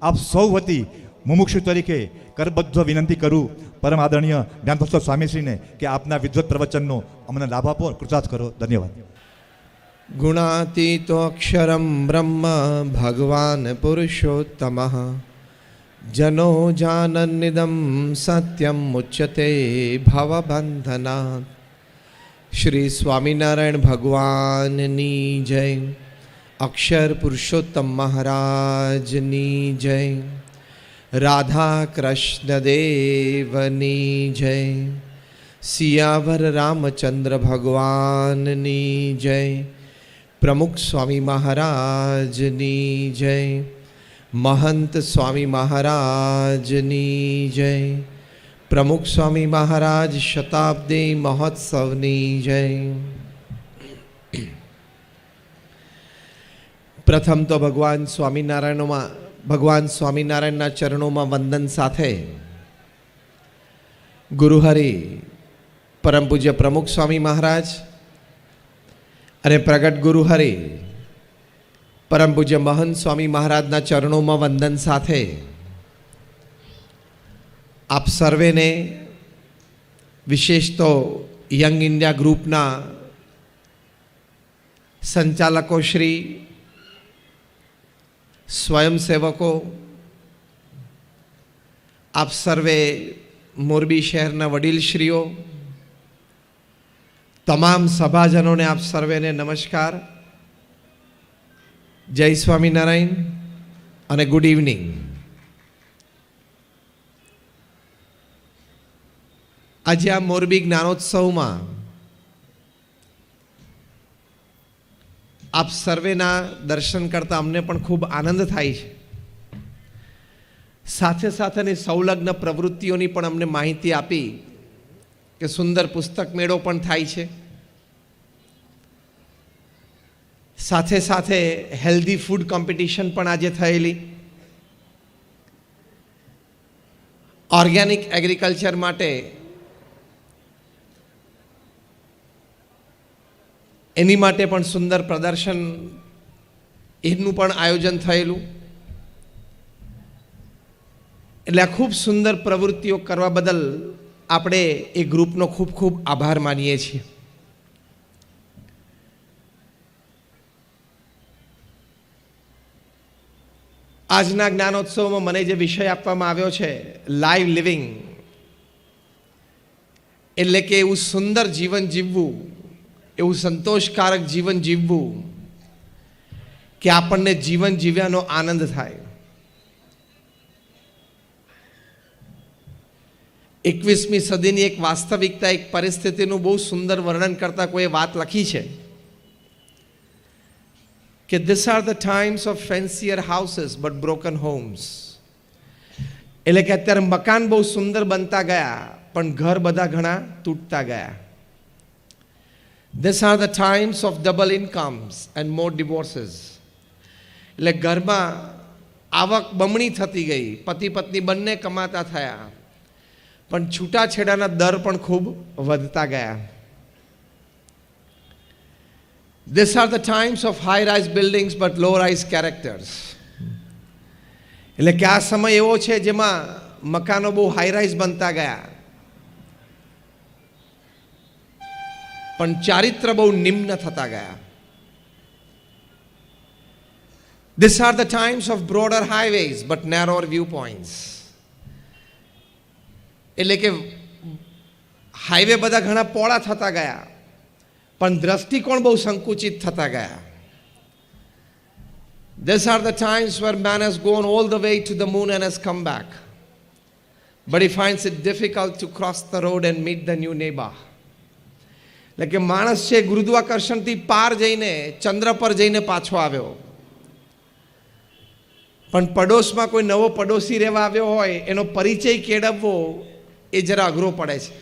આપ સૌ વતી મુમુક્ષુ તરીકે કરબદ્ધ વિનંતી કરું પરમ આદરણીય જ્ઞાનપ્રસાદ સ્વામીશ્રીને કે આપના વિદ્વત પ્રવચનનો અમને લાભ આપો, કૃતાર્થ કરો. ધન્યવાદ. ગુણાતીતો અક્ષરમ બ્રહ્મ ભગવાન પુરુષોત્તમઃ જનો જાનન્નિદમ સત્યમ મુચ્યતે ભવબંધનાत्. શ્રી સ્વામિનારાયણ ભગવાનની જય. અક્ષર પુરુષોત્તમ મહારાજની જય. રાધા કૃષ્ણ દેવની જય. સિયાવર રામચંદ્ર ભગવાનની જય. પ્રમુખ સ્વામી મહારાજની જય. મહંત સ્વામી મહારાજની જય. પ્રમુખ સ્વામી મહારાજ શતાબ્દી મહોત્સવની જય. પ્રથમ તો ભગવાન સ્વામિનારાયણના ચરણોમાં વંદન સાથે ગુરુહરિ પરમ પૂજ્ય પ્રમુખ સ્વામી મહારાજ અને પ્રગટ ગુરુહરિ પરમ પૂજ્ય મહંત સ્વામી મહારાજના ચરણોમાં વંદન સાથે આપ સર્વેને, વિશેષ તો યંગ ઇન્ડિયા ગ્રુપના સંચાલકો શ્રી, સ્વયંસેવકો, આપ સર્વે મોરબી શહેરના વડીલશ્રીઓ, તમામ સભાજનોને આપ સર્વેને નમસ્કાર, જય સ્વામિનારાયણ અને ગુડ ઇવનિંગ. આજે આ મોરબી જ્ઞાનોત્સવમાં આપ સર્વેના દર્શન કરતા અમને પણ ખૂબ આનંદ થાય છે. સાથે સાથેની સંલગ્ન પ્રવૃત્તિઓની પણ અમને માહિતી આપી કે સુંદર પુસ્તક મેળો પણ થાય છે. સાથે સાથે હેલ્ધી ફૂડ કોમ્પિટિશન પણ આજે થયેલી. ઓર્ગેનિક એગ્રીકલ્ચર માટે એની માટે પણ સુંદર પ્રદર્શન, એનું પણ આયોજન થયેલું. એટલે આ ખૂબ સુંદર પ્રવૃત્તિઓ કરવા બદલ આપણે એ ગ્રુપનો ખૂબ ખૂબ આભાર માનીએ છીએ. આજના જ્ઞાનોત્સવમાં મને જે વિષય આપવામાં આવ્યો છે, લાઈવ લિવિંગ, એટલે કે એવું સુંદર જીવન જીવવું, એવું સંતોષકારક જીવન જીવવું કે આપણને જીવન જીવ્યાનો આનંદ થાય. 21મી સદીની એક વાસ્તવિકતા, એક પરિસ્થિતિનું બહુ સુંદર વર્ણન કરતા કોઈ વાત લખી છે કે this are the times of fancier houses but broken homes. એટલે કે અત્યારે મકાન બહુ સુંદર બનતા ગયા પણ ઘર બધા ઘણા તૂટતા ગયા. These are the times of double incomes and more divorces. એટલે ઘરમાં આવક બમણી થતી ગઈ, પતિ પત્ની બંને કમાતા થયા, પણ છૂટાછેડાના દર પણ ખૂબ વધતા ગયા. These are the times of high-rise buildings but low-rise characters. એટલે કે આ સમય એવો છે જેમાં મકાનો બહુ હાઈ-રાઇઝ બનતા ગયા પણ ચારિત્ર બહુ નિમ્ન થતા ગયા. These are the times of broader highways but narrower viewpoints. એટલે કે હાઈવે બધા ઘણા પહોળા થતા ગયા પણ દ્રષ્ટિકોણ બહુ સંકુચિત થતા ગયા. These are the times where man has gone all the way to the moon and has come back, but he finds it difficult to cross the road and meet the new neighbor. એટલે કે માણસ છે ગુરુત્વાકર્ષણથી પાર જઈને ચંદ્ર પર જઈને પાછો આવ્યો, પણ પડોશમાં કોઈ નવો પડોશી રહેવા આવ્યો હોય એનો પરિચય કેળવવો એ જરા અઘરો પડે છે.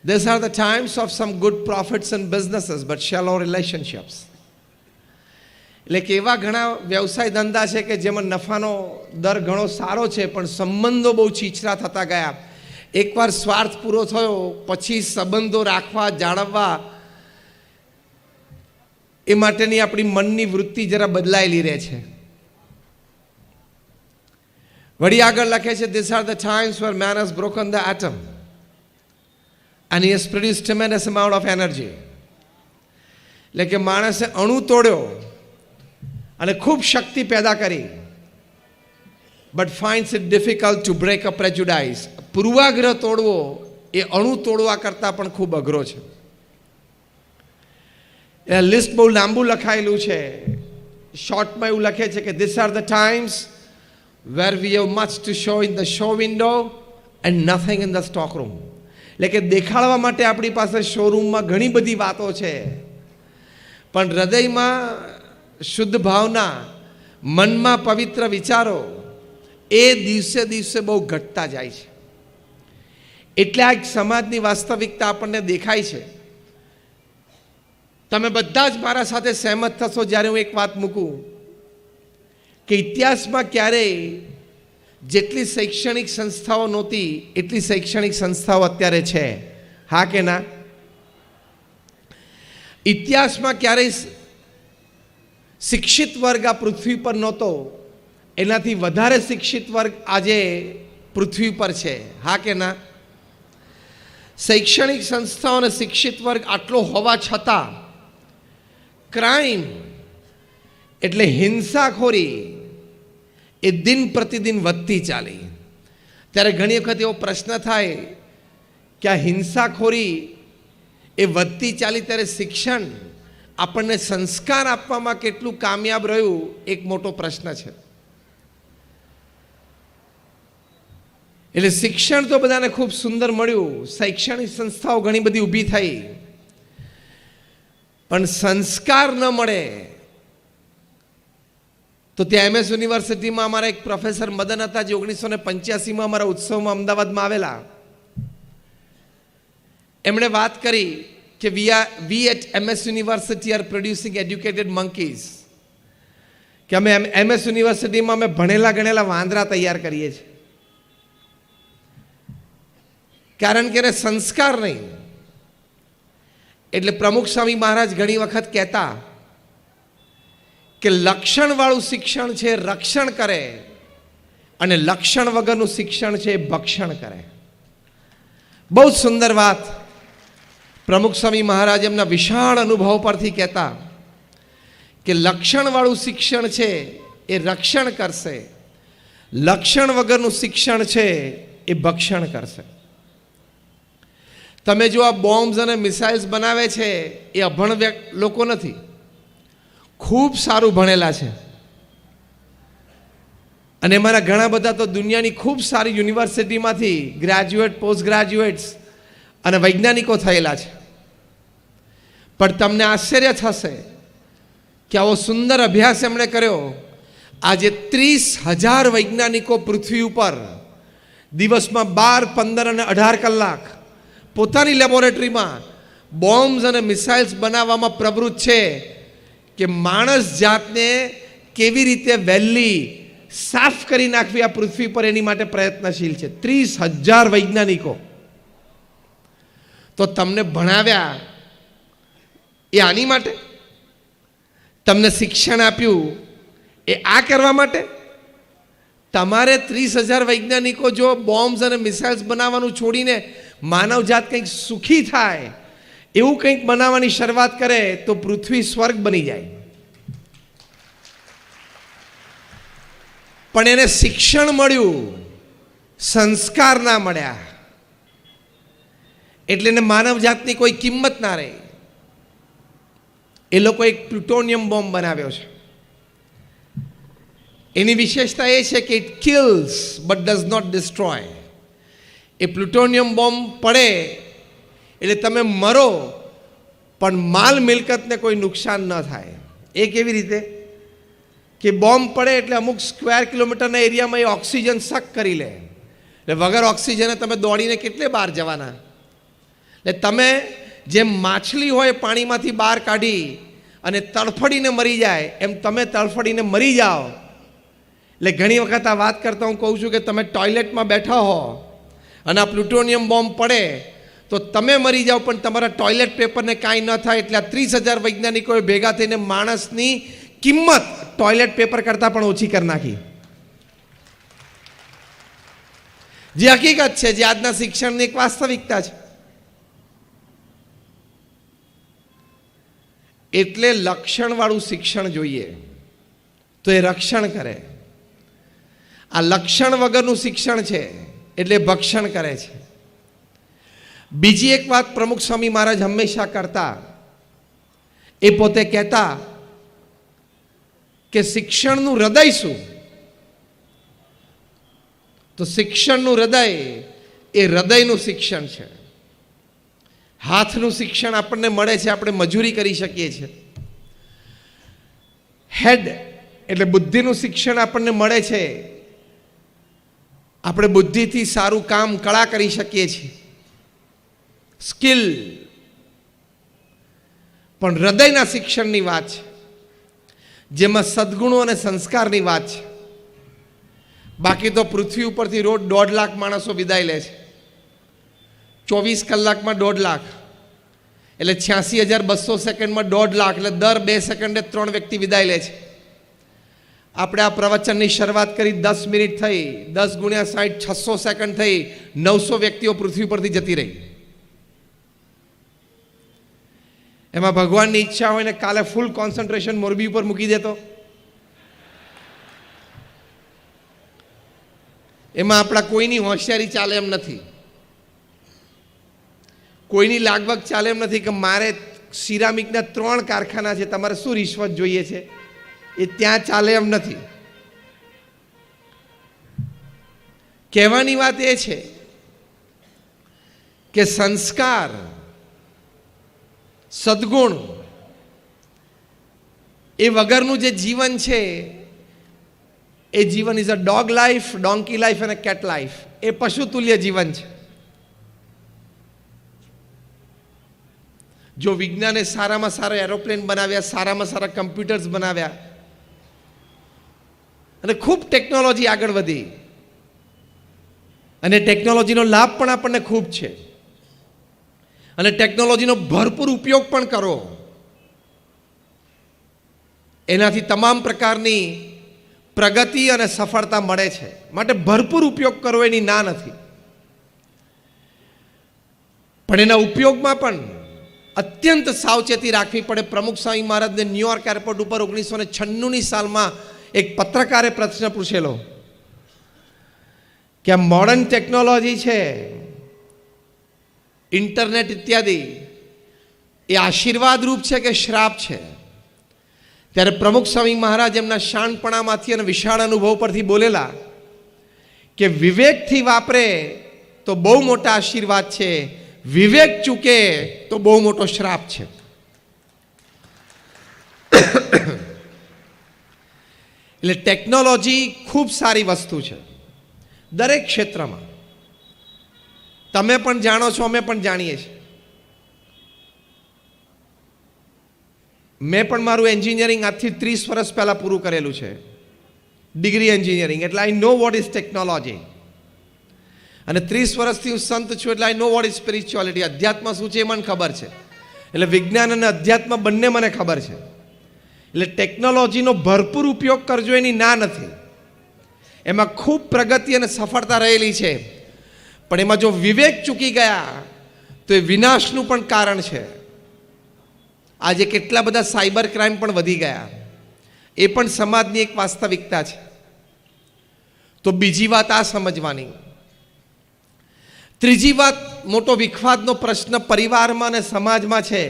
These are the times of some good profits and businesses but shallow relationships. એટલે કે એવા ઘણા વ્યવસાય ધંધા છે કે જેમાં નફાનો દર ઘણો સારો છે પણ સંબંધો બહુ છીછરા થતા ગયા. એકવાર સ્વાર્થ પૂરો થયો પછી સંબંધો રાખવા, જાળવવા એ માટેની આપણી મનની વૃત્તિ જરા બદલાયેલી રહે છે. વળી આગળ લખે છે, these are the times where man has broken the atom and he has produced tremendous amount of energy. એટલે કે માણસે અણુ તોડ્યો અને ખૂબ શક્તિ પેદા કરી, but finds it difficult to break a prejudice. પૂર્વાગ્રહ તોડવો એ અણુ તોડવા કરતાં પણ ખૂબ અઘરો છે. એ લિસ્ટ બહુ લાંબુ લખાયેલું છે. શોર્ટમાં એવું લખે છે કે these are the times where we have much to show in the show window and nothing in the stock room. એટલે કે દેખાડવા માટે આપણી પાસે શોરૂમમાં ઘણી બધી વાતો છે, પણ હૃદયમાં શુદ્ધ ભાવના, મનમાં પવિત્ર વિચારો એ દિવસે દિવસે બહુ ઘટતા જાય છે. એટલે આ સમાજની વાસ્તવિકતા આપણને દેખાય છે. તમે બધા જ મારા સાથે સહેમત થશો જ્યારે હું એક વાત મૂકું કે ઇતિહાસમાં ક્યારેય જેટલી શૈક્ષણિક સંસ્થાઓ નહોતી એટલી શૈક્ષણિક સંસ્થાઓ અત્યારે છે. હા કે ના? ઇતિહાસમાં ક્યારેય શિક્ષિત વર્ગ આ પૃથ્વી પર નહોતો, એનાથી વધારે શિક્ષિત વર્ગ આજે પૃથ્વી પર છે. હા કે ના? શૈક્ષણિક સંસ્થાઓ અને શિક્ષિત વર્ગ આટલો હોવા છતાં ક્રાઇમ એટલે હિંસાખોરી એ દિન પ્રતિદિન વધતી ચાલી. ત્યારે ઘણી વખત એવો પ્રશ્ન થાય કે આ હિંસાખોરી એ વધતી ચાલી ત્યારે શિક્ષણ આપણને સંસ્કાર આપવામાં કેટલું કામયાબ રહ્યું એક મોટો પ્રશ્ન છે. એટલે શિક્ષણ તો બધાને ખૂબ સુંદર મળ્યું, શૈક્ષણિક સંસ્થાઓ ઘણી બધી ઊભી થઈ, પણ સંસ્કાર ન મળે તો ત્યાં MS યુનિવર્સિટીમાં અમારા એક પ્રોફેસર મદન હતા જે 1985માં અમારા ઉત્સવમાં અમદાવાદમાં આવેલા. એમણે વાત કરી કે we at MS University are producing educated monkeys. કે અમે MS યુનિવર્સિટીમાં અમે ભણેલા ગણેલા વાંદરા તૈયાર કરીએ છીએ, કારણ કે એને સંસ્કાર નહીં. એટલે પ્રમુખ સ્વામી મહારાજ ઘણી વખત કહેતા કે લક્ષણવાળું શિક્ષણ છે રક્ષણ કરે, અને લક્ષણ વગરનું શિક્ષણ છે ભક્ષણ કરે. બહુ જ સુંદર વાત પ્રમુખ સ્વામી મહારાજ એમના વિશાળ અનુભવ પરથી કહેતા કે લક્ષણવાળું શિક્ષણ છે એ રક્ષણ કરશે, લક્ષણ વગરનું શિક્ષણ છે એ ભક્ષણ કરશે. તમે જો આ બોમ્બ્સ અને મિસાઇલ્સ બનાવે છે એ અભણ લોકો નથી, ખૂબ સારું ભણેલા છે. અને એમાંના ઘણા બધા તો દુનિયાની ખૂબ સારી યુનિવર્સિટીમાંથી ગ્રેજ્યુએટ, પોસ્ટ ગ્રેજ્યુએટ્સ અને વૈજ્ઞાનિકો થયેલા છે. પણ તમને આશ્ચર્ય થશે કે આવો સુંદર અભ્યાસ એમણે કર્યો. આજે 30,000 વૈજ્ઞાનિકો પૃથ્વી ઉપર દિવસમાં 12, 15 અને 18 કલાક પોતાની લેબોરેટરીમાં બોમ્બ્સ અને મિસાઇલ્સ બનાવવામાં પ્રવૃત્ત છે કે માણસ જાતને કેવી રીતે વહેલી સાફ કરી નાખવી આ પૃથ્વી પર એની માટે પ્રયત્નશીલ છે. 30,000 વૈજ્ઞાનિકો. તો તમને ભણાવ્યા એ આની માટે, તમને શિક્ષણ આપ્યું એ આ કરવા માટે. તમારે 30,000 વૈજ્ઞાનિકો જો બોમ્બ્સ અને મિસાઇલ્સ બનાવવાનું છોડીને માનવજાત કંઈક સુખી થાય એવું કંઈક બનાવવાની શરૂઆત કરે તો પૃથ્વી સ્વર્ગ બની જાય. પણ એને શિક્ષણ મળ્યું, સંસ્કાર ના મળ્યા, એટલે એને માનવજાતની કોઈ કિંમત ના રહી. એ લોકો એક પ્લુટોનિયમ બોમ્બ બનાવ્યો છે. એની વિશેષતા એ છે કે it kills but does not destroy. એ પ્લુટોનિયમ બોમ્બ પડે એટલે તમે મરો પણ માલ મિલકતને કોઈ નુકસાન ન થાય. એ કેવી રીતે કે બોમ્બ પડે એટલે અમુક સ્ક્વેર કિલોમીટરના એરિયામાં એ ઓક્સિજન સક કરી લે, એટલે વગર ઓક્સિજને તમે દોડીને કેટલે બહાર જવાના. એટલે તમે જેમ માછલી હોય પાણીમાંથી બહાર કાઢી અને તડફડીને મરી જાય એમ તમે તડફડીને મરી જાઓ. એટલે ઘણી વખત આ વાત કરતા હું કહું છું કે તમે ટોયલેટમાં બેઠા હો અને આ પ્લુટોનિયમ બોમ્બ પડે તો તમે મરી જાઓ પણ તમારા ટોયલેટ પેપરને કાંઈ ન થાય. એટલે આ 30,000 વૈજ્ઞાનિકોએ ભેગા થઈને માણસની કિંમત ટોયલેટ પેપર કરતાં પણ ઓછી કરી નાખી. જે હકીકત છે, જે આજના શિક્ષણની એક વાસ્તવિકતા છે. એટલે લક્ષણવાળું શિક્ષણ જોઈએ તો એ રક્ષણ કરે. આ લક્ષણ વગરનું શિક્ષણ છે એટલે ભક્ષણ કરે છે. બીજી એક વાત પ્રમુખ સ્વામી મહારાજ હંમેશા કરતા, એ પોતે કહેતા કે શિક્ષણનું હૃદય શું? તો શિક્ષણનું હૃદય એ હૃદયનું શિક્ષણ છે. હાથનું શિક્ષણ આપણને મળે છે, આપણે મજૂરી કરી શકીએ છીએ. હેડ એટલે બુદ્ધિનું શિક્ષણ આપણને મળે છે, આપણે બુદ્ધિથી સારું કામ કળા કરી શકીએ છીએ, સ્કિલ. પણ હૃદયના શિક્ષણની વાત છે, જેમાં સદગુણો અને સંસ્કારની વાત છે. બાકી તો પૃથ્વી ઉપરથી રોજ 1.5 લાખ માણસો વિદાય લે છે. 24 કલાકમાં 1.5 લાખ એટલે 86,200 સેકન્ડમાં 1.5 લાખ, એટલે દર 2 સેકન્ડે 3 વ્યક્તિ વિદાય લે છે. આપણે આ પ્રવચનની શરૂઆત કરી 10 મિનિટ થઈ, 10 ગુણ્યા 60 600 સેકન્ડ થઈ, 900 વ્યક્તિઓ પૃથ્વી પરથી જતી રહી. એમાં ભગવાનની ઈચ્છા હોય ને કાલે ફૂલ કોન્સન્ટ્રેશન મોરબી ઉપર મૂકી દેતો, એમાં આપણા કોઈની હોશિયારી ચાલે એમ નથી, કોઈની લાગવગ ચાલે એમ નથી કે મારે સિરામિકના 3 કારખાના છે, તમારે શું રિશ્વત જોઈએ છે, એ ત્યાં ચાલે એમ નથી. કહેવાની વાત એ છે કે સંસ્કાર, સદગુણ એ વગરનું જે જીવન છે એ જીવન is a dog life, donkey life અને કેટ લાઈફ. એ પશુ તુલ્ય જીવન છે. જો વિજ્ઞાને સારામાં સારા એરોપ્લેન બનાવ્યા, સારામાં સારા કમ્પ્યુટર્સ બનાવ્યા અને ખૂબ ટેકનોલોજી આગળ વધી અને ટેકનોલોજીનો લાભ પણ આપણને ખૂબ છે અને ટેકનોલોજીનો ભરપૂર ઉપયોગ પણ કરો, એનાથી તમામ પ્રકારની પ્રગતિ અને સફળતા મળે છે. માટે ભરપૂર ઉપયોગ કરવો એની ના નથી, પણ એના ઉપયોગમાં પણ અત્યંત સાવચેતી રાખવી પડે. પ્રમુખ સ્વામી મહારાજને ન્યુયોર્ક એરપોર્ટ ઉપર 1996ની સાલમાં એક પત્રકારે પ્રશ્ન પૂછેલો કે આ મોડર્ન ટેકનોલોજી છે, ઇન્ટરનેટ ઇત્યાદિ, એ આશીર્વાદ રૂપ છે કે શ્રાપ છે? ત્યારે પ્રમુખ સ્વામી મહારાજ એમના શાણપણામાંથી અને વિશાળ અનુભવ પરથી બોલેલા કે વિવેકથી વાપરે તો બહુ મોટા આશીર્વાદ છે, વિવેક ચૂકે તો બહુ મોટો શ્રાપ છે. એટલે ટેકનોલોજી ખૂબ સારી વસ્તુ છે દરેક ક્ષેત્રમાં. તમે પણ જાણો છો, અમે પણ જાણીએ છીએ. મેં પણ મારું એન્જિનિયરિંગ આજથી 30 વર્ષ પહેલાં પૂરું કરેલું છે, ડિગ્રી એન્જિનિયરિંગ. એટલે આઈ નો વોટ ઇઝ ટેકનોલોજી. અને 30 વર્ષથી હું સંત છું એટલે આઈ નો વોટ ઇઝ સ્પિરિચ્યુઆલિટી. અધ્યાત્મ શું છે એ મને ખબર છે. એટલે વિજ્ઞાન અને અધ્યાત્મ બંને મને ખબર છે. એટલે ટેકનોલોજીનો ભરપૂર ઉપયોગ કરજો એની ના નથી, એમાં ખૂબ પ્રગતિ અને સફળતા રહેલી છે. પણ એમાં જો વિવેક ચૂકી ગયા તો એ વિનાશનું પણ કારણ છે. આજે કેટલા બધા સાયબર ક્રાઇમ પણ વધી ગયા, એ પણ સમાજની એક વાસ્તવિકતા છે. તો બીજી વાત આ સમજવાની. ત્રીજી વાત, મોટો વિખવાદનો પ્રશ્ન પરિવારમાં અને સમાજમાં છે,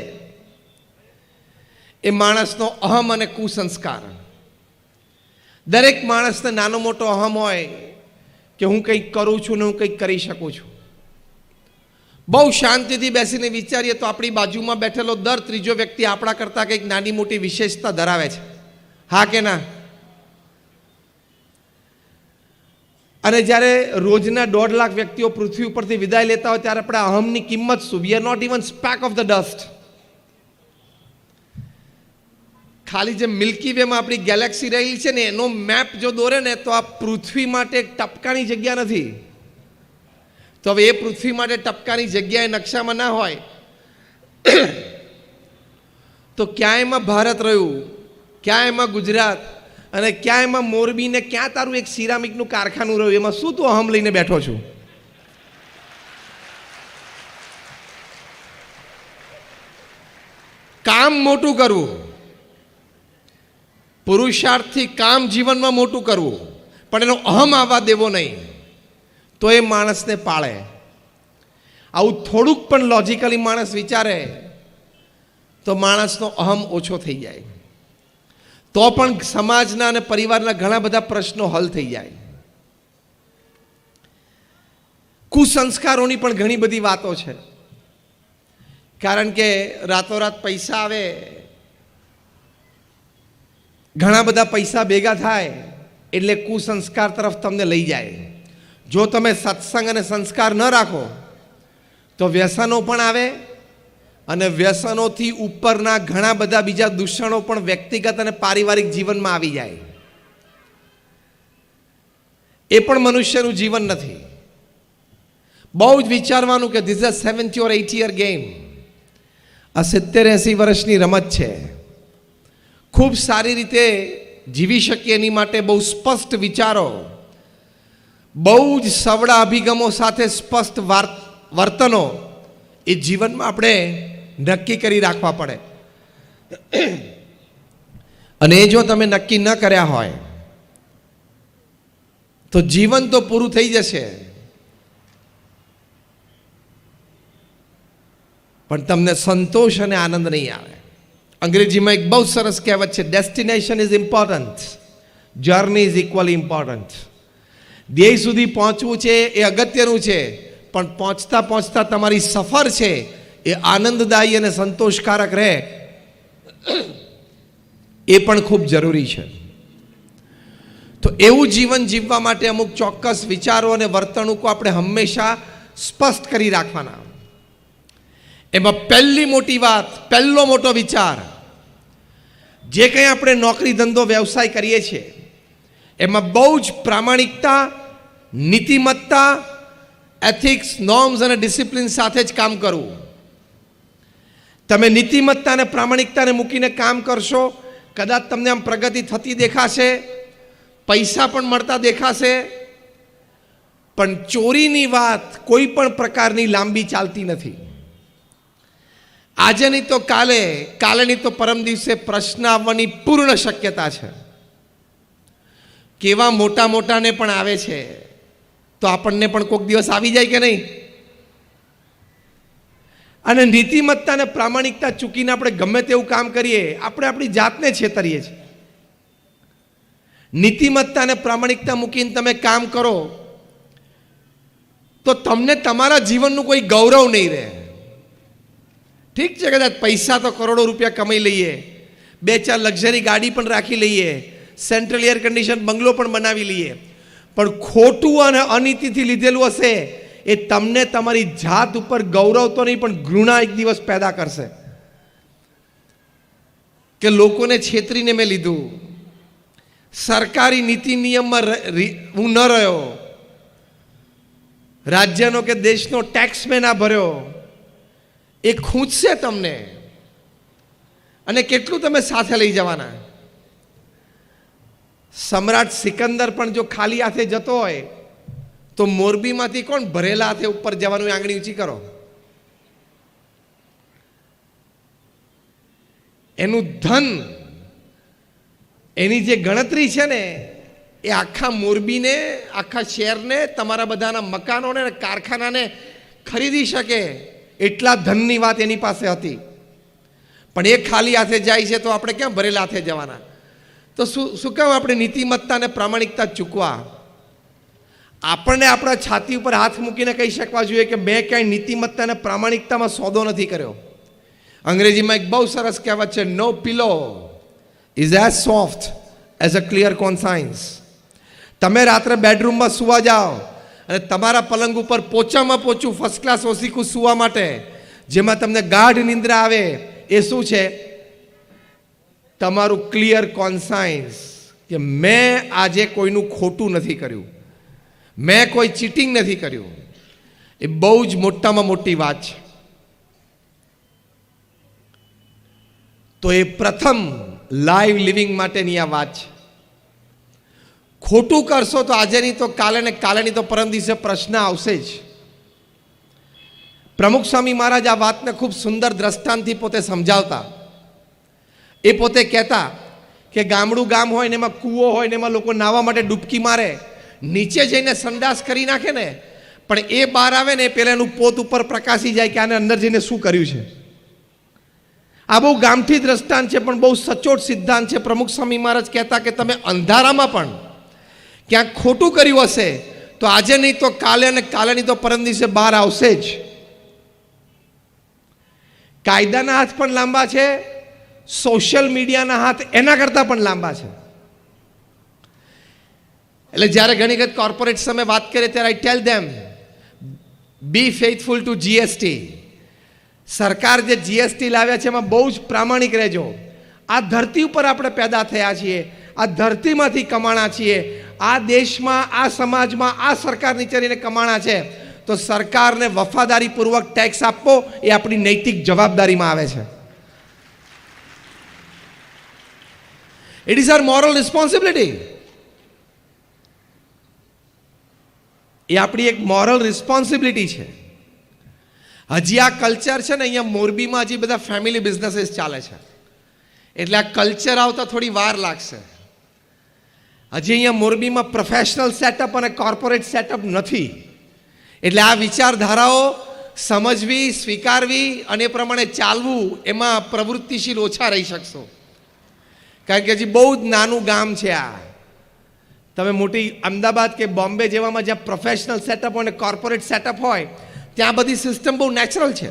એ માણસનો અહમ અને કુસંસ્કાર. દરેક માણસને નાનો મોટો અહમ હોય કે હું કંઈક કરું છું ને હું કંઈક કરી શકું છું. બહુ શાંતિથી બેસીને વિચારીએ તો આપણી બાજુમાં બેઠેલો દર ત્રીજો વ્યક્તિ આપણા કરતાં કંઈક નાની મોટી વિશેષતા ધરાવે છે. હા કે ના? અને જ્યારે રોજના 1.5 લાખ વ્યક્તિઓ પૃથ્વી ઉપરથી વિદાય લેતા હોય ત્યારે આપણે અહમની કિંમત શું? We are not even speck of the dust. ખાલી જે મિલ્કી વેમાં આપણી ગેલેક્સી રહેલી છે ને એનો મેપ જો દોરે ને તો આ પૃથ્વી માટે એક ટપકાની જગ્યા નથી. તો હવે એ પૃથ્વી માટે ટપકાની જગ્યા એ નકશામાં ના હોય તો ક્યાં એમાં ભારત રહ્યું, ક્યાં એમાં ગુજરાત, અને ક્યાં એમાં મોરબી, ને ક્યાં તારું એક સિરામિકનું કારખાનું રહ્યું? એમાં શું તું અહમ લઈને બેઠો છું? કામ મોટું કરવું, પુરુષાર્થથી કામ જીવનમાં મોટું કરવું, પણ એનો અહમ આવવા દેવો નહીં, તો એ માણસને પાળે. આવું થોડુંક પણ લોજિકલી માણસ વિચારે તો માણસનો અહમ ઓછો થઈ જાય, તો પણ સમાજના અને પરિવારના ઘણા બધા પ્રશ્નો હલ થઈ જાય. કુસંસ્કારોની પણ ઘણી બધી વાતો છે, કારણ કે રાતોરાત પૈસા આવે, ઘણા બધા પૈસા ભેગા થાય એટલે કુસંસ્કાર તરફ તમને લઈ જાય. જો તમે સત્સંગ અને સંસ્કાર ન રાખો તો વ્યસનો પણ આવે, અને વ્યસનોથી ઉપરના ઘણા બધા બીજા દૂષણો પણ વ્યક્તિગત અને પારિવારિક જીવનમાં આવી જાય. એ પણ મનુષ્યનું જીવન નથી. બહુ જ વિચારવાનું કે this is 70 or 80 year game. આ 70-80 વર્ષની રમત છે. ખૂબ સારી રીતે જીવી શકીએ એની માટે બહુ સ્પષ્ટ વિચારો, બહુ જ સવડા અભિગમો સાથે સ્પષ્ટ વર્તનો એ જીવનમાં આપણે નક્કી કરી રાખવા પડે. અને એ જો તમે નક્કી ન કર્યા હોય તો જીવન તો પૂરું થઈ જશે, પણ તમને સંતોષ અને આનંદ નહીં આવે. અંગ્રેજીમાં એક બહુ સરસ કહેવત છે, destination is important, journey is equally important. ધ્યેય સુધી પહોંચવું છે એ અગત્યનું છે, પણ પહોંચતા પહોંચતા તમારી સફર છે એ આનંદદાયી અને સંતોષકારક રહે એ પણ ખૂબ જરૂરી છે. તો એવું જીવન જીવવા માટે અમુક ચોક્કસ વિચારો અને વર્તણૂકો આપણે હંમેશા સ્પષ્ટ કરી રાખવાના. એમાં પહેલી મોટી વાત, પહેલો મોટો વિચાર, જે કંઈ આપણે નોકરી ધંધો વ્યવસાય કરીએ છીએ એમાં બહુ જ પ્રામાણિકતા, નીતિમત્તા, એથિક્સ, નોર્મ્સ અને ડિસિપ્લિન સાથે જ કામ કરવું. તમે નીતિમત્તા અને પ્રામાણિકતાને મૂકીને કામ કરશો, કદાચ તમને આમ પ્રગતિ થતી દેખાશે, પૈસા પણ મળતા દેખાશે, પણ ચોરીની વાત કોઈ પણ પ્રકારની લાંબી ચાલતી નથી. આજે નહીં તો કાલે, કાલે નહીં તો પરમ દિવસે પ્રશ્ન આવવાની પૂર્ણ શક્યતા છે. કેવા મોટા મોટાને પણ આવે છે, તો આપણને પણ કોઈક દિવસ આવી જાય કે નહીં? અને નીતિમત્તા અને પ્રામાણિકતા ચૂકીને આપણે ગમે તેવું કામ કરીએ, આપણે આપણી જાતને છેતરીએ છીએ. નીતિમત્તા અને પ્રામાણિકતા મૂકીને તમે કામ કરો તો તમને તમારા જીવનનું કોઈ ગૌરવ નહીં રહે. ઠીક છે, કદાચ પૈસા તો કરોડો રૂપિયા કમાઈ લઈએ, 2-4 લક્ઝરી ગાડી પણ રાખી લઈએ, સેન્ટ્રલ એર કન્ડિશન બંગલો પણ બનાવી લઈએ, પણ ખોટું અને અનીતિથી લીધેલું હશે એ તમને તમારી જાત ઉપર ગૌરવ તો નહીં પણ ઘૃણા એક દિવસ પેદા કરશે કે લોકોને છેતરીને મેં લીધું, સરકારી નીતિ નિયમમાં હું ન રહ્યો, રાજ્યનો કે દેશનો ટેક્સ મેં ના ભર્યો. એ ખૂંચશે તમને, અને કેટલું તમે સાથે લઈ જવાના. સમ્રાટ સિકંદર પણ જો ખાલી હાથે જતો હોય તો મોરબીમાંથી કોણ ભરેલા હાથે ઉપર જવાનું? આંગળી ઊંચી કરો. એનું ધન, એની જે ગણતરી છે ને એ આખા મોરબીને, આખા શહેરને, તમારા બધાના મકાનોને, કારખાનાને ખરીદી શકે એટલા ધનની વાત એની પાસે હતી. પણ એ ખાલી હાથે જાય છે તો આપણે ક્યાં ભરેલા હાથે જવાના? તો શું કામ આપણે નીતિમત્તા અને પ્રામાણિકતા ચૂકવા? આપણને આપણા છાતી ઉપર હાથ મૂકીને કહી શકવા જોઈએ કે મેં ક્યાંય નીતિમત્તા અને પ્રામાણિકતામાં સોદો નથી કર્યો. અંગ્રેજીમાં એક બહુ સરસ કહેવત છે, no pillow is as soft as a clear conscience. તમે રાત્રે બેડરૂમમાં સૂવા જાઓ અને તમારા પલંગ ઉપર પોચામાં પોચું ફર્સ્ટ ક્લાસ ઓસીકું સૂવા માટે જેમાં તમને ગાઢ નિંદ્રા આવે, એ શું છે? તમારું ક્લિયર કોન્સાયન્સ કે મેં આજે કોઈનું ખોટું નથી કર્યું, મેં કોઈ ચીટિંગ નથી કર્યું. એ બહુ જ મોટામાં મોટી વાત છે. તો એ પ્રથમ લાઈવ લિવિંગ માટેની આ વાત છે. ખોટું કરશો તો આજે નહીં તો કાલે, ને કાલે નહીં તો પરમ દિવસે પ્રશ્ન આવશે જ. પ્રમુખ સ્વામી મહારાજ આ વાતને ખૂબ સુંદર દ્રષ્ટાંતથી પોતે સમજાવતા. એ પોતે કહેતા કે ગામડું ગામ હોય ને એમાં કૂવો હોય ને એમાં લોકો નાહવા માટે ડૂબકી મારે, નીચે જઈને સંડાસ કરી નાખે ને, પણ એ બહાર આવે ને પેલા એનું પોત ઉપર પ્રકાશી જાય કે આને અંદર જઈને શું કર્યું છે. આ બહુ ગામઠી દ્રષ્ટાંત છે, પણ બહુ સચોટ સિદ્ધાંત છે. પ્રમુખ સ્વામી મહારાજ કહેતા કે તમે અંધારામાં પણ ક્યાંક ખોટું કર્યું હશે તો આજે નહીં તો કાલે, અને કાલે નહીં તો પરમ દિવસે બહાર આવશે જ. કાયદાના હાથ પણ લાંબા છે, સોશિયલ મીડિયાના હાથ એના કરતાં પણ લાંબા છે. એટલે જ્યારે ઘણી વખત કોર્પોરેટ સામે વાત કરે ત્યારે આઈ ટેલ ધેમ, બી ફેથફુલ ટુ જીએસટી. સરકાર જે જીએસટી લાવ્યા છે એમાં બહુ જ પ્રામાણિક રહેજો. આ ધરતી ઉપર આપણે પેદા થયા છીએ, આ ધરતીમાંથી કમાણા છીએ, આ દેશમાં, આ સમાજમાં, આ સરકાર નીચે રહીને કમાણા છે, તો સરકારને વફાદારીપૂર્વક ટેક્સ આપવો એ આપણી નૈતિક જવાબદારીમાં આવે છે. It is our moral responsibility. એ આપણી એક મોરલ રિસ્પોન્સિબિલિટી છે. હજી આ કલ્ચર છે ને, અહીંયા મોરબીમાં હજી બધા ફેમિલી બિઝનેસીસ ચાલે છે, એટલે આ કલ્ચર આવતા થોડી વાર લાગશે. હજી અહીંયા મોરબીમાં પ્રોફેશનલ સેટઅપ અને કોર્પોરેટ સેટઅપ નથી. એટલે આ વિચારધારાઓ સમજવી, સ્વીકારવી અને એ પ્રમાણે ચાલવું, એમાં પ્રવૃત્તિશીલ ઓછા રહી શકશો. કારણ કે હજી બહુ જ નાનું ગામ છે આ. તમે મોટી અમદાવાદ કે બોમ્બે જેવામાં જ્યાં પ્રોફેશનલ સેટઅપ હોય અને કોર્પોરેટ સેટઅપ હોય, ત્યાં બધી સિસ્ટમ બહુ નેચરલ છે.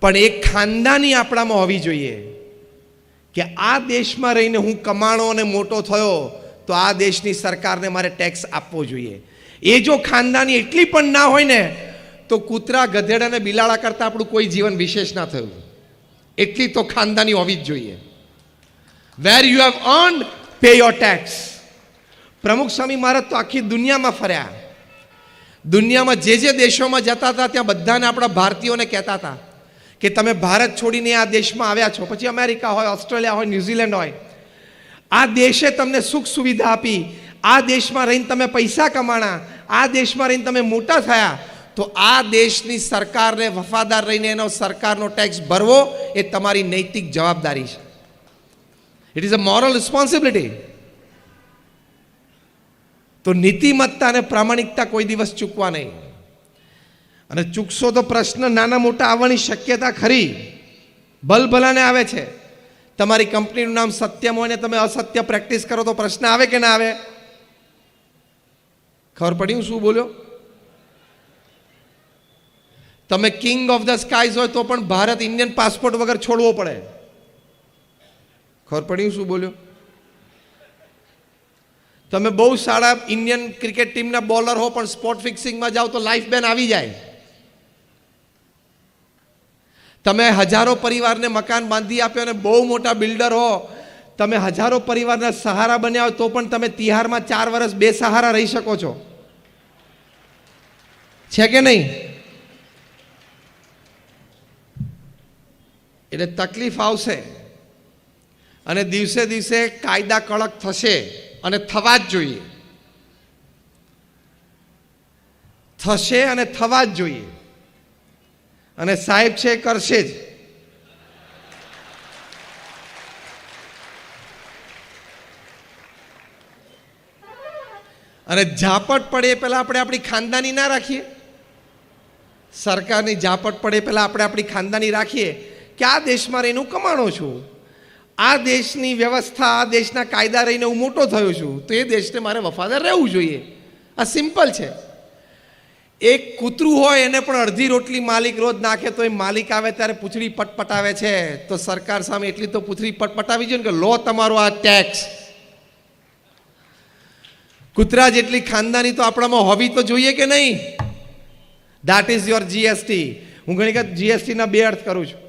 પણ એક ખાનદાની આપણામાં હોવી જોઈએ કે આ દેશમાં રહીને હું કમાણો અને મોટો થયો તો આ દેશની સરકારને મારે ટેક્સ આપવો જોઈએ. એ જો ખાનદાની એટલી પણ ના હોય ને તો કૂતરા, ગધેડા અને બિલાડા કરતાં આપણું કોઈ જીવન વિશેષ ના થયું. એટલી તો ખાનદાની હોવી જ જોઈએ. Where you have earned, pay your tax. Pramukh Swami મહારાજ તો આખી દુનિયામાં ફર્યા. દુનિયામાં જે જે દેશોમાં જતા હતા ત્યાં બધાને આપણા ભારતીયોને કહેતા હતા કે તમે ભારત છોડીને આ દેશમાં આવ્યા છો, પછી અમેરિકા હોય, ઓસ્ટ્રેલિયા હોય, ન્યૂઝીલેન્ડ હોય, આ દેશે તમને સુખ સુવિધા આપી, આ દેશમાં રહીને તમે પૈસા કમાણા, આ દેશમાં રહીને તમે મોટા થયા, તો આ દેશની સરકારને વફાદાર રહીને એનો સરકારનો ટેક્સ ભરવો એ તમારી નૈતિક જવાબદારી છે. It is a moral responsibility. તો નીતિમત્તા અને પ્રામાણિકતા કોઈ દિવસ ચૂકવા નહીં. અને ચૂકશો તો પ્રશ્ન નાના મોટા આવવાની શક્યતા ખરી, ભલભલાને આવે છે. તમારી કંપનીનું નામ સત્યમ હોય ને તમે અસત્ય પ્રેક્ટિસ કરો તો પ્રશ્ન આવે કે ના આવે? ખબર પડી હું શું બોલ્યો? તમે કિંગ ઓફ ધ સ્કાઈઝ હોય તો પણ ભારત ઇન્ડિયન પાસપોર્ટ વગર છોડવો પડે. ખબર પડી હું શું બોલ્યો? તમે બહુ સારા ઇન્ડિયન ક્રિકેટ ટીમના બોલર હો પણ સ્પોટ ફિક્સિંગમાં જાઓ તો લાઈફ બેન આવી જાય. તમે હજારો પરિવારને મકાન બાંધી આપ્યો અને બહુ મોટા બિલ્ડર હો, તમે હજારો પરિવારના સહારા બન્યા હોય તો પણ તમે તિહારમાં 4 વર્ષ બેસહારા રહી શકો છો. છે કે નહીં? એટલે તકલીફ આવશે અને દિવસે દિવસે કાયદા કડક થશે અને થવા જ જોઈએ. થશે અને થવા જ જોઈએ. અને સાહેબ છે કરશે જ. અને ઝાપટ પડે પહેલાં આપણે આપણી ખાનદાની ના રાખીએ. સરકારની ઝાપટ પડે પહેલાં આપણે આપણી ખાનદાની રાખીએ કે આ દેશમાં રહીને હું કમાણો છું, આ દેશની વ્યવસ્થા, આ દેશના કાયદા રહીને હું મોટો થયો છું, તો એ દેશને મારે વફાદાર રહેવું જોઈએ. આ સિમ્પલ છે. એક કૂતરું હોય એને પણ અડધી રોટલી માલિક રોજ નાખે તો એ માલિક આવે ત્યારે પૂંછડી પટપટાવે છે, તો સરકાર સામે એટલી તો પૂંછડી પટપટાવી જોઈએ ને કે લો તમારો આ ટેક્સ. કૂતરા જેટલી ખાનદાની તો આપણામાં હોવી તો જોઈએ કે નહીં? That is your GST. હું ઘણી વખત જીએસટીના 2 અર્થ કરું છું.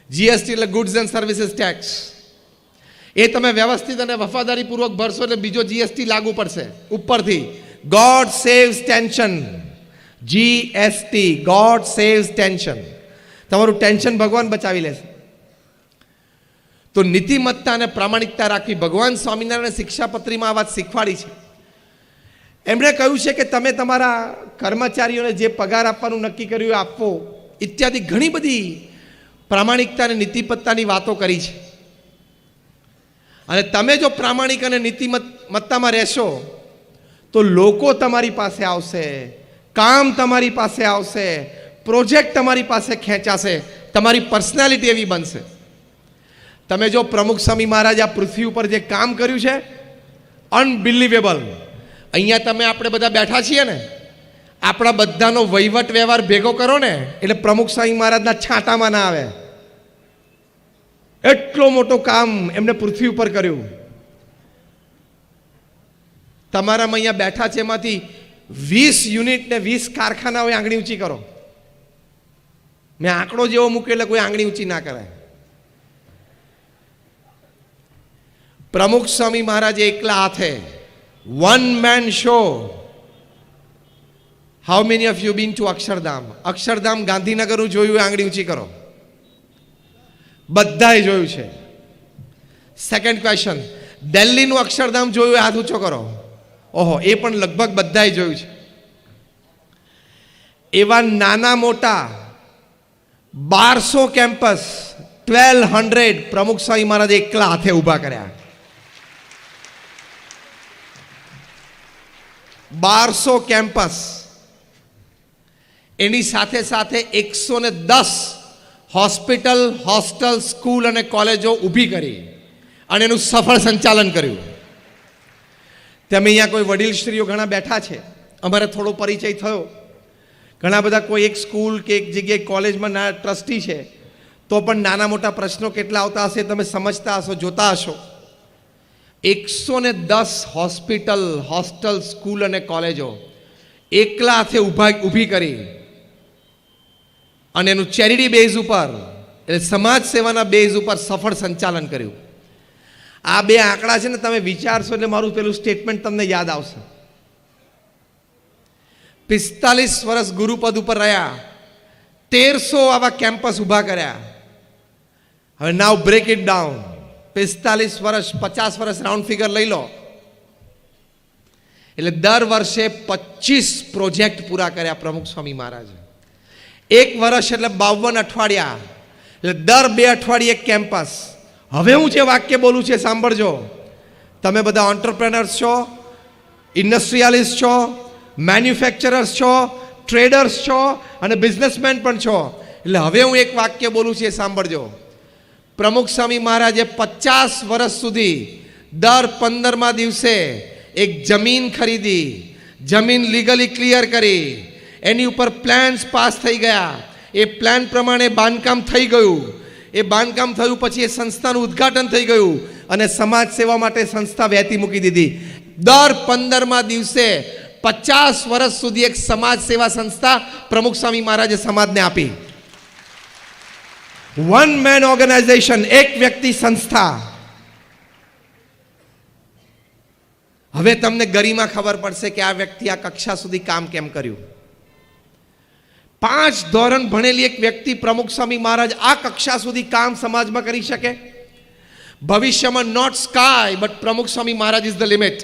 જીએસટી એટલે ગુડ્સ એન્ડ સર્વિસીસ ટેક્સ. એ તમે વ્યવસ્થિત અને વફાદારીપૂર્વક ભરશો એટલે બીજો જીએસટી લાગુ પડશે ઉપરથી. God saves tension. GST, God saves tension. તમારું ટેન્શન ભગવાન બચાવી લેશે. તો નીતિમત્તા અને પ્રામાણિકતા રાખવી. ભગવાન સ્વામિનારાયણ શિક્ષાપત્રીમાં આ વાત શીખવાડી છે. એમણે કહ્યું છે કે તમે તમારા કર્મચારીઓને જે પગાર આપવાનું નક્કી કર્યું એ આપવો ઇત્યાદિ ઘણી બધી પ્રામાણિકતા અને નીતિમત્તાની વાતો કરી છે. અને તમે જો પ્રામાણિક અને નીતિમત્તામાં રહેશો તો લોકો તમારી પાસે આવશે, કામ તમારી પાસે આવશે, પ્રોજેક્ટ તમારી પાસે ખેંચાશે, તમારી પર્સનાલિટી એવી બનશે. તમે જો પ્રમુખ સ્વામી મહારાજ આ પૃથ્વી ઉપર જે કામ કર્યું છે, અનબિલિવેબલ. અહીંયા તમે આપણે બધા બેઠા છીએ ને, આપણા બધાનો વહીવટ વ્યવહાર ભેગો કરો ને એટલે પ્રમુખ સ્વામી મહારાજના છાંટામાં ના આવે. એટલો મોટો કામ એમને પૃથ્વી ઉપર કર્યું. તમારામાં અહીંયા બેઠા છે એમાંથી 20 યુનિટ ને 20 કારખાનાઓએ આંગળી ઊંચી કરો. મેં આંકડો જેવો મૂક્યો એટલે કોઈ આંગળી ઊંચી ના કરાય. પ્રમુખ સ્વામી મહારાજે એકલા હાથે one man show. How many of you been to Akshardham? Akshardham ગાંધીનગરનું જોયું, આંગળી ઊંચી કરો. બધાએ જોયું છે. સેકન્ડ ક્વેશ્ચન, દિલ્હીનું અક્ષરધામ જોયું, હાથ ઊંચો કરો. ઓહો, એ પણ લગભગ બધાએ જોયું છે. એવા નાના મોટા 1200 કેમ્પસ, 1200 પ્રમુખ સ્વામી મહારાજ એકલા હાથે ઊભા કર્યા. 1200 કેમ્પસ. એની સાથે સાથે 110 હોસ્પિટલ, હોસ્ટેલ, સ્કૂલ અને કોલેજો ઊભી કરી અને એનું સફળ સંચાલન કર્યું. તમે અહીંયા કોઈ વડીલ શ્રીઓ ઘણા બેઠા છે, અમારે થોડો પરિચય થયો. ઘણા બધા કોઈ એક સ્કૂલ કે એક જગ્યાએ કોલેજમાં ટ્રસ્ટી છે, તો પણ નાના મોટા પ્રશ્નો કેટલા આવતા હશે તમે સમજતા હશો, જોતા હશો. 110 હોસ્પિટલ, હોસ્ટેલ, સ્કૂલ અને કોલેજો એકલા હાથે ઊભી કરી અને એનું ચેરિટી બેઝ ઉપર, એટલે સમાજ સેવાના બેઝ ઉપર સફળ સંચાલન કર્યું. આ બે આંકડા છે ને, તમે વિચારશો એટલે મારું પેલું સ્ટેટમેન્ટ તમને યાદ આવશે. 45 વર્ષ ગુરુપદ ઉપર રહ્યા, 1300 આવા કેમ્પસ ઊભા કર્યા. હવે નાવ બ્રેક ઇટ ડાઉન. 45 વર્ષ, 50 વર્ષ રાઉન્ડ ફિગર લઈ લો, એટલે દર વર્ષે 25 પ્રોજેક્ટ પૂરા કર્યા પ્રમુખ સ્વામી મહારાજ. એક વર્ષ એટલે 52 અઠવાડિયા, એટલે દર 2 અઠવાડિયે એક કેમ્પસ. હવે હું જે વાક્ય બોલું છે સાંભળજો. તમે બધા એન્ટરપ્રેનર્સ છો, ઇન્ડસ્ટ્રીયાલિસ્ટ છો, મેન્યુફેક્ચરર્સ છો, ટ્રેડર્સ છો અને બિઝનેસમેન પણ છો. એટલે હવે હું એક વાક્ય બોલું છું એ સાંભળજો. પ્રમુખ સ્વામી મહારાજે 50 વર્ષ સુધી દર 15મા દિવસે એક જમીન ખરીદી, જમીન લીગલી ક્લિયર કરી, એની ઉપર પ્લાન્સ પાસ થઈ ગયા. એ પ્લાન પ્રમાણે બાંધકામ થઈ ગયું. એ બાંધકામ થયું પછી એ સંસ્થાનું ઉદ્ઘાટન થઈ ગયું અને સમાજ સેવા માટે સંસ્થા વહેતી મૂકી દીધી. દર 15મા દિવસે 50 વર્ષ સુધી એક સમાજ સેવા સંસ્થા પ્રમુખ સ્વામી મહારાજે સમાજને આપી. વન મેન ઓર્ગેનાઇઝેશન, એક વ્યક્તિ સંસ્થા. હવે તમને ગરિમા ખબર પડશે કે આ વ્યક્તિ આ કક્ષા સુધી કામ કેમ કર્યું. 5 ધોરણ ભણેલી એક વ્યક્તિ પ્રમુખ સ્વામી મહારાજ આ કક્ષા સુધી કામ સમાજમાં કરી શકે. ભવિષ્યમાં નોટ સ્કાય બટ પ્રમુખ સ્વામી મહારાજ ઇઝ ધ લિમિટ.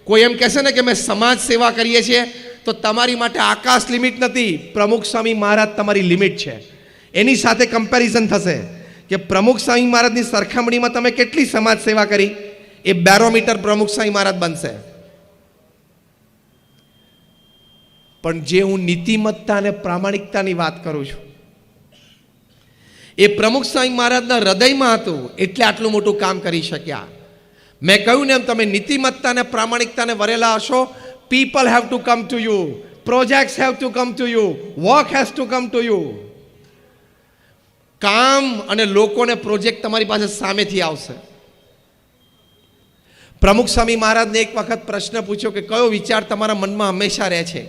કોઈ એમ કહેશે ને કે મેં સમાજ સેવા કરીએ છીએ, તો તમારી માટે આકાશ લિમિટ નથી, પ્રમુખ સ્વામી મહારાજ તમારી લિમિટ છે. એની સાથે કમ્પેરિઝન થશે કે પ્રમુખ સ્વામી મહારાજની સરખામણીમાં તમે કેટલી સમાજ સેવા કરી, એ બેરોમીટર પ્રમુખ સ્વામી મહારાજ બનશે. પણ જે હું નીતિમત્તા અને પ્રામાણિકતાની વાત કરું છું, એ પ્રમુખ સ્વામી મહારાજના હૃદયમાં હતું, એટલે આટલું મોટું કામ કરી શક્યા. મેં કહ્યું ને એમ, તમે નીતિમત્તા અને પ્રામાણિકતાને વરેલા હશો, people have to come to you, projects have to come to you, work has to come to you. કામ અને લોકોને પ્રોજેક્ટ તમારી પાસે સામેથી આવશે. પ્રમુખ સ્વામી મહારાજને એક વખત પ્રશ્ન પૂછ્યો કે કયો વિચાર તમારા મનમાં હંમેશા રહે છે.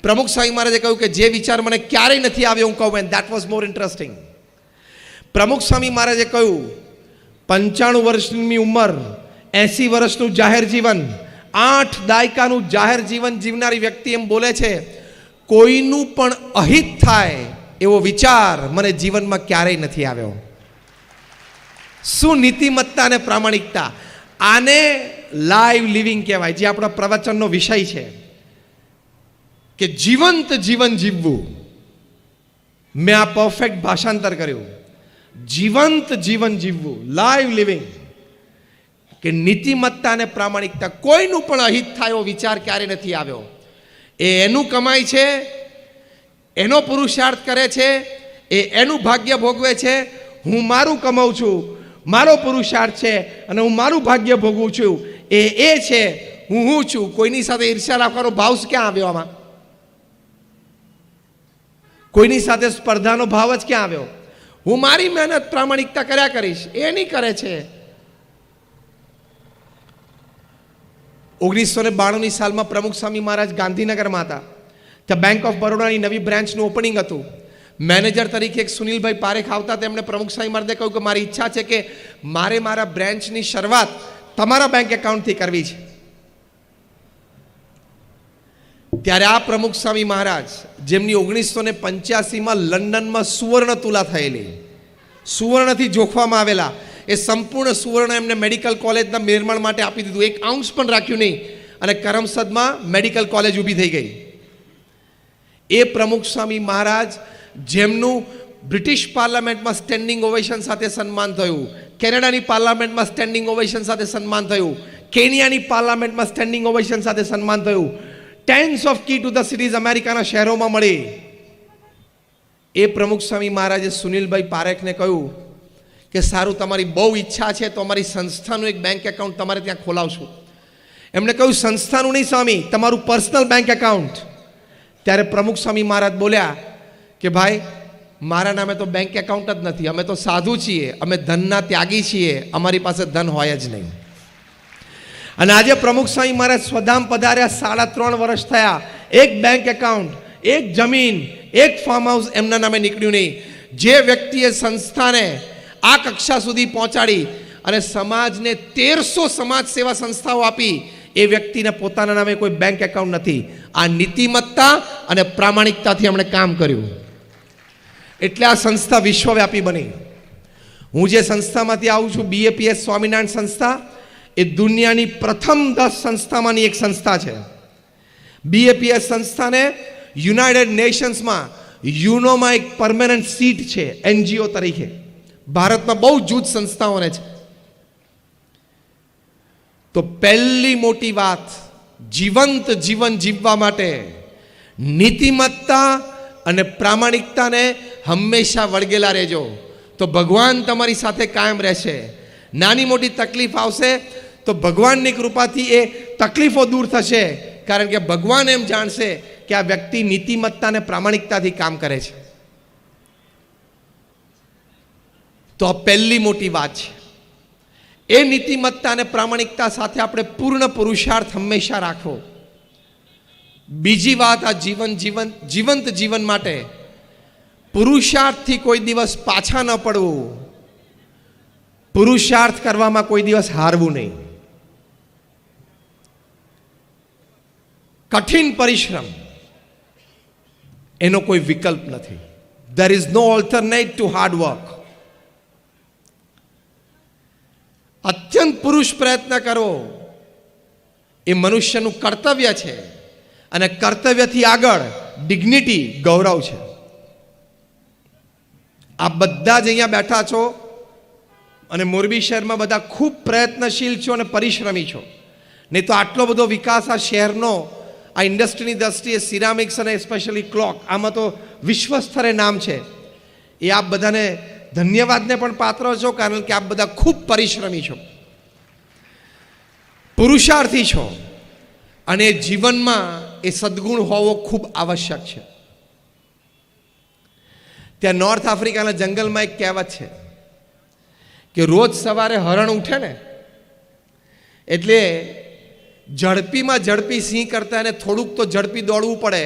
પ્રમુખ સ્વામી મહારાજે કહ્યું કે જે વિચાર મને ક્યારેય નથી આવ્યો હું કહું, and that was more interesting. પ્રમુખ સ્વામી મહારાજે કહ્યું 95 વર્ષની ઉંમર, 80 વર્ષનું જાહેર જીવન, 8 દાયકાનું જાહેર જીવન જીવનારી વ્યક્તિ એમ બોલે છે, કોઈનું પણ અહિત થાય એવો વિચાર મને જીવનમાં ક્યારેય નથી આવ્યો. શું નીતિમત્તા અને પ્રામાણિકતા! આને લાઈવ લિવિંગ કહેવાય, જે આપણા પ્રવચનનો વિષય છે કે જીવંત જીવન જીવવું. મેં આ પરફેક્ટ ભાષાંતર કર્યું. જીવંત જીવન જીવવું, લાઈવ લિવિંગ, કે નીતિમત્તા અને પ્રામાણિકતા, કોઈનું પણ અહિત થાય એવો વિચાર ક્યારે નથી આવ્યો. એ એનું કમાય છે, એનો પુરુષાર્થ કરે છે, એ એનું ભાગ્ય ભોગવે છે. હું મારું કમાઉં છું, મારો પુરુષાર્થ છે અને હું મારું ભાગ્ય ભોગવું છું, એ છે, હું છું. કોઈની સાથે ઈર્ષ્યા રાખવાનો ભાવ ક્યાં આવ્યો આમાં? કોઈની સાથે સ્પર્ધાનો ભાવ જ ક્યાં આવ્યો? હું મારી મહેનત પ્રામાણિકતા કર્યા કરીશ, એ નહીં કરે છે. 1992ની સાલમાં પ્રમુખ સ્વામી મહારાજ ગાંધીનગરમાં હતા. ત્યાં બેંક ઓફ બરોડાની નવી બ્રાન્ચનું ઓપનિંગ હતું. મેનેજર તરીકે એક સુનિલભાઈ પારેખ આવતા. તેમણે પ્રમુખ સ્વામી મહારાજે કહ્યું કે મારી ઈચ્છા છે કે મારે મારા બ્રાન્ચની શરૂઆત તમારા બેંક એકાઉન્ટથી કરવી છે. ત્યારે આ પ્રમુખ સ્વામી મહારાજ, જેમની 1985માં લંડનમાં સુવર્ણ તુલા થયેલી, સુવર્ણથી જોખવામાં આવેલા, એ સંપૂર્ણ સુવર્ણ એમને મેડિકલ કોલેજના નિર્માણ માટે આપી દીધું. 1 આઉન્સ પણ રાખ્યું નહીં અને કરમસદમાં મેડિકલ કોલેજ ઊભી થઈ ગઈ. એ પ્રમુખ સ્વામી મહારાજ, જેમનું બ્રિટિશ પાર્લામેન્ટમાં સ્ટેન્ડિંગ ઓવેશન સાથે સન્માન થયું, કેનેડાની પાર્લામેન્ટમાં સ્ટેન્ડિંગ ઓવેશન સાથે સન્માન થયું, કેનિયાની પાર્લામેન્ટમાં સ્ટેન્ડિંગ ઓવેશન સાથે સન્માન થયું, tens of key to the cities અમેરિકાના શહેરોમાં મળી. એ પ્રમુખ સ્વામી મહારાજે સુનિલભાઈ પારેખને કહ્યું કે સારું, તમારી બહુ ઈચ્છા છે તો અમારી સંસ્થાનું એક બેંક એકાઉન્ટ તમારે ત્યાં ખોલાવશું. એમણે કહ્યું સંસ્થાનું નહીં સ્વામી, તમારું પર્સનલ બેંક એકાઉન્ટ. ત્યારે પ્રમુખ સ્વામી મહારાજ બોલ્યા કે ભાઈ, મારા નામે તો બેંક એકાઉન્ટ જ નથી, અમે તો સાધુ છીએ, અમે ધનના ત્યાગી છીએ, અમારી પાસે ધન હોય જ નહીં. અને આજે પ્રમુખ સ્વામી મહારાજ સ્વધામ પધાર્યા, 3.5 વર્ષ થયા, એક બેંક એકાઉન્ટ, એક જમીન, એક ફાર્મ હાઉસ એમના નામે નીકળ્યું નહીં. જે વ્યક્તિએ સંસ્થાને આ કક્ષા સુધી પહોંચાડી અને સમાજને 1300 સમાજ સેવા સંસ્થાઓ આપી, એ વ્યક્તિને પોતાના નામે કોઈ બેંક એકાઉન્ટ નથી. આ નીતિમત્તા અને પ્રામાણિકતાથી એમણે કામ કર્યું, એટલે આ સંસ્થા વિશ્વવ્યાપી બની. હું જે સંસ્થામાંથી આવું છું, BAPS સ્વામિનારાયણ સંસ્થા, એ દુનિયાની પ્રથમ 10 સંસ્થામાંની એક સંસ્થા છે. BAPS સંસ્થાને યુનાઇટેડ નેશન્સમાં યુનોમાં એક પરમેનન્ટ સીટ છે NGO તરીકે. ભારતમાં બહુ જૂથ સંસ્થાઓને છે. તો પહેલી મોટી વાત, જીવંત જીવન જીવવા માટે નીતિમત્તા અને પ્રામાણિકતાને હંમેશા વળગેલા રહેજો, તો ભગવાન તમારી સાથે કાયમ રહેશે. નાની મોટી તકલીફ આવશે તો ભગવાનની કૃપાથી એ તકલીફો દૂર થશે, કારણ કે ભગવાન એમ જાણશે કે આ વ્યક્તિ નીતિમત્તા અને પ્રામાણિકતાથી કામ કરે છે. તો આ પહેલી મોટી વાત છે. એ નીતિમત્તા અને પ્રામાણિકતા સાથે આપણે પૂર્ણ પુરુષાર્થ હંમેશા રાખવો. બીજી વાત, આ જીવંત જીવન માટે પુરુષાર્થથી કોઈ દિવસ પાછા ન પડવું, પુરુષાર્થ કરવામાં કોઈ દિવસ હારવું નહીં. કઠિન પરિશ્રમ એનો કોઈ વિકલ્પ નથી. There is no alternate to hard work. અત્યંત પુરુષ પ્રયત્ન કરવો એ મનુષ્યનું કર્તવ્ય છે, અને કર્તવ્યથી આગળ ડિગ્નિટી, ગૌરવ છે. આ બધા જ અહીંયા બેઠા છો અને મોરબી શહેરમાં બધા ખૂબ પ્રયત્નશીલ છો અને પરિશ્રમી છો, નહીં તો આટલો બધો વિકાસ આ શહેરનો, આ ઇન્ડસ્ટ્રીની દ્રષ્ટિએ સિરામિક્સ અને સ્પેશિયલી ક્લોક, આમાં તો વિશ્વ સ્તરે નામ છે. એ આપ બધાને ધન્યવાદને પણ પાત્ર છો, કારણ કે આપ બધા ખૂબ પરિશ્રમી છો, પુરુષાર્થી છો, અને જીવનમાં એ સદ્ગુણ હોવો ખૂબ આવશ્યક છે. ત્યાં નોર્થ આફ્રિકાના જંગલમાં એક કહેવત છે કે રોજ સવારે હરણ ઉઠે ને એટલે ઝડપીમાં ઝડપી સિંહ કરતા એને થોડુંક તો ઝડપી દોડવું પડે,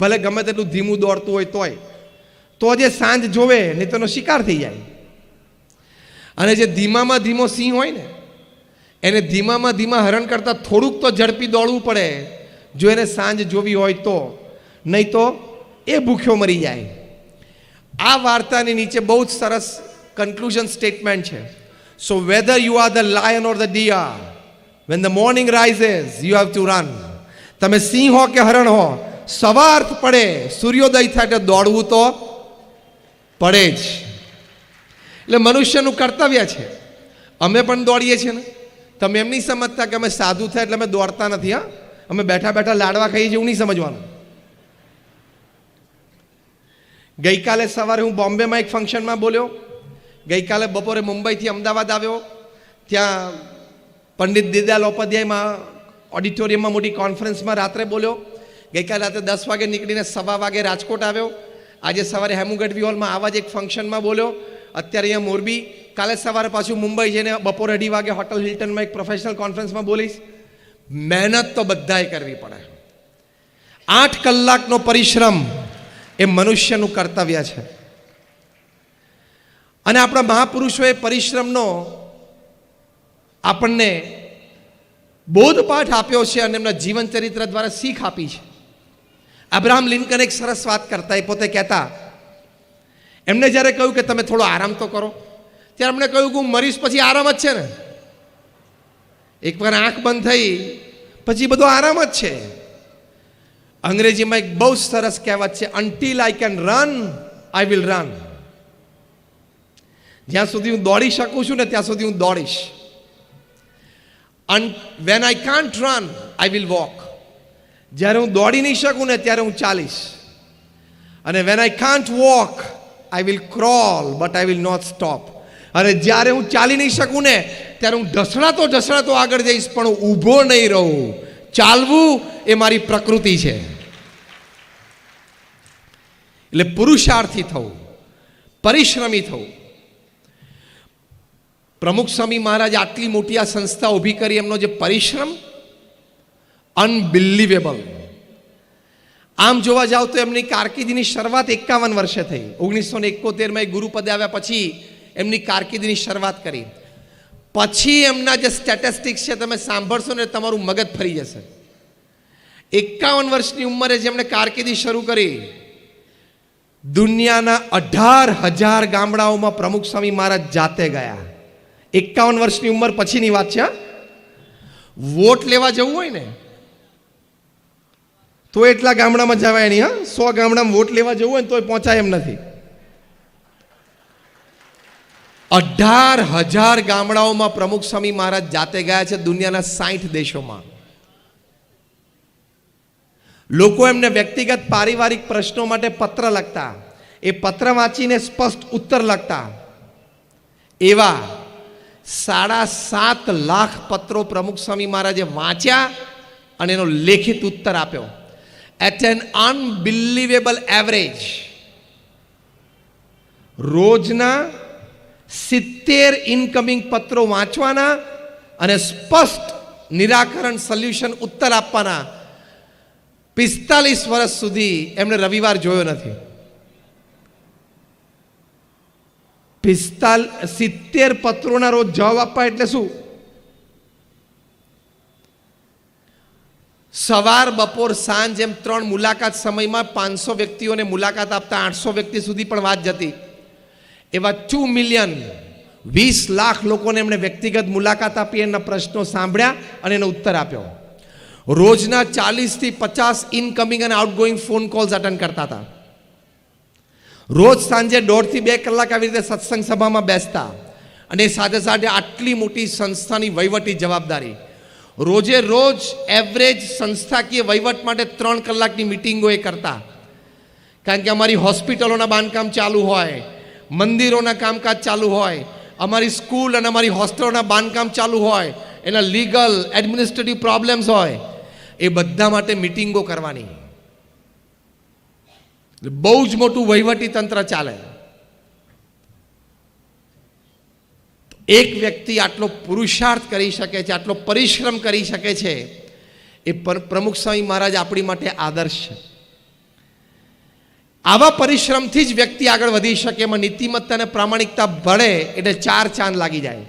ભલે ગમે તેટલું ધીમું દોડતું હોય તોય, તો જે સાંજ જોવે ને તેનો શિકાર થઈ જાય. અને જે ધીમામાં ધીમો સિંહ હોય ને એને ધીમામાં ધીમા હરણ કરતાં થોડુંક તો ઝડપી દોડવું પડે જો એને સાંજ જોવી હોય તો, નહીં તો એ ભૂખ્યો મરી જાય. આ વાર્તાની નીચે બહુ જ સરસ કન્ક્લુઝન સ્ટેટમેન્ટ છે. So whether you are the lion or the deer, when the morning rises you have to run. તમે સિંહ હો કે હરણ હો, સવાર પડે, સૂર્યોદય થાય એટલે દોડવું તો પડે જ. એટલે મનુષ્યનું કર્તવ્ય છે. અમે પણ દોડીએ છીએ ને. તમે એમ નહીં સમજતા કે અમે સાધુ થયા એટલે અમે દોડતા નથી. હા, અમે બેઠા બેઠા લાડવા ખાઈએ છીએ એવું નહીં સમજવાનું. ગઈકાલે સવારે હું બોમ્બેમાં એક ફંક્શનમાં બોલ્યો. ગઈકાલે બપોરે મુંબઈથી અમદાવાદ આવ્યો. ત્યાં પંડિત દીનદયાલ ઉપાધ્યાયમાં ઓડિટોરિયમમાં મોટી કોન્ફરન્સમાં રાત્રે બોલ્યો. ગઈકાલે રાત્રે 10 વાગે નીકળીને 1:15 વાગે રાજકોટ આવ્યો. આજે સવારે હેમુગઢવી હોલમાં આવા જ એક ફંક્શનમાં બોલ્યો. અત્યારે અહીંયા મોરબી. કાલે સવારે પાછું મુંબઈ જઈને બપોરે 2:30 વાગે હોટલ હિલ્ટનમાં એક પ્રોફેશનલ કોન્ફરન્સમાં બોલીશ. મહેનત તો બધાએ કરવી પડે. 8 કલાકનો પરિશ્રમ એ મનુષ્યનું કર્તવ્ય છે. અને આપણા મહાપુરુષોએ પરિશ્રમનો આપણને બોધપાઠ આપ્યો છે અને એમના જીવન ચરિત્ર દ્વારા શીખ આપી છે. અબ્રાહમ લિંકન એક સરસ વાત કરતા, એ પોતે કહેતા, એમને જ્યારે કહ્યું કે તમે થોડો આરામ તો કરો, ત્યારે એમણે કહ્યું કે હું મરીશ પછી આરામ જ છે ને. એકવાર આંખ બંધ થઈ પછી બધો આરામ જ છે. અંગ્રેજીમાં એક બહુ સરસ કહેવત છે, until I can run I will run. જ્યાં સુધી હું દોડી શકું છું ને ત્યાં સુધી હું દોડીશ. When I can't run I will walk. જ્યારે હું દોડી નહીં શકું ને ત્યારે હું ચાલીશ. અને when I can't walk I will crawl but I will not stop. અને જ્યારે હું ચાલી નહીં શકું ને ત્યારે હું ઢસડાતો આગળ જઈશ, પણ હું ઊભો નહીં રહું. ચાલવું એ મારી પ્રકૃતિ છે. એટલે પુરુષાર્થી થવું, પરિશ્રમી થવું. પ્રમુખ સ્વામી મહારાજ આટલી મોટી આ સંસ્થા ઊભી કરી, એમનો જે પરિશ્રમ અનબિલીવેબલ. આમ જોવા જાવ તો એમની કારકિર્દીની શરૂઆત 51 વર્ષે થઈ. 1971માં એ ગુરુપદે આવ્યા પછી એમની કારકિર્દીની શરૂઆત કરી. પછી એમના જે સ્ટેટિસ્ટિક્સ છે તમે સાંભળશો ને તમારું મગજ ફરી જશે. 51 વર્ષની ઉંમરે જેમણે કારકિર્દી શરૂ કરી, દુનિયાના 18,000 ગામડાઓમાં પ્રમુખ સ્વામી મહારાજ જાતે ગયા. 51 વર્ષની ઉંમર પછીની વાત છે. વોટ લેવા જવું હોય ને તો એટલા ગામડામાં જવાય નહીં. 100 ગામડામાં વોટ લેવા જવું હોય ને તોય પહોંચાય એમ નથી. 18,000 ગામડાઓમાં પ્રમુખ સ્વામી મહારાજ જાતે ગયા છે, દુનિયાના 60 દેશોમાં. લોકો એમને વ્યક્તિગત પારિવારિક પ્રશ્નો માટે પત્ર લખતા, એ પત્ર વાંચીને સ્પષ્ટ ઉત્તર લખતા. એવા 7.5 લાખ પત્રો પ્રમુખ સ્વામી મહારાજે વાંચ્યા અને એનો લેખિત ઉત્તર આપ્યો. એટ એન અનબિલીવેબલ એવરેજ રોજના 70 ઇનકમિંગ પત્રો વાંચવાના અને સ્પષ્ટ નિરાકરણ સોલ્યુશન ઉત્તર આપવાના. 45 વર્ષ સુધી એમણે રવિવાર જોયો નથી. 70 પત્રોના રોજ જવાબ આપવા એટલે શું? સવાર બપોર સાંજ એમ 3 મુલાકાત સમયમાં 500 વ્યક્તિઓને મુલાકાત આપતા 800 વ્યક્તિ સુધી પણ વાત જતી. એવા 2 મિલિયન 20 લાખ લોકોને એમણે વ્યક્તિગત મુલાકાત આપી, એના પ્રશ્નો સાંભળ્યા અને એનો ઉત્તર આપ્યો. રોજના 40 થી 50 ઇનકમિંગ અને આઉટગોઈંગ ફોન કોલ્સ અટેન્ડ કરતા હતા. રોજ સાંજે 1.5 થી 2 કલાક આવી રીતે સત્સંગ સભામાં બેસતા. અને સાથે સાથે આટલી મોટી સંસ્થાની વહીવટી જવાબદારી. રોજે રોજ એવરેજ સંસ્થાકીય વહીવટ માટે 3 કલાકની મિટિંગો એ કરતા. કારણ કે અમારી હોસ્પિટલોના બાંધકામ ચાલુ હોય, મંદિરોના કામકાજ ચાલુ હોય, અમારી સ્કૂલ અને અમારી હોસ્ટેલોના બાંધકામ ચાલુ હોય, એના લીગલ એડમિનિસ્ટ્રેટિવ પ્રોબ્લેમ્સ હોય, એ બધા માટે મિટિંગો કરવાની. બહુ જ મોટું વહીવટી તંત્ર ચાલે. એક વ્યક્તિ આટલો પુરુષાર્થ કરી શકે છે, આટલો પરિશ્રમ કરી શકે છે, એ પ્રમુખ સ્વામી મહારાજ આપણી માટે આદર્શ છે. આવા પરિશ્રમથી જ વ્યક્તિ આગળ વધી શકે. એમાં નીતિમત્તા અને પ્રામાણિકતા ભળે એટલે 4 ચાંદ લાગી જાય.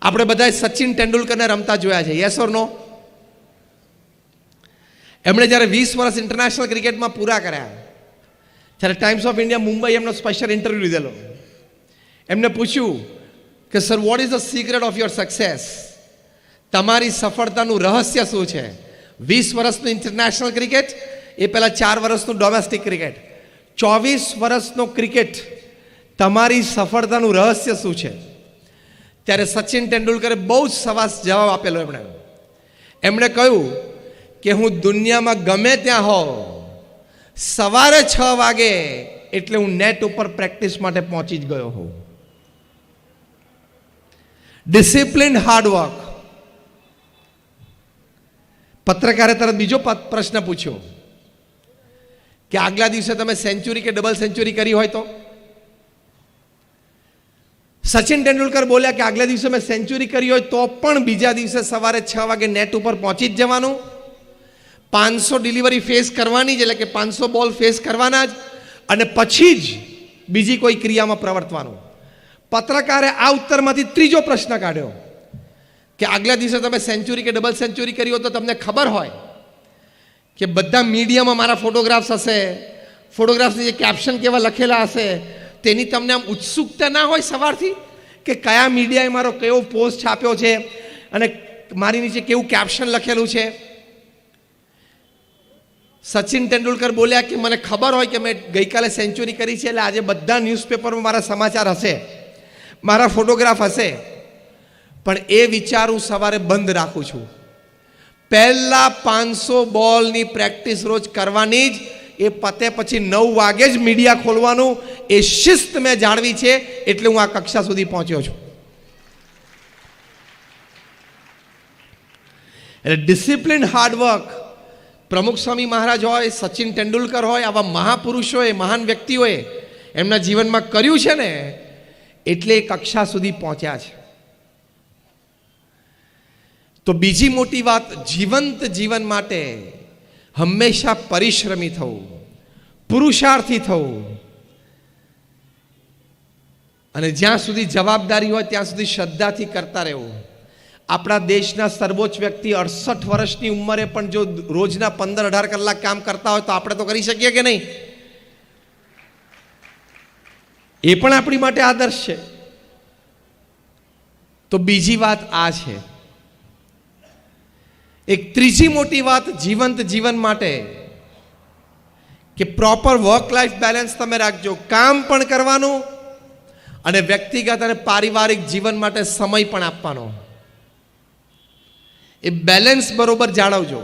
આપણે બધાએ સચિન તેંડુલકરને રમતા જોયા છે, યસ ઓર નો? એમણે જ્યારે 20 વર્ષ ઇન્ટરનેશનલ ક્રિકેટમાં પૂરા કર્યા, ત્યારે ટાઈમ્સ ઓફ ઇન્ડિયા મુંબઈ એમનો સ્પેશિયલ ઇન્ટરવ્યૂ લીધેલો. એમને પૂછ્યું કે sir, what is the secret of your success? તમારી સફળતાનું રહસ્ય શું છે? 20 વર્ષનું ઇન્ટરનેશનલ ક્રિકેટ, એ પહેલાં 4 વર્ષનું ડોમેસ્ટિક ક્રિકેટ, 24 વર્ષનો ક્રિકેટ તમારી સફળતાનું રહસ્ય શું છે? ત્યારે સચિન તેંડુલકરે બહુ જ જવાબ આપેલો. એમણે કહ્યું કે હું દુનિયામાં ગમે ત્યાં હોઉં, સવારે 6 વાગે એટલે હું નેટ ઉપર પ્રેક્ટિસ માટે પહોંચી જ ગયો હોઉં. Discipline, hard work. પત્રકારે તરત બીજો પ્રશ્ન પૂછ્યો કે આગલા દિવસે તમે સેન્ચુરી કે ડબલ સેન્ચુરી કરી હોય તો? સચિન તેંડુલકર બોલ્યા કે આગલા દિવસે મેં સેન્ચુરી કરી હોય તો પણ બીજા દિવસે સવારે 6 વાગે નેટ ઉપર પહોંચી જ જવાનું, 500 ડિલિવરી ફેસ કરવાની જ, એટલે કે 500 બોલ ફેસ કરવાના જ, અને પછી જ બીજી કોઈ ક્રિયામાં પ્રવર્તવાનું. પત્રકારે આ ઉત્તરમાંથી ત્રીજો પ્રશ્ન કાઢ્યો કે આગલા દિવસે તમે સેન્ચુરી કે ડબલ સેન્ચુરી કરી હોય તો તમને ખબર હોય કે બધા મીડિયામાં મારા ફોટોગ્રાફ્સ હશે, ફોટોગ્રાફ્સની જે કેપ્શન કેવા લખેલા હશે તેની તમને આમ ઉત્સુકતા ના હોય સવારથી કે કયા મીડિયાએ મારો કેવો પોસ્ટ છાપ્યો છે અને મારી નીચે કેવું કેપ્શન લખેલું છે? સચિન તેંડુલકર બોલ્યા કે મને ખબર હોય કે મેં ગઈકાલે સેન્ચુરી કરી છે, એટલે આજે બધા ન્યૂઝપેપરમાં મારા સમાચાર હશે, મારા ફોટોગ્રાફ હશે, પણ એ વિચાર હું સવારે બંધ રાખું છું. પહેલા 500 બોલની પ્રેક્ટિસ રોજ કરવાની જ, એ પતે પછી 9 વાગે જ મીડિયા ખોલવાનું, એ શિસ્ત મેં જાળવી છે, એટલે હું આ કક્ષા સુધી પહોંચ્યો છું. એટલે ડિસિપ્લિન, હાર્ડવર્ક. પ્રમુખ સ્વામી મહારાજ હોય, સચિન તેંડુલકર હોય, આવા મહાપુરુષોએ, મહાન વ્યક્તિઓએ એમના જીવનમાં કર્યું છે ને, એટલે એ કક્ષા સુધી પહોંચ્યા છે. તો બીજી મોટી વાત, જીવંત જીવન માટે હંમેશા પરિશ્રમી થવું, પુરુષાર્થી થવું, અને જ્યાં સુધી જવાબદારી હોય ત્યાં સુધી શ્રદ્ધાથી કરતા રહેવું. આપણા દેશના સર્વોચ્ચ વ્યક્તિ 68 વર્ષની ઉંમરે પણ જો રોજના 15-18 કલાક કામ કરતા હોય તો આપણે તો કરી શકીએ કે નહીં? એ પણ આપણી માટે આદર્શ છે. તો બીજી વાત આ છે. એક ત્રીજી મોટી વાત જીવંત જીવન માટે કે પ્રોપર વર્ક લાઈફ બેલેન્સ તમે રાખજો. કામ પણ કરવાનું અને વ્યક્તિગત અને પારિવારિક જીવન માટે સમય પણ આપવાનો. એ બેલેન્સ બરોબર જાળવજો.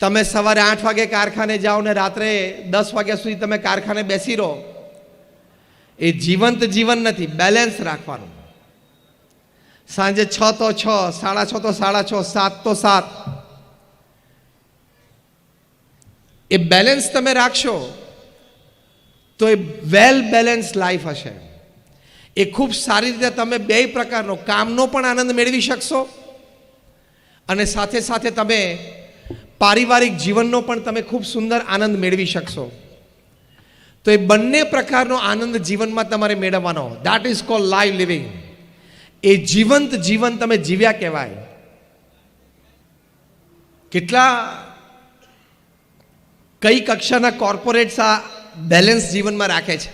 તમે સવારે 8 વાગે કારખાને જાઓ ને રાત્રે 10 વાગ્યા સુધી તમે કારખાને બેસી રહો, એ જીવંત જીવન નથી. બેલેન્સ રાખવાનું. સાંજે 6 તો 6, 6:30 તો 6:30, 7 તો 7. એ બેલેન્સ તમે રાખશો તો એ વેલ બેલેન્સ લાઈફ હશે. એ ખૂબ સારી રીતે તમે બે પ્રકારનો કામનો પણ આનંદ મેળવી શકશો અને સાથે સાથે તમે પારિવારિક જીવનનો પણ તમે ખૂબ સુંદર આનંદ મેળવી શકશો. તો એ બંને પ્રકારનો આનંદ જીવનમાં તમારે મેળવવાનો. That is called live living. એ જીવંત જીવન તમે જીવ્યા કહેવાય. કેટલા કઈ કક્ષાના કોર્પોરેટ્સ આ બેલેન્સ જીવનમાં રાખે છે?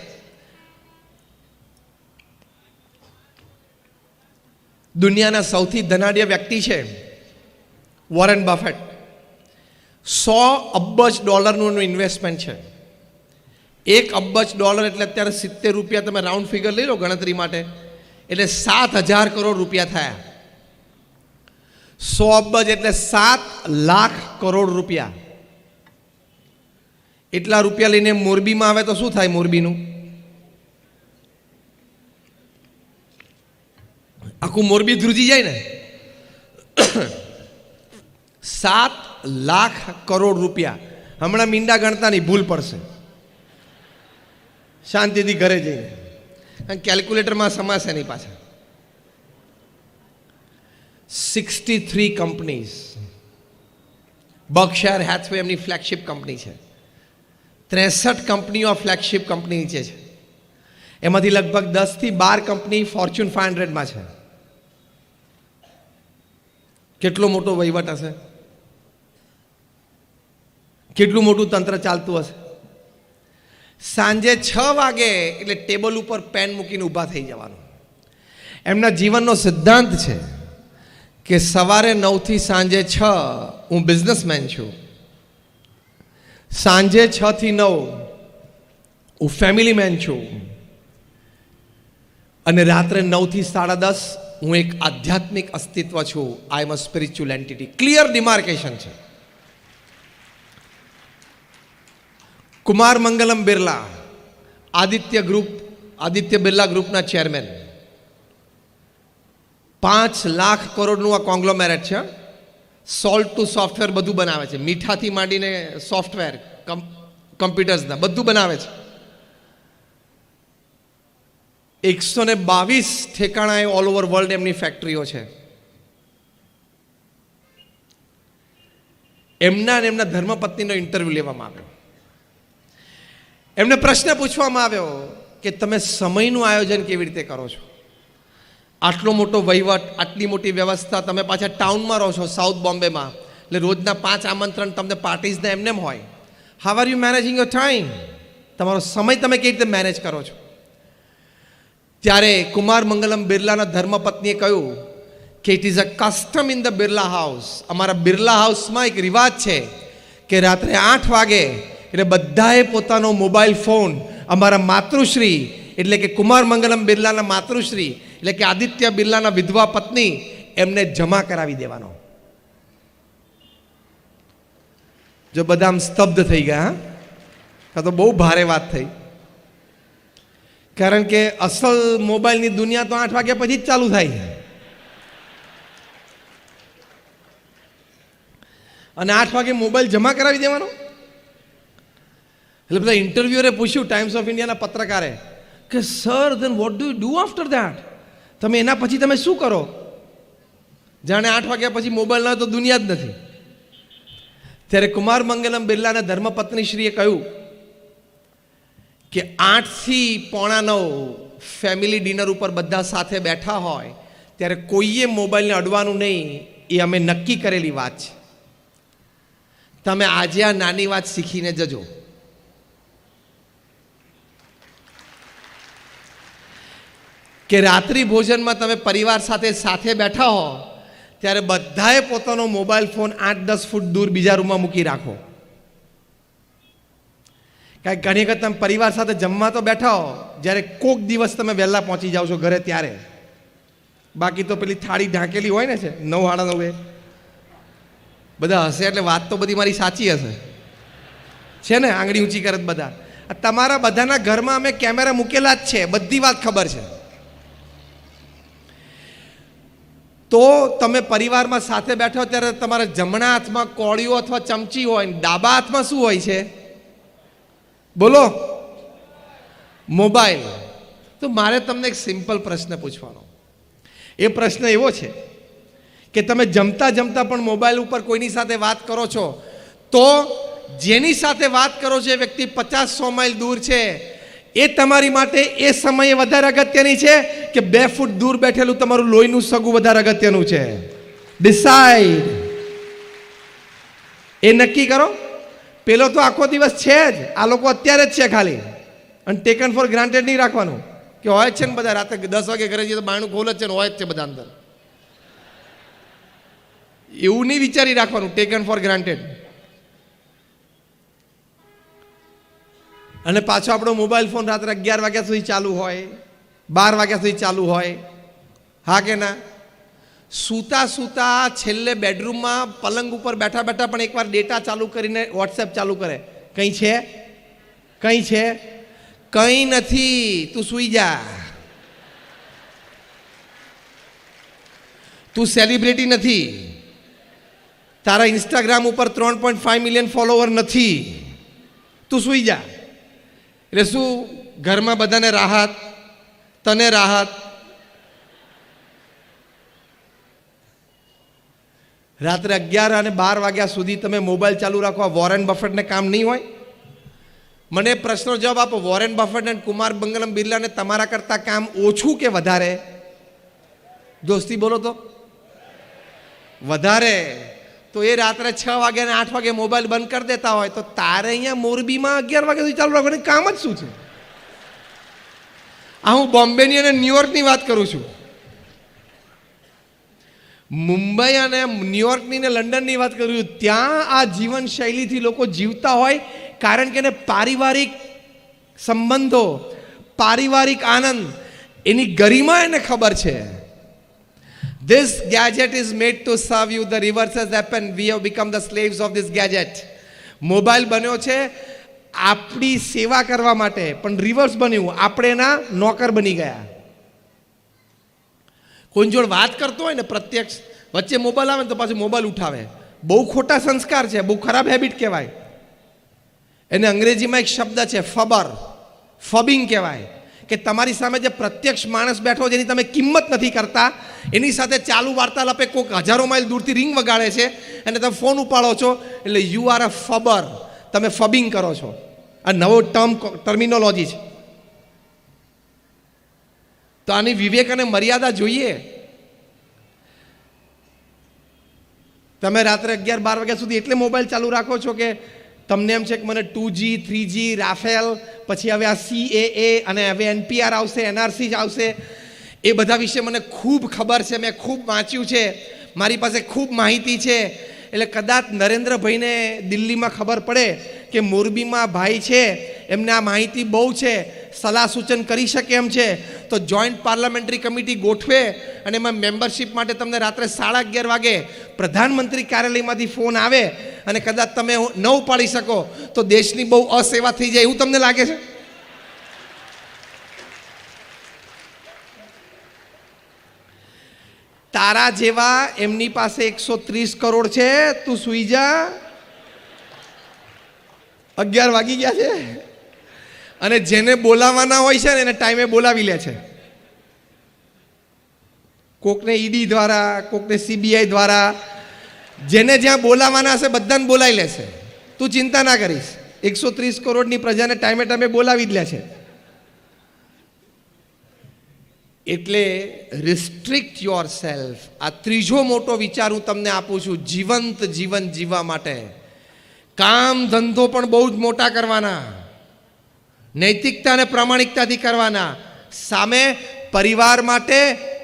દુનિયાના સૌથી ધનાઢ્ય વ્યક્તિ છે વોરેન બફેટ. $100 અબજનું ઇન્વેસ્ટમેન્ટ છે. $1 અબજ એટલે અત્યારે 70 રૂપિયા, તમે રાઉન્ડ ફિગર લઈ લો ગણતરી માટે, એટલે 7,000 કરોડ રૂપિયા થયા. 100 અબજ એટલે 7 લાખ કરોડ રૂપિયા. એટલા રૂપિયા લઈને મોરબીમાં આવે તો શું થાય? મોરબીનું આખું મોરબી ધ્રુજી જાય ને. 7 લાખ કરોડ રૂપિયા. હમણાં મીંડા ગણતાની ભૂલ પડશે, શાંતિથી ઘરે જઈને, કારણ કેલ્ક્યુલેટરમાં સમાશે નહીં પાછા. 63 કંપનીઝ. બર્કશાયર હેથવે એમની ફ્લેગશિપ કંપની છે. 63 કંપનીઓ ફ્લેગશિપ કંપની નીચે છે. એમાંથી લગભગ 10 થી 12 કંપની ફોર્ચ્યુન 500માં છે. કેટલો મોટો વહીવટ હશે, કેટલું મોટું તંત્ર ચાલતું હશે. સાંજે 6 વાગે એટલે ટેબલ ઉપર પેન મૂકીને ઊભા થઈ જવાનું. એમના જીવનનો સિદ્ધાંત છે કે સવારે 9 થી સાંજે 6 હું બિઝનેસમેન છું, સાંજે 6 થી 9 હું ફેમિલી મેન છું, અને રાત્રે 9 થી 10:30 હું એક આધ્યાત્મિક અસ્તિત્વ છું. I am a spiritual entity. Clear demarcation છે. કુમાર મંગલમ બિરલા, આદિત્ય બિરલા ગ્રુપના ચેરમેન, 5 લાખ કરોડનું આ કોંગ્લોમેરેટ છે. સોલ્ટ ટુ સોફ્ટવેર બધું બનાવે છે. મીઠાથી માંડીને સોફ્ટવેર, કમ્પ્યુટર્સના બધું બનાવે છે. 122 ઠેકાણાએ ઓલ ઓવર વર્લ્ડ એમની ફેક્ટરીઓ છે. એમના અને એમના ધર્મપત્નીનો ઇન્ટરવ્યૂ લેવામાં આવ્યો. એમને પ્રશ્ન પૂછવામાં આવ્યો કે તમે સમયનું આયોજન કેવી રીતે કરો છો? આટલો મોટો વહીવટ, આટલી મોટી વ્યવસ્થા, તમે પાછા ટાઉનમાં રહો છો, સાઉથ બોમ્બેમાં, એટલે રોજના 5 આમંત્રણ તમને પાર્ટીઝના એમનેમ હોય. How are you managing your time? તમારો સમય તમે કેવી રીતે મેનેજ કરો છો? ત્યારે કુમાર મંગલમ બિરલાના ધર્મપત્નીએ કહ્યું કે it is a custom in the Birla house. અમારા બિરલા હાઉસમાં એક રિવાજ છે કે રાત્રે 8 વાગે એટલે બધાએ પોતાનો મોબાઈલ ફોન અમારા માતૃશ્રી એટલે કે કુમાર મંગલમ બિરલાના માતૃશ્રી એટલે કે આદિત્ય બિરલાના વિધવા પત્ની એમને જમા કરાવી દેવાનો. જો બધા આમ સ્તબ્ધ થઈ ગયા, હા, તો બહુ ભારે વાત થઈ. કારણ કે અસલ મોબાઈલની દુનિયા તો 8 વાગ્યા પછી જ ચાલુ થાય. અને 8 વાગે મોબાઈલ જમા કરાવી દેવાનો. એટલે બધા ઇન્ટરવ્યુઅરે પૂછ્યું, ટાઈમ્સ ઓફ ઇન્ડિયાના પત્રકારે, કે sir then what do you do after that? તમે એના પછી તમે શું કરો? જાણે 8 વાગ્યા પછી મોબાઈલ ના હોય તો દુનિયા જ નથી. ત્યારે કુમાર મંગલમ બિરલાના ધર્મપત્નીશ્રીએ કહ્યું કે 8 થી 8:45 ફેમિલી ડિનર ઉપર બધા સાથે બેઠા હોય ત્યારે કોઈએ મોબાઈલને અડવાનું નહીં. એ અમે નક્કી કરેલી વાત છે. તમે આજે આ નાની વાત શીખીને જજો. કે રાત્રિ ભોજનમાં તમે પરિવાર સાથે બેઠા હો ત્યારે બધાએ પોતાનો મોબાઈલ ફોન 8-10 ફૂટ દૂર બીજા રૂમમાં મૂકી રાખો. કારણ ઘણી વખત તમે પરિવાર સાથે જમવા તો બેઠા હો, જ્યારે કોક દિવસ તમે વહેલા પહોંચી જાઓ છો ઘરે ત્યારે. બાકી તો પેલી થાળી ઢાંકેલી હોય ને છે 9:30 બધા હશે એટલે વાત તો બધી મારી સાચી હશે, છે ને? આંગળી ઊંચી કરે બધા. તમારા બધાના ઘરમાં અમે કેમેરા મૂકેલા જ છે, બધી વાત ખબર છે. તો તમે પરિવારમાં સાથે બેઠો ત્યારે તમારા જમણા હાથમાં કોળીઓ અથવા ચમચી હોય, ડાબા હાથમાં શું હોય છે? બોલો. મોબાઈલ. તો મારે તમને એક સિમ્પલ પ્રશ્ન પૂછવાનો. એ પ્રશ્ન એવો છે કે તમે જમતા જમતા પણ મોબાઈલ ઉપર કોઈની સાથે વાત કરો છો, તો જેની સાથે વાત કરો છો એ વ્યક્તિ 50-100 માઇલ દૂર છે, એ તમારી માટે એ સમયે વધારે અગત્યની છે કે 2 ફૂટ દૂર બેઠેલું તમારું લોહીનું સગું વધારે અગત્યનું છે? ડિસાઈડ. એ નક્કી કરો. પેલો તો આખો દિવસ છે જ, આ લોકો અત્યારે જ છે ખાલી. અને ટેકન ફોર ગ્રાન્ટેડ નહીં રાખવાનું કે હોય જ છે ને બધા. રાતે 10 વાગે ઘરે જઈએ તો બારણું ખોલ જ છે ને હોય જ છે બધા અંદર. એવું નહીં વિચારી રાખવાનું ટેકન ફોર ગ્રાન્ટેડ. અને પાછો આપણો મોબાઈલ ફોન રાત્રે 11 વાગ્યા સુધી ચાલુ હોય, 12 વાગ્યા સુધી ચાલુ હોય, હા કે ના? સૂતા છેલ્લે બેડરૂમમાં પલંગ ઉપર બેઠા બેઠા પણ એકવાર ડેટા ચાલુ કરીને વોટ્સએપ ચાલુ કરે. કંઈ છે? કંઈ છે? કંઈ નથી. તું સૂઈ જા. તું સેલિબ્રિટી નથી. તારા ઇન્સ્ટાગ્રામ ઉપર 3.5 મિલિયન ફોલોવર નથી. તું સૂઈ જા. એટલે શું? ઘરમાં બધાને રાહત, તને રાહત. રાત્રે 11 અને 12 વાગ્યા સુધી તમે મોબાઈલ ચાલુ રાખો. વોરેન બફેટને કામ નહીં હોય? મને પ્રશ્નનો જવાબ આપો. વોરેન બફેટ અને કુમાર મંગલમ બિરલાને તમારા કરતાં કામ ઓછું કે વધારે? દોસ્તી બોલો તો. વધારે. તો એ રાત્રે 6 વાગે અને 8 વાગે મોબાઈલ બંધ કરી દેતા હોય, તો તારે અહીંયા મોરબીમાં 11 વાગ્યા સુધી ચાલુ રાખવાનું કામ જ શું છે? આ હું બોમ્બેની અને ન્યુયોર્કની વાત કરું છું. મુંબઈ અને ન્યુયોર્કની ને લંડનની વાત કરું છું. ત્યાં આ જીવનશૈલીથી લોકો જીવતા હોય, કારણ કે એને પારિવારિક સંબંધો, પારિવારિક આનંદ, એની ગરિમા એને ખબર છે. This gadget is made to serve you. The reverse has happened. We have become the slaves of this gadget. Mobile બન્યો છે આપણી સેવા કરવા માટે, પણ રિવર્સ બન્યું, આપણે એના નોકર બની ગયા. કોઈ જોડે વાત કરતો હોય ને પ્રત્યક્ષ, વચ્ચે મોબાઈલ આવે ને તો પાછું મોબાઈલ ઉઠાવે. બહુ ખોટા સંસ્કાર છે, બહુ ખરાબ હેબિટ કહેવાય. એને અંગ્રેજીમાં એક શબ્દ છે ફબર, ફબિંગ કહેવાય, કે તમારી સામે જે પ્રત્યક્ષ માણસ બેઠો જેની તમે કિંમત નથી કરતા, એની સાથે ચાલુ વાર્તાલાપે કોઈક હજારો માઇલ દૂરથી રિંગ વગાડે છે અને તમે ફોન ઉપાડો છો, એટલે યુ આર અ ફબર, તમે ફબિંગ કરો છો. આ નવો ટર્મિનોલોજી છે. તો આની વિવેક અને મર્યાદા જોઈએ. તમે રાત્રે 11-12 વાગ્યા સુધી એટલે મોબાઈલ ચાલુ રાખો છો કે તમને એમ છે કે મને 2G 3G રાફેલ, પછી હવે આ CAA અને હવે NPR આવશે, NRC આવશે, એ બધા વિશે મને ખૂબ ખબર છે, મેં ખૂબ વાંચ્યું છે, મારી પાસે ખૂબ માહિતી છે. એટલે કદાચ નરેન્દ્રભાઈને દિલ્હીમાં ખબર પડે કે મોરબીમાં ભાઈ છે, એમને આ માહિતી બહુ છે, સલાહ સૂચન કરી શકે એમ છે, તો જોઈન્ટ પાર્લામેન્ટરી કમિટી ગોઠવે અને એમાં મેમ્બરશિપ માટે તમને રાત્રે 11:30 વાગે પ્રધાનમંત્રી કાર્યાલયમાંથી ફોન આવે અને કદાચ તમે ન ઉપાડી શકો તો દેશની બહુ અસેવા થઈ જાય એવું તમને લાગે છે? તારા જેવા એમની પાસે 130 કરોડ છે, તું સુઈ જા, 11 વાગી ગયા છે. અને જેને બોલાવાના હોય છે ને એને ટાઈમે બોલાવી લે છે. કોકને ઈડી દ્વારા, કોકને CBI દ્વારા, જેને જ્યાં બોલાવાના હશે બધાને બોલાવી લેશે. તું ચિંતા ના કરીશ, 130 કરોડની પ્રજાને ટાઈમે ટાઈમે બોલાવી જ લે છે. એટલે રિસ્ટ્રિક્ટ યોર સેલ્ફ. આ ત્રીજો મોટો વિચાર હું તમને આપું છું જીવંત જીવન જીવવા માટે. કામ ધંધો પણ બહુ જ મોટા કરવાના, નૈતિકતા અને પ્રામાણિકતાથી કરવાના, સામે પરિવાર માટે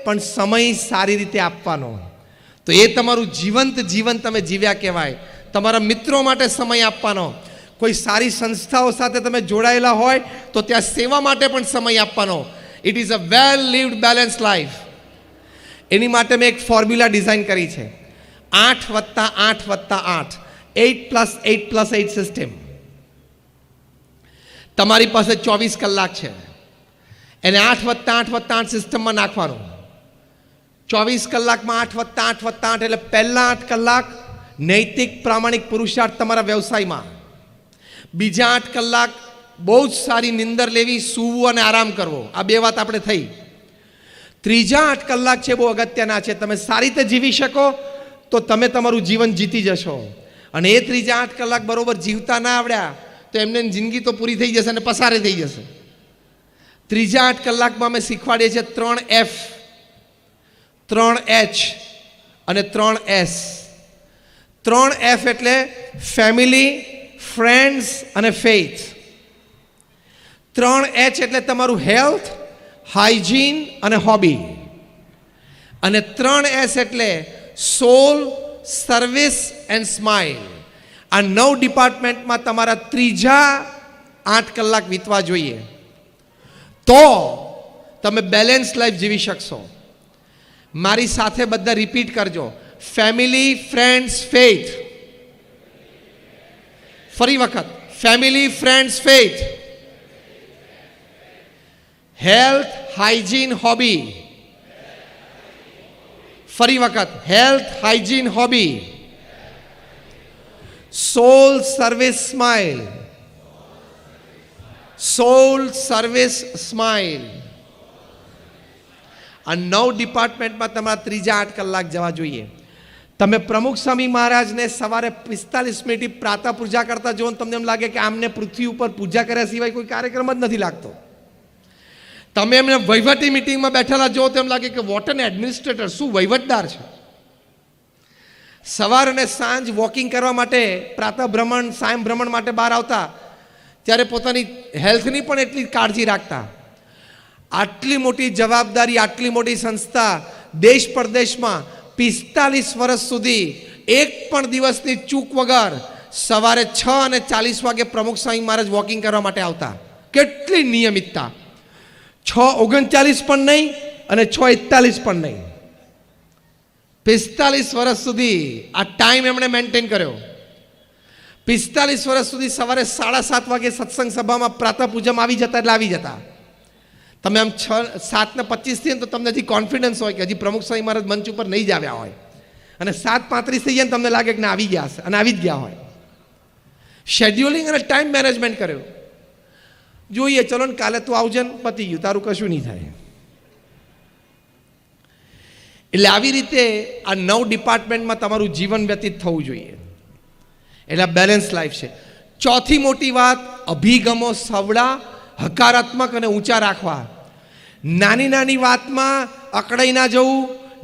પણ સમય સારી રીતે આપવાનો. તો એ તમારું જીવંત જીવન તમે જીવ્યા કહેવાય. તમારા મિત્રો માટે સમય આપવાનો, કોઈ સારી સંસ્થાઓ સાથે તમે જોડાયેલા હોય તો ત્યાં સેવા માટે પણ સમય આપવાનો. It is a well lived balance life. એની માટે મેં એક ફોર્મ્યુલા ડિઝાઇન કરી છે, 8+8+8, 8+8+8 સિસ્ટમ. તમારી પાસે 24 કલાક છે, એને 8+8+8 સિસ્ટમમાં નાખવાનું. 24 કલાકમાં 8+8+8 એટલે પહેલા 8 કલાક નૈતિક પ્રામાણિક પુરુષાર્થ તમારા વ્યવસાયમાં, બીજા 8 કલાક બહુ જ સારી નિંદર લેવી, સૂવું અને આરામ કરવો. આ બે વાત આપણે થઈ. ત્રીજા 8 કલાક છે બહુ અગત્યના છે. તમે સારી રીતે જીવી શકો તો તમે તમારું જીવન જીતી જશો. અને એ ત્રીજા 8 કલાક બરોબર જીવતા ના આવડ્યા તો એમને જિંદગી તો પૂરી થઈ જશે અને પસારે થઈ જશે. ત્રીજા 8 કલાકમાં અમે શીખવાડીએ છીએ 3F, 3H અને 3S. 3F એટલે ફેમિલી, ફ્રેન્ડ્સ અને ફેઇથ. 3H એટલે તમારું હેલ્થ, હાઇજીન અને હોબી. અને 3S એટલે સોલ, સર્વિસ એન્ડ સ્માઇલ. આ 9 ડિપાર્ટમેન્ટમાં તમારા ત્રીજા 8 કલાક વીતવા જોઈએ, તો તમે બેલેન્સ લાઈફ જીવી શકશો. મારી સાથે બધા રિપીટ કરજો, ફેમિલી, ફ્રેન્ડ્સ, ફેઇથ. ફરી વખત, family, friends, faith, health, hygiene, hobby. ફરી વખત, હેલ્થ, હાઇજીન, હોબી, સોલ, સર્વિસ, સ્માઇલ. સોલ, સર્વિસ, સ્માઇલ. આ 9 ડિપાર્ટમેન્ટમાં તમારા ત્રીજા 8 કલાક જવા જોઈએ. તમે પ્રમુખ સ્વામી મહારાજને સવારે 45 મિનિટ પ્રાતઃ પૂજા કરતા જુઓ, તમને એમ લાગે કે આમને પૃથ્વી ઉપર પૂજા કર્યા સિવાય કોઈ કાર્યક્રમ જ નથી લાગતો. તમે એમને વહીવટી મિટિંગમાં બેઠેલા જુઓ તો એમ લાગે કે વોટ એન એડમિનિસ્ટ્રેટર, શું વહીવટદાર છે. સવાર અને સાંજ વોકિંગ કરવા માટે, પ્રાતઃ ભ્રમણ, સાયં ભ્રમણ માટે બહાર આવતા, ત્યારે પોતાની હેલ્થની પણ એટલી કાળજી રાખતા. આટલી મોટી જવાબદારી, આટલી મોટી સંસ્થા, દેશ પરદેશમાં 45 વર્ષ સુધી એક પણ દિવસની ચૂક વગર સવારે 6:40 વાગે પ્રમુખ સ્વામી મહારાજ વોકિંગ કરવા માટે આવતા. કેટલી નિયમિતતા. 6:39 પણ નહીં અને 6:41 પણ નહીં. 45 વર્ષ સુધી આ ટાઈમ એમણે મેન્ટેન કર્યો. 45 વર્ષ સુધી સવારે 7:30 વાગે સત્સંગ સભામાં પ્રાતઃ પૂજામાં આવી જતા એટલે આવી જતા. તમે આમ 7:25 થઈએ તો તમને હજી કોન્ફિડન્સ હોય કે હજી પ્રમુખ સ્વામી મહારાજ મંચ ઉપર નહીં જ આવ્યા હોય, અને 7:35 થઈ જાય ને તમને લાગે કે ના આવી ગયા હશે, અને આવી જ ગયા હોય. શેડ્યુલિંગ અને ટાઈમ મેનેજમેન્ટ કર્યો. જોઈએ ચલો ને કાલે તું આવજે ને પતી ગયું, તારું કશું નહીં થાય. એટલે આવી રીતે આ 9 ડિપાર્ટમેન્ટમાં તમારું જીવન વ્યતીત થવું જોઈએ. એટલે બેલેન્સ લાઈફ છે. ચોથી મોટી વાત, અભિગમો સવડા, હકારાત્મક અને ઊંચા રાખવા. નાની નાની વાતમાં અકળાઈ ના જવું,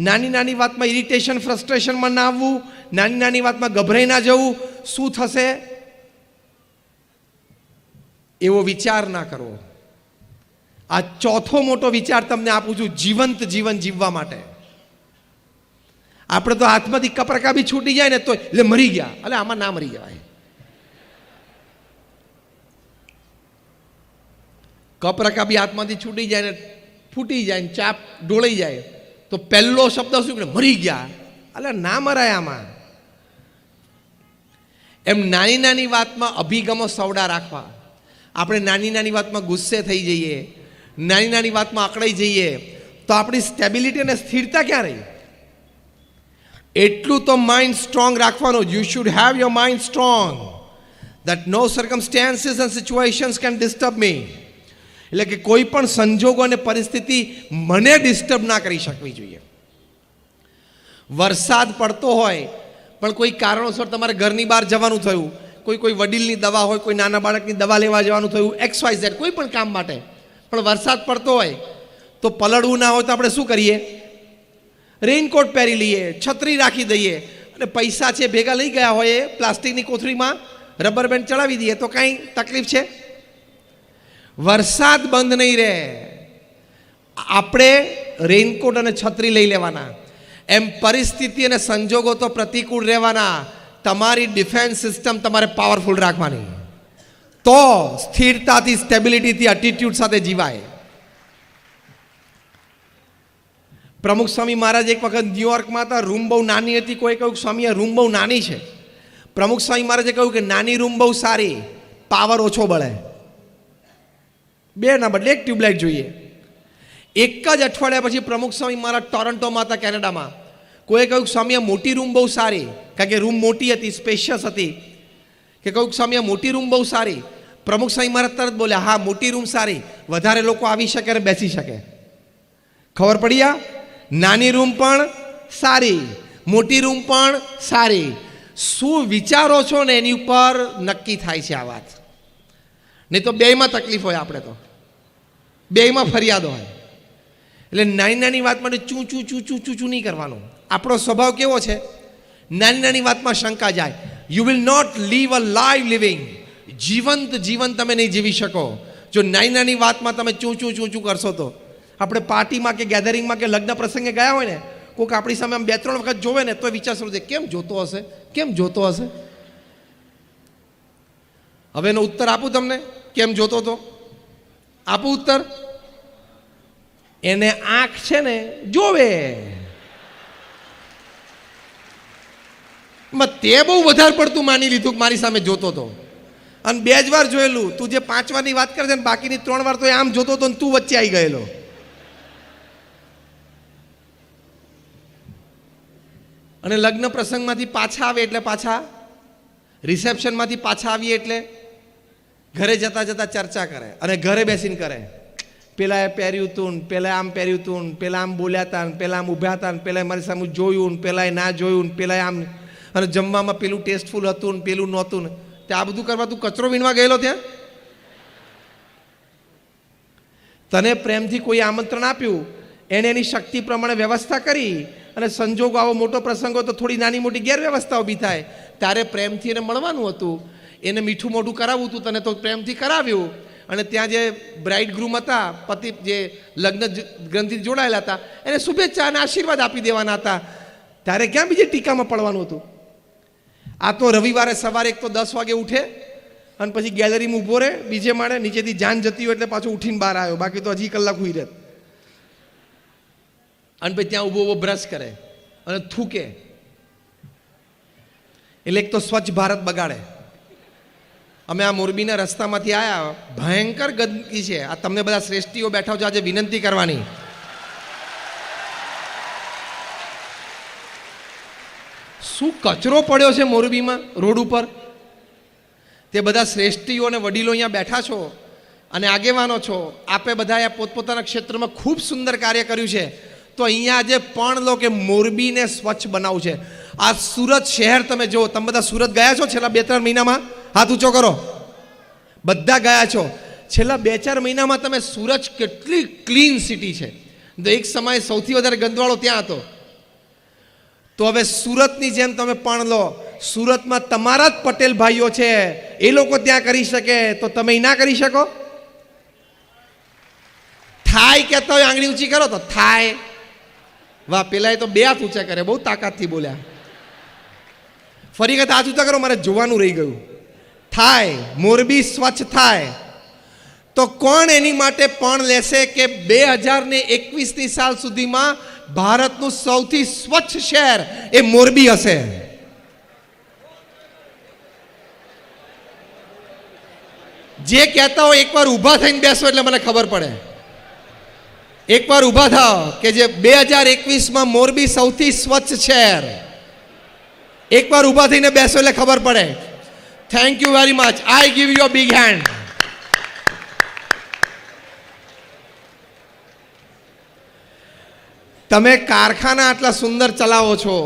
નાની નાની વાતમાં ઇરિટેશન ફ્રસ્ટ્રેશનમાં ના આવવું, નાની નાની વાતમાં ગભરાઈ ના જવું, શું થશે એવો વિચાર ના કરવો. આ ચોથો મોટો વિચાર તમને આપું છું જીવંત જીવન જીવવા માટે. આપણે તો હાથમાંથી કપરકા બી છૂટી જાય ને તો એટલે મરી ગયા, એટલે આમાં ના મરી જવાય. કપરકા બી હાથમાંથી છૂટી જાય ને ફૂટી જાય ને ચાપ ઢોળાઈ જાય તો પહેલો શબ્દ શું કે મરી ગયા, એટલે ના મરાય આમાં. એમ નાની નાની વાતમાં અભિગમો સવડા રાખવા. આપણે નાની નાની વાતમાં ગુસ્સે થઈ જઈએ, નાની નાની વાતમાં અકળાઈ જઈએ તો આપણી સ્ટેબિલિટી અને સ્થિરતા ક્યાં રહી? એટલું તો માઇન્ડ સ્ટ્રોંગ રાખવાનું. You should have your mind strong that no circumstances and situations can disturb me. એટલે કે કોઈ પણ સંજોગો અને પરિસ્થિતિ મને ડિસ્ટર્બ ના કરી શકવી જોઈએ. વરસાદ પડતો હોય પણ કોઈ કારણોસર તમારે ઘરની બહાર જવાનું થયું, કોઈ વડીલની દવા હોય, કોઈ નાના બાળકની દવા લેવા જવાનું થયું, XYZ કોઈ પણ કામ માટે, પણ વરસાદ પડતો હોય તો પલળવું ના હોય તો આપણે શું કરીએ? રેઇનકોટ પહેરી લઈએ, છત્રી રાખી દઈએ, અને પૈસા છે ભેગા લઈ ગયા હોય પ્લાસ્ટિકની કોથળીમાં રબર બેન્ડ ચડાવી દઈએ તો કાંઈ તકલીફ છે? વરસાદ બંધ નહીં રહે, આપણે રેઇનકોટ અને છત્રી લઈ લેવાના. એમ પરિસ્થિતિ અને સંજોગો તો પ્રતિકૂળ રહેવાના. તમારી ડિફેન્સ સિસ્ટમ તમારે પાવરફુલ રાખવાની, તો સ્થિરતાથી, સ્ટેબિલિટીથી, એટીટ્યુડ સાથે જીવાય. પ્રમુખ સ્વામી મહારાજ એક વખત ન્યુયોર્કમાં હતા. રૂમ બહુ નાની હતી. કોઈ કહ્યું સ્વામી આ રૂમ બહુ નાની છે. પ્રમુખ સ્વામી મહારાજે કહ્યું કે નાની રૂમ બહુ સારી, પાવર ઓછો બળે. 2 ના બદલે 1 ટ્યુબલાઇટ જોઈએ. એક જ અઠવાડિયા પછી પ્રમુખ સ્વામી મહારાજ ટોરન્ટોમાં હતા, કેનેડામાં. કોઈએ કહ્યું સ્વામી આ મોટી રૂમ બહુ સારી, કારણ કે રૂમ મોટી હતી, સ્પેશિયસ હતી. કે કહ્યું સ્વામી આ મોટી રૂમ બહુ સારી. પ્રમુખ સ્વામી મહારાજ તરત બોલ્યા હા મોટી રૂમ સારી, વધારે લોકો આવી શકે અને બેસી શકે. ખબર પડી? આ નાની રૂમ પણ સારી, મોટી રૂમ પણ સારી. શું વિચારો છો ને એની ઉપર નક્કી થાય છે આ વાત. નહીં તો બેયમાં તકલીફ હોય, આપણે તો બેયમાં ફરિયાદ હોય. એટલે નાની નાની વાત માટે ચૂ ચૂ ચૂ ચૂ ચૂ ચૂ નહીં કરવાનું. આપણો સ્વભાવ કેવો છે? નાની નાની વાતમાં શંકા જાય. You will not live a live living. જીવંત જીવન તમે નહીં જીવી શકો જો નાની નાની વાતમાં તમે ચૂ ચૂ ચૂ ચૂ કરશો તો. આપણે પાર્ટીમાં કે ગેધરિંગમાં કે લગ્ન પ્રસંગે ગયા હોય ને, કોઈક આપણી સામે આમ 2-3 વખત જોવે ને તો વિચાર શરૂ થાય કેમ જોતો હશે, કેમ જોતો હશે. હવે એનો ઉત્તર આપું તમને, કેમ જોતો હતો? આપું ઉત્તર. એને આંખ છે ને જોવે. તે બહુ વધારે પડતું માની લીધું કે મારી સામે જોતો હતો, અને 2 જ વાર જોયેલું. તું જે 5 વારની વાત કરે છે ને બાકીની 3 વાર તો આમ જોતો હતો ને તું વચ્ચે આવી ગયેલો. અને લગ્ન પ્રસંગમાંથી પાછા આવે એટલે પાછા, રિસેપ્શનમાંથી પાછા આવીએ એટલે ઘરે જતા જતા ચર્ચા કરે, અને ઘરે બેસીને કરે. પેલા એ પહેર્યું તું ને, પેલા આમ પહેર્યું તું ને, પેલા આમ બોલ્યા હતા ને, પેલા આમ ઊભા હતા ને, પેલા મારી સામે જોયું ને, પેલા ના જોયું ને, પેલા આમ, અને જમવામાં પેલું ટેસ્ટફુલ હતું ને પેલું નહોતું ને. તે આ બધું કરવા તું કચરો વીણવા ગયેલો ત્યાં? તને પ્રેમથી કોઈ આમંત્રણ આપ્યું, એણે એની શક્તિ પ્રમાણે વ્યવસ્થા કરી, અને સંજોગો આવો મોટો પ્રસંગ હોય તો થોડી નાની મોટી ગેરવ્યવસ્થા ઊભી થાય. ત્યારે પ્રેમથી એને મળવાનું હતું, એને મીઠું મોઢું કરાવવું હતું, તને તો પ્રેમથી કરાવ્યું. અને ત્યાં જે બ્રાઇડ ગ્રૂમ હતા, પતિ જે લગ્ન ગ્રંથિથી જોડાયેલા હતા, એને શુભેચ્છા અને આશીર્વાદ આપી દેવાના હતા. ત્યારે ક્યાં બીજી ટીકામાં પડવાનું હતું? આ તો રવિવારે સવારે એક તો 10 વાગે ઉઠે, અને પછી ગેલેરીમાં ઊભો રહે, બીજે માળે, નીચેથી જાન જતી હોય એટલે પાછો ઉઠીને બહાર આવ્યો, બાકી તો હજી કલાક હુઈ રહેત. અને પછી ત્યાં ઊભો ઊભો બ્રશ કરે અને થૂકે. એટલે એક તો સ્વચ્છ ભારત બગાડે. અમે આ મોરબીના રસ્તામાંથી આવ્યા, ભયંકર ગંદકી છે. આ તમને બધા શ્રેષ્ઠીઓ બેઠા છો, આજે વિનંતી કરવાની, શું કચરો પડ્યો છે મોરબીમાં રોડ ઉપર. તે બધા શ્રેષ્ઠીઓ અને વડીલો અહીંયા બેઠા છો અને આગેવાનો છો, આપે બધાએ પોતપોતાના ક્ષેત્રમાં ખૂબ સુંદર કાર્ય કર્યું છે. તો અહીંયા આજે પણ લો કે મોરબીને સ્વચ્છ બનાવવું છે. આ સુરત શહેર તમે જો, તમે બધા સુરત ગયા છો છેલ્લા 2-3 મહિનામાં? હાથ ઊંચો કરો. બધા ગયા છો. છેલ્લા 2-4 મહિનામાં તમે સુરત કેટલી ક્લીન સિટી છે. તો એક સમયે સૌથી વધારે ગંદવાળો ત્યાં હતો. તો હવે સુરતની જેમ તમે પણ લો. સુરતમાં તમારા જ પટેલ ભાઈઓ છે, એ લોકો ત્યાં કરી શકે તો તમે ના કરી શકો? થાય કહેતા હોય આંગળી ઊંચી કરો તો થાય. વાહ, પેલા એ તો 2 હાથ ઊંચા કરે, બહુ તાકાતથી બોલ્યા. ફરી વખત હાથ ઊંચા કરો, મારે જોવાનું રહી ગયું. થાય, મોરબી સ્વચ્છ થાય તો કોણ એની માટે પણ લેશે કે 2021ની સાલ સુધીમાં ભારતનું સૌથી સ્વચ્છ શહેર એ મોરબી હશે? જે કહેતા હોય એકવાર ઊભા થઈને બેસો એટલે મને ખબર પડે. એકવાર ઊભા થાઓ કે જે 2021માં મોરબી સૌથી સ્વચ્છ શહેર. એકવાર ઊભા થઈને બેસો એટલે ખબર પડે. Thank you very much. I give you a big hand. તમે કારખાના આટલા સુંદર ચલાવો છો,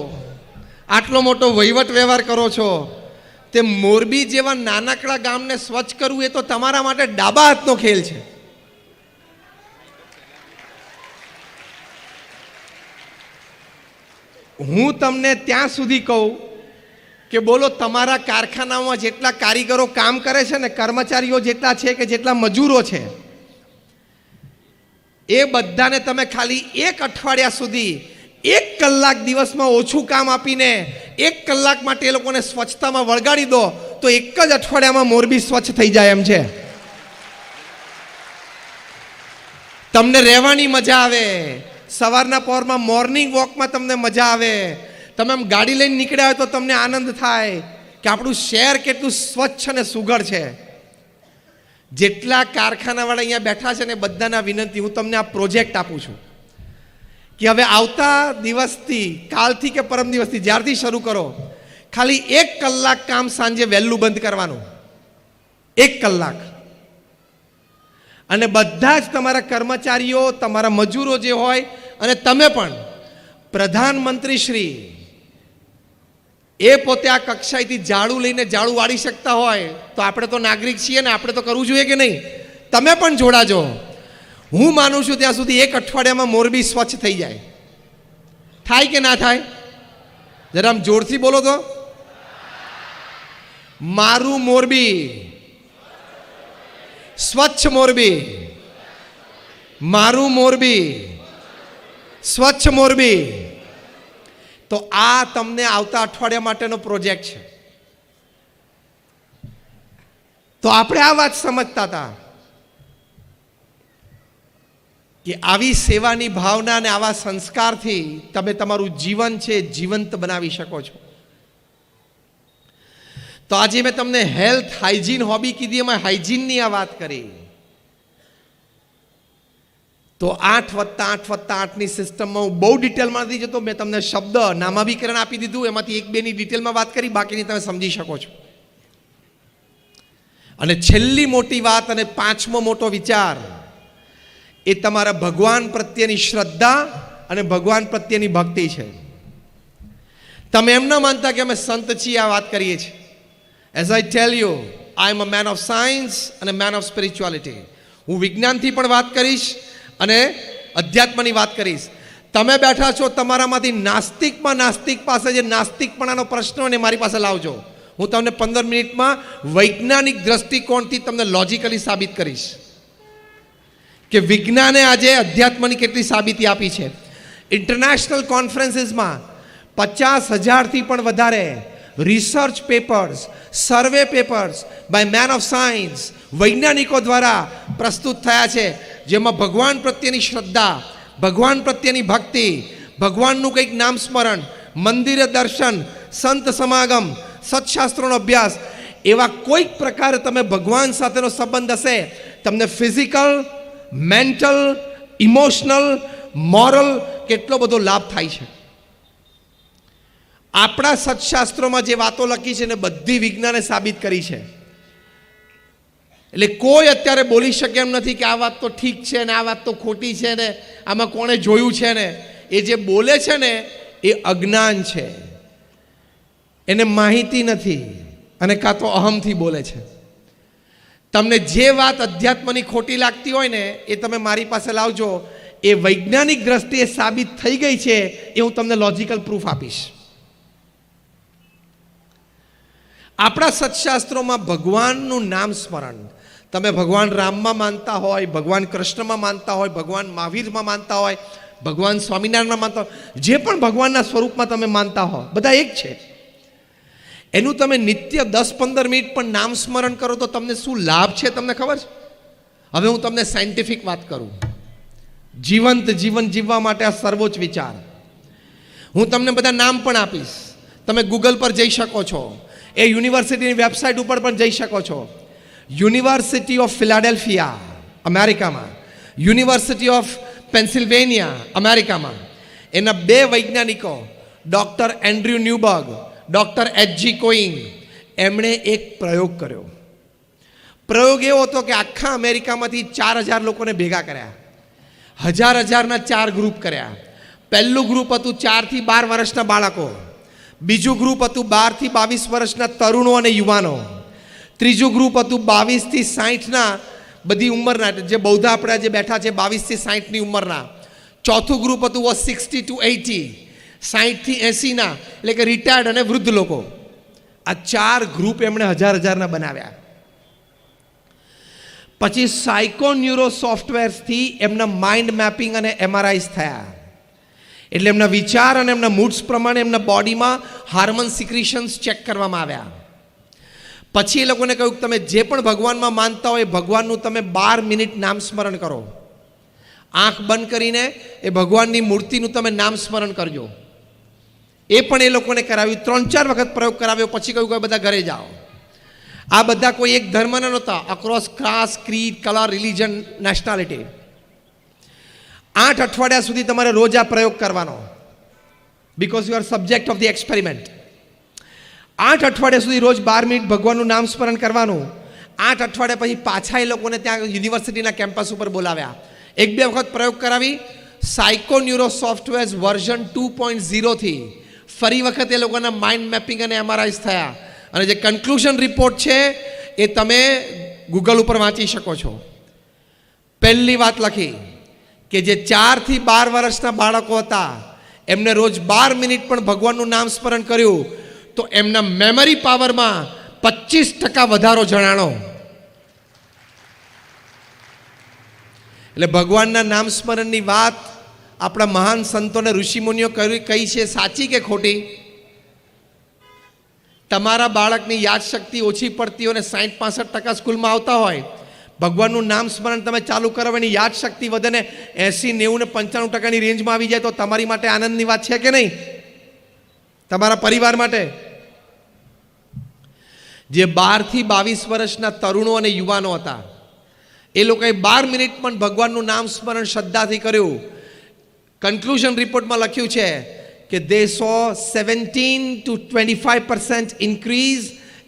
આટલો મોટો વહીવટ વ્યવહાર કરો છો, તે મોરબી જેવા નાનકડા ગામને સ્વચ્છ કરવું એ તો તમારા માટે ડાબા હાથનો ખેલ છે. હું તમને ત્યાં સુધી કહું કે બોલો, તમારા કારખાનામાં જેટલા કારીગરો કામ કરે છે ને, કર્મચારીઓ જેટલા છે કે જેટલા મજૂરો છે, એ બધાને તમે ખાલી 1 અઠવાડિયા સુધી 1 કલાક દિવસમાં ઓછું કામ આપીને 1 કલાક માટે એ લોકોને સ્વચ્છતામાં વળગાડી દો તો 1 જ અઠવાડિયામાં મોરબી સ્વચ્છ થઈ જાય એમ છે. તમને રહેવાની મજા આવે. સવારના પહોરમાં મોર્નિંગ વોકમાં તમને મજા આવે. તમે આમ ગાડી લઈને નીકળ્યા હોય તો તમને આનંદ થાય કે આપણું શહેર કેટલું સ્વચ્છ અને સુઘડ છે. જેટલા કારખાનાવાળા અહીંયા બેઠા છે ને, બધાના વિનંતી, હું તમને આ પ્રોજેક્ટ આપું છું કે હવે આવતા દિવસથી, કાલથી કે પરમ દિવસથી, જ્યારથી શરૂ કરો, ખાલી 1 કલાક કામ સાંજે વહેલું બંધ કરવાનું. 1 કલાક. અને બધા જ તમારા કર્મચારીઓ, તમારા મજૂરો જે હોય, અને તમે પણ, પ્રધાનમંત્રી શ્રી એ પોતે આ કક્ષાએથી ઝાડુ લઈને ઝાડુ વાળી શકતા હોય તો આપણે તો નાગરિક છીએ ને, આપણે તો કરવું જોઈએ કે નહીં? તમે પણ જોડાજો. હું માનું છું ત્યાં સુધી 1 અઠવાડિયામાં મોરબી સ્વચ્છ થઈ જાય. થાય કે ના થાય? જરા આમ જોરથી બોલો તો. મારું મોરબી સ્વચ્છ મોરબી. મારું મોરબી સ્વચ્છ મોરબી. તો આ તમને આવતા અઠવાડિયા માટેનો પ્રોજેક્ટ છે. તો આપણે આ વાત સમજતા હતા કે આવી સેવાની ભાવના અને આવા સંસ્કારથી તમે તમારું જીવન છે જીવંત બનાવી શકો છો. તો આજે મેં તમને હેલ્થ હાઇજીન હોબી કીધી, એમાં હાઇજીનની આ વાત કરી. તો 8+8+8ની સિસ્ટમમાં હું બહુ ડિટેલમાં નથી જતો. મેં તમને શબ્દ નામાભીકરણ આપી દીધું, એમાંથી 1-2ની ડિટેલમાં વાત કરી, બાકીની તમે સમજી શકો છો. અને છેલ્લી મોટી વાત અને 5મો મોટો વિચાર એ તમારા ભગવાન પ્રત્યેની શ્રદ્ધા અને ભગવાન પ્રત્યેની ભક્તિ છે. તમે એમ ન માનતા કે અમે સંત છીએ આ વાત કરીએ છીએ. As I tell you, I am a man of science અને મેન ઓફ સ્પિરિચ્યુઆલિટી. હું વિજ્ઞાનથી પણ વાત કરીશ અને અધ્યાત્મની વાત કરીશ. તમે બેઠા છો, તમારામાંથી નાસ્તિકમાં નાસ્તિક પાસે જે નાસ્તિકપણાનો પ્રશ્ન હોય ને મારી પાસે લાવજો. હું તમને 15 મિનિટમાં વૈજ્ઞાનિક દ્રષ્ટિકોણથી તમને લોજિકલી સાબિત કરીશ કે વિજ્ઞાને આજે અધ્યાત્મની કેટલી સાબિતી આપી છે. ઇન્ટરનેશનલ કોન્ફરન્સીસમાં 50,000થી પણ વધારે research papers, survey papers by man of science, વૈજ્ઞાનિકો દ્વારા પ્રસ્તુત થયા છે, જેમાં ભગવાન પ્રત્યેની શ્રદ્ધા, ભગવાન પ્રત્યેની ભક્તિ, ભગવાનનું કંઈક નામ સ્મરણ, મંદિરે દર્શન, સંત સમાગમ, સત્શાસ્ત્રોનો અભ્યાસ, એવા કોઈક પ્રકારે તમે ભગવાન સાથેનો સંબંધ હશે, તમને ફિઝિકલ, મેન્ટલ, ઇમોશનલ, મોરલ કેટલો બધો લાભ થાય છે. આપણા સત્શાસ્ત્રોમાં જે વાતો લખી છે ને બધી વિજ્ઞાને સાબિત કરી છે. એટલે કોઈ અત્યારે બોલી શકે એમ નથી કે આ વાત તો ઠીક છે ને આ વાત તો ખોટી છે ને આમાં કોણે જોયું છે ને. એ જે બોલે છે ને એ અજ્ઞાન છે, એને માહિતી નથી, અને કાં તો અહમથી બોલે છે. તમને જે વાત અધ્યાત્મની ખોટી લાગતી હોય ને એ તમે મારી પાસે લાવજો, એ વૈજ્ઞાનિક દ્રષ્ટિએ સાબિત થઈ ગઈ છે, એ હું તમને લોજિકલ પ્રૂફ આપીશ. આપણા સત્શાસ્ત્રોમાં ભગવાનનું નામ સ્મરણ, તમે ભગવાન રામમાં માનતા હોય, ભગવાન કૃષ્ણમાં માનતા હોય, ભગવાન મહાવીરમાં માનતા હોય, ભગવાન સ્વામિનારાયણમાં માનતા હોય, જે પણ ભગવાનના સ્વરૂપમાં તમે માનતા હો, બધા એક છે. એનું તમે નિત્ય 10-15 મિનિટ પણ નામ સ્મરણ કરો તો તમને શું લાભ છે તમને ખબર છે? હવે હું તમને સાયન્ટિફિક વાત કરું. જીવંત જીવન જીવવા માટે આ સર્વોચ્ચ વિચાર. હું તમને બધા નામ પણ આપીશ, તમે ગૂગલ પર જઈ શકો છો, એ યુનિવર્સિટીની વેબસાઇટ ઉપર પણ જઈ શકો છો. યુનિવર્સિટી ઓફ ફિલાડેલ્ફિયા અમેરિકામાં, યુનિવર્સિટી ઓફ પેન્સિલ્વેનિયા અમેરિકામાં, એના 2 વૈજ્ઞાનિકો doctor Andrew Newberg, doctor H.G. કોઈંગ, એમણે એક પ્રયોગ કર્યો. પ્રયોગ એવો હતો કે આખા અમેરિકામાંથી 4000 લોકોને ભેગા કર્યા, 1000-1000ના 4 ગ્રુપ કર્યા. પહેલું ગ્રુપ હતું 4 થી 12 વર્ષના બાળકો, બીજું ગ્રુપ હતું 12 થી 22 વર્ષના તરુણો અને યુવાનો, ત્રીજું ગ્રુપ હતું 22 થી 60ના બધી ઉંમરના, જે બૌદ્ધ આપણે જે બેઠા છે 22 થી 60ની ઉંમરના, ચોથું ગ્રુપ હતું 60 to 80, 60 થી 80ના એટલે કે રિટાયર્ડ અને વૃદ્ધ લોકો. આ 4 ગ્રુપ એમણે 1000-1000ના બનાવ્યા. પછી સાયકોન્યુરો સોફ્ટવેર્સથી એમના માઇન્ડ મેપિંગ અને MRIs થયા, એટલે એમના વિચાર અને એમના મૂડ્સ પ્રમાણે એમના બોડીમાં હાર્મોન સિક્રિશન્સ ચેક કરવામાં આવ્યા. પછી એ લોકોને કહ્યું કે તમે જે પણ ભગવાનમાં માનતા હોય ભગવાનનું તમે 12 મિનિટ નામ સ્મરણ કરો, આંખ બંધ કરીને એ ભગવાનની મૂર્તિનું તમે નામ સ્મરણ કરજો. એ પણ એ લોકોને કરાવ્યું, 3-4 વખત પ્રયોગ કરાવ્યો. પછી કહ્યું કે બધા ઘરે જાઓ. આ બધા કોઈ એક ધર્મના નહોતા, across caste, creed, colour, religion, nationality. 8 અઠવાડિયા સુધી તમારે રોજ આ પ્રયોગ કરવાનો, because you are subject of the experiment. 8 અઠવાડિયા સુધી રોજ 12 મિનિટ ભગવાનનું નામ સ્મરણ કરવાનું. 8 અઠવાડિયા પછી પાછા એ લોકોને ત્યાં યુનિવર્સિટીના કેમ્પસ ઉપર બોલાવ્યા, 1-2 વખત પ્રયોગ કરાવી. સાયકોન્યુરો સોફ્ટવેર વર્ઝન 2.0 થી ફરી વખત એ લોકોના માઇન્ડ મેપિંગ અને MRIs થયા, અને જે કન્ક્લુઝન રિપોર્ટ છે એ તમે ગૂગલ ઉપર વાંચી શકો છો. પહેલી વાત લખી કે જે 4 થી 12 વર્ષના બાળકો હતા એમને રોજ 12 મિનિટ પણ ભગવાનનું નામ સ્મરણ કર્યું તો એમના મેમરી પાવરમાં 25% વધારો જણાણો. એટલે ભગવાનના નામ સ્મરણની વાત આપણા મહાન સંતોને ઋષિમુનિઓ કહી છે, સાચી કે ખોટી? તમારા બાળકની યાદશક્તિ ઓછી પડતી હોય ને 60-65% સ્કૂલમાં આવતા હોય, ભગવાનનું નામ સ્મરણ તમે ચાલુ કરો, એની યાદશક્તિ વધે ને 80, 90 ને 95%ની રેન્જમાં આવી જાય તો તમારી માટે આનંદની વાત છે કે નહીં? તમારા પરિવાર માટે. જે 12 થી 22 વર્ષના તરુણો અને યુવાનો હતા એ લોકોએ 12 મિનિટ પણ ભગવાનનું નામ સ્મરણ શ્રદ્ધાથી કર્યું. કન્ક્લુઝન રિપોર્ટમાં લખ્યું છે કે they saw 17 to 25% increase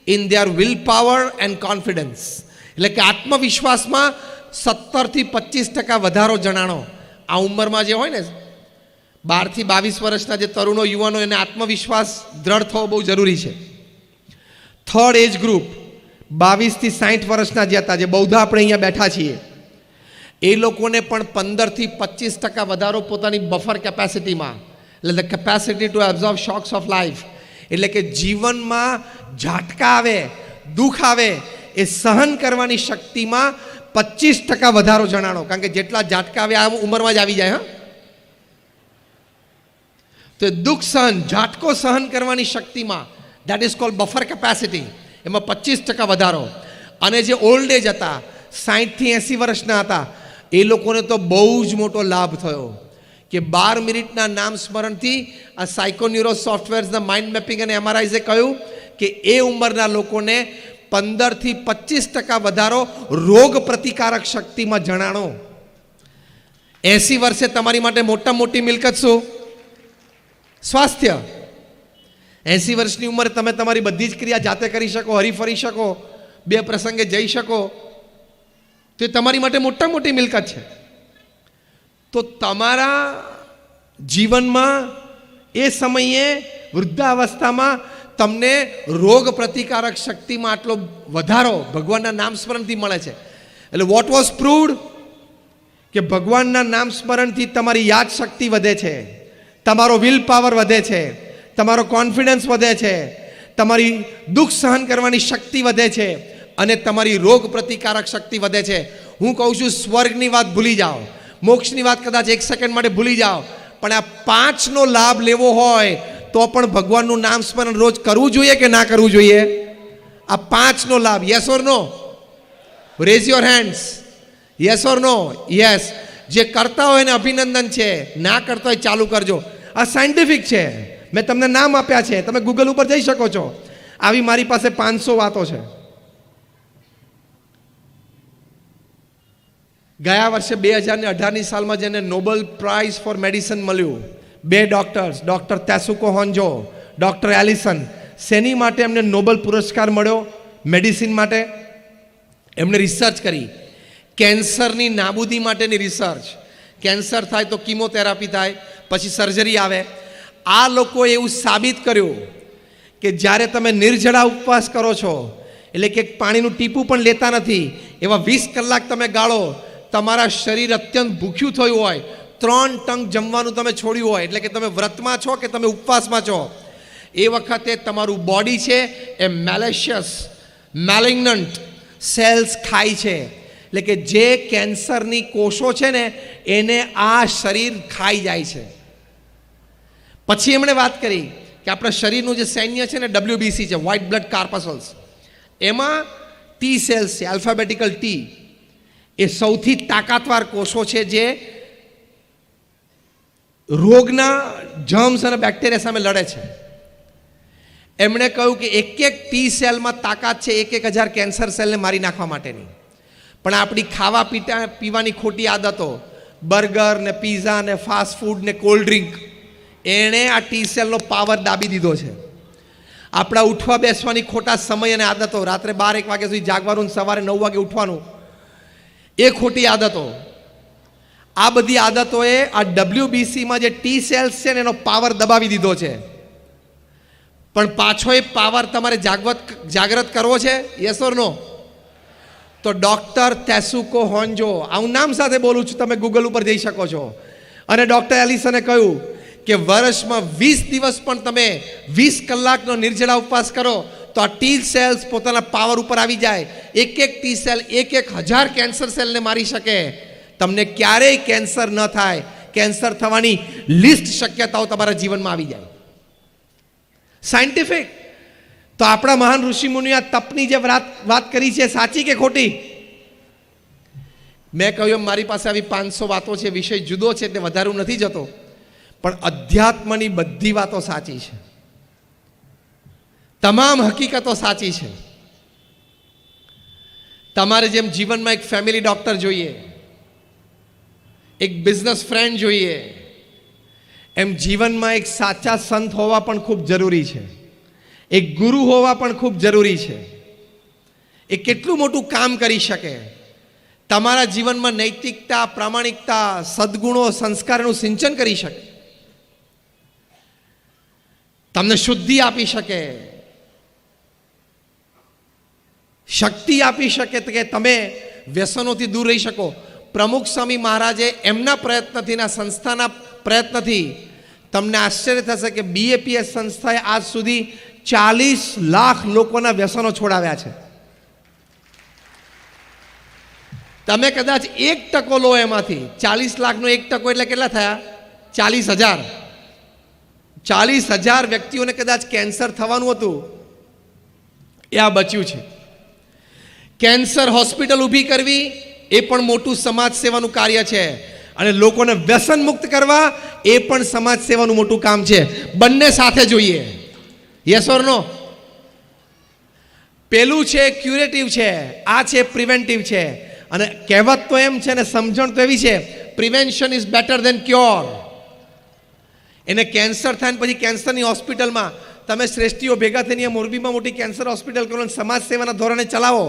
in their willpower and confidence. એટલે કે આત્મવિશ્વાસમાં 17 થી 25% વધારો જણાણો. આ ઉંમરમાં જે હોય ને 12 થી 22 વર્ષના જે તરુણો યુવાનો, એને આત્મવિશ્વાસ દ્રઢ થવો બહુ જરૂરી છે. થર્ડ એજ ગ્રુપ 22 થી 60 વર્ષના જે હતા, જે બૌદ્ધ આપણે અહીંયા બેઠા છીએ, એ લોકોને પણ 15 થી 25% વધારો પોતાની બફર કેપેસિટીમાં, એટલે the capacity two absorb shocks of life, એટલે કે જીવનમાં ઝાટકા આવે, દુઃખ આવે, એ સહન કરવાની શક્તિમાં 25% વધારો જણાણો. કારણ કે જેટલા ઝાટકા આવે આ ઉંમરમાં જ આવી જાય. તો દુઃખ સહન, ઝાટકો સહન કરવાની શક્તિમાં that is called buffer capacity, એમાં 25% વધારો. અને જે ઓલ્ડ એજ હતા, 60 થી 80 વર્ષના હતા, એ લોકોને તો બહુ જ મોટો લાભ થયો કે 12 મિનિટના નામ સ્મરણથી આ સાયકોન્યુરો સોફ્ટવેર્સના માઇન્ડ મેપિંગ અને એમઆરઆઈએ કહ્યું કે એ ઉંમરના લોકોને 15 થી 25% વધારો રોગ પ્રતિકારક શક્તિમાં જણાણો. 80 વર્ષે તમારી માટે મોટા મોટી મિલકત શું? સ્વાસ્થ્ય. 80 વર્ષની ઉંમરે તમે તમારી બધી જ ક્રિયા જાતે કરી શકો, હરીફરી શકો, બે પ્રસંગે જઈ શકો, તો એ તમારી માટે મોટા મોટી મિલકત છે. તો તમારા જીવનમાં એ સમયે વૃદ્ધાવસ્થામાં તમને રોગ પ્રતિકારક શક્તિમાં આટલો વધારો ભગવાનના નામ સ્મરણથી મળે છે. એટલે વોટ વોઝ પ્રૂવડ કે ભગવાનના નામ સ્મરણથી તમારી યાદ શક્તિ વધે છે, તમારો વિલ પાવર વધે છે, તમારો કોન્ફિડન્સ વધે છે, તમારી દુઃખ સહન કરવાની શક્તિ વધે છે અને તમારી રોગ પ્રતિકારક શક્તિ વધે છે. હું કહું છું સ્વર્ગની વાત ભૂલી જાઓ, મોક્ષની વાત કદાચ 1 સેકન્ડ માટે ભૂલી જાઓ, પણ આ 5નો લાભ લેવો હોય તો પણ ભગવાનનું નામ સ્મરણ રોજ કરવું જોઈએ કે ના કરવું જોઈએ? આ 5નો લાભ. Yes or no? Raise your hands. Yes or no? Yes. જે કરતા હોય એને અભિનંદન છે, ના કરતા હોય ચાલુ કરજો. આ સાયન્ટિફિક છે, મેં તમને નામ આપ્યા છે, તમે ગૂગલ ઉપર જઈ શકો છો. આવી મારી પાસે 500 વાતો છે. ગયા વર્ષે 2018ની સાલમાં જેને નોબેલ પ્રાઇઝ ફોર મેડિસિન મળ્યું, 2 ડોક્ટર્સ, ડોક્ટર તેસુકો હોન્જો, ડોક્ટર એલિસન. શેની માટે એમને નોબેલ પુરસ્કાર મળ્યો? મેડિસિન માટે. એમણે રિસર્ચ કરી, કેન્સરની નાબૂદી માટેની રિસર્ચ. કેન્સર થાય તો કીમોથેરાપી થાય, પછી સર્જરી આવે. આ લોકોએ એવું સાબિત કર્યું કે જ્યારે તમે નિર્જળા ઉપવાસ કરો છો, એટલે કે પાણીનું ટીપું પણ લેતા નથી, એવા 20 કલાક તમે ગાળો, તમારા શરીર અત્યંત ભૂખ્યું થયું હોય, 3 ટંક જમવાનું તમે છોડ્યું હોય, એટલે કે તમે વ્રતમાં છો કે તમે ઉપવાસમાં છો, એ વખતે તમારું બોડી છે એ મેલેશિયસ મેલિગ્નન્ટ સેલ્સ ખાય છે. એટલે કે જે કેન્સરની કોષો છે ને એને આ શરીર ખાઈ જાય છે. પછી એમણે વાત કરી કે આપણા શરીરનું જે સૈન્ય છે ને WBC છે, વ્હાઇટ બ્લડ કાર્પસલ્સ, એમાં ટી સેલ્સ છે, આલ્ફાબેટિકલ ટી, એ સૌથી તાકાતવાર કોષો છે જે રોગના જર્મ્સ અને બેક્ટેરિયા સામે લડે છે. એમણે કહ્યું કે એક ટી સેલમાં તાકાત છે 1,000 કેન્સર સેલને મારી નાખવા માટેની. પણ આપણી ખાવા પીવાની ખોટી આદતો, બર્ગર ને પીઝા ને ફાસ્ટ ફૂડ ને કોલ્ડ ડ્રિંક, એણે આ ટી સેલનો પાવર દાબી દીધો છે. આપણા ઉઠવા બેસવાની ખોટા સમય અને આદતો, રાત્રે 12-1 વાગ્યા સુધી જાગવાનું, સવારે 9 વાગે ઉઠવાનું, એ ખોટી આદતો, આ બધી આદતોએ આ WBCમાં જે ટી સેલ્સ છે ને એનો પાવર દબાવી દીધો છે. પણ પાછો એ પાવર તમારે જાગૃત કરવો છે. યસ ઓર નો? તો ડોક્ટર તેસુકો હોન્જો, હું નામ સાથે બોલું છું, તમે ગૂગલ ઉપર જઈ શકો છો. અને ડોક્ટર એલિસને કહ્યું કે વર્ષમાં 20 દિવસ પણ તમે 20 કલાકનો નિર્જળા ઉપવાસ કરો તો આ ટી સેલ્સ પોતાના પાવર ઉપર આવી જાય. એક ટી સેલ 1,000 કેન્સર સેલને મારી શકે. તમને ક્યારેય કેન્સર ન થાય, કેન્સર થવાની લિસ્ટ શક્યતાઓ તમારા જીવનમાં આવી જાય. સાયન્ટિફિક. તો આપણા મહાન ઋષિમુનિએ આ તપની જે વાત કરી છે, સાચી કે ખોટી? મેં કહ્યું મારી પાસે આવી 500 વાતો છે, વિષય જુદો છે એટલે વધારે નથી જતો, પણ અધ્યાત્મની બધી વાતો સાચી છે, તમામ હકીકતો સાચી છે. તમારે જેમ જીવનમાં એક ફેમિલી ડોક્ટર જોઈએ, એક બિઝનેસ ફ્રેન્ડ જોઈએ, એમ જીવનમાં એક સાચા સંત હોવા પણ ખૂબ જરૂરી છે, એક ગુરુ હોવા પણ ખૂબ જરૂરી છે. એ કેટલું મોટું કામ કરી શકે, તમારા જીવનમાં નૈતિકતા, પ્રામાણિકતા, સદ્ગુણો, સંસ્કારનું સિંચન કરી શકે, તમને શુદ્ધિ આપી શકે, શક્તિ આપી શકે કે તમે વ્યસનોથી દૂર રહી શકો. પ્રમુખ સ્વામી મહારાજે એમના પ્રયત્નથી, ના સંસ્થાના પ્રયત્નથી, તમને આશ્ચર્ય થશે કે BAPS સંસ્થાએ આજ સુધી 40 લાખ લોકોના વ્યસનો છોડાવ્યા છે. તમે કદાચ 1% લો એમાંથી, 40 લાખનો 1% એટલે કેટલા થયા? 40,000. 40,000 વ્યક્તિઓને કદાચ કેન્સર થવાનું હતું, એ આ બચ્યું છે. કેન્સર હોસ્પિટલ ઊભી કરવી એ પણ મોટું સમાજ સેવાનું કાર્ય છે, અને લોકોને વ્યસન મુક્ત કરવા એ પણ સમાજ સેવાનું મોટું કામ છે. બંને સાથે જોઈએ. યસ ઓર નો? પેલું છે ક્યુરેટિવ છે, આ છે પ્રિવેન્ટિવ છે. અને કહેવત તો એમ છે ને સમજણ તો એવી છે, prevention is better than cure. એને કેન્સર થાય ને પછી કેન્સરની હોસ્પિટલમાં તમે શ્રેષ્ઠીઓ ભેગા થઈને મોરબીમાં મોટી કેન્સર હોસ્પિટલ કરો, સમાજ સેવાના ધોરણે ચલાવો,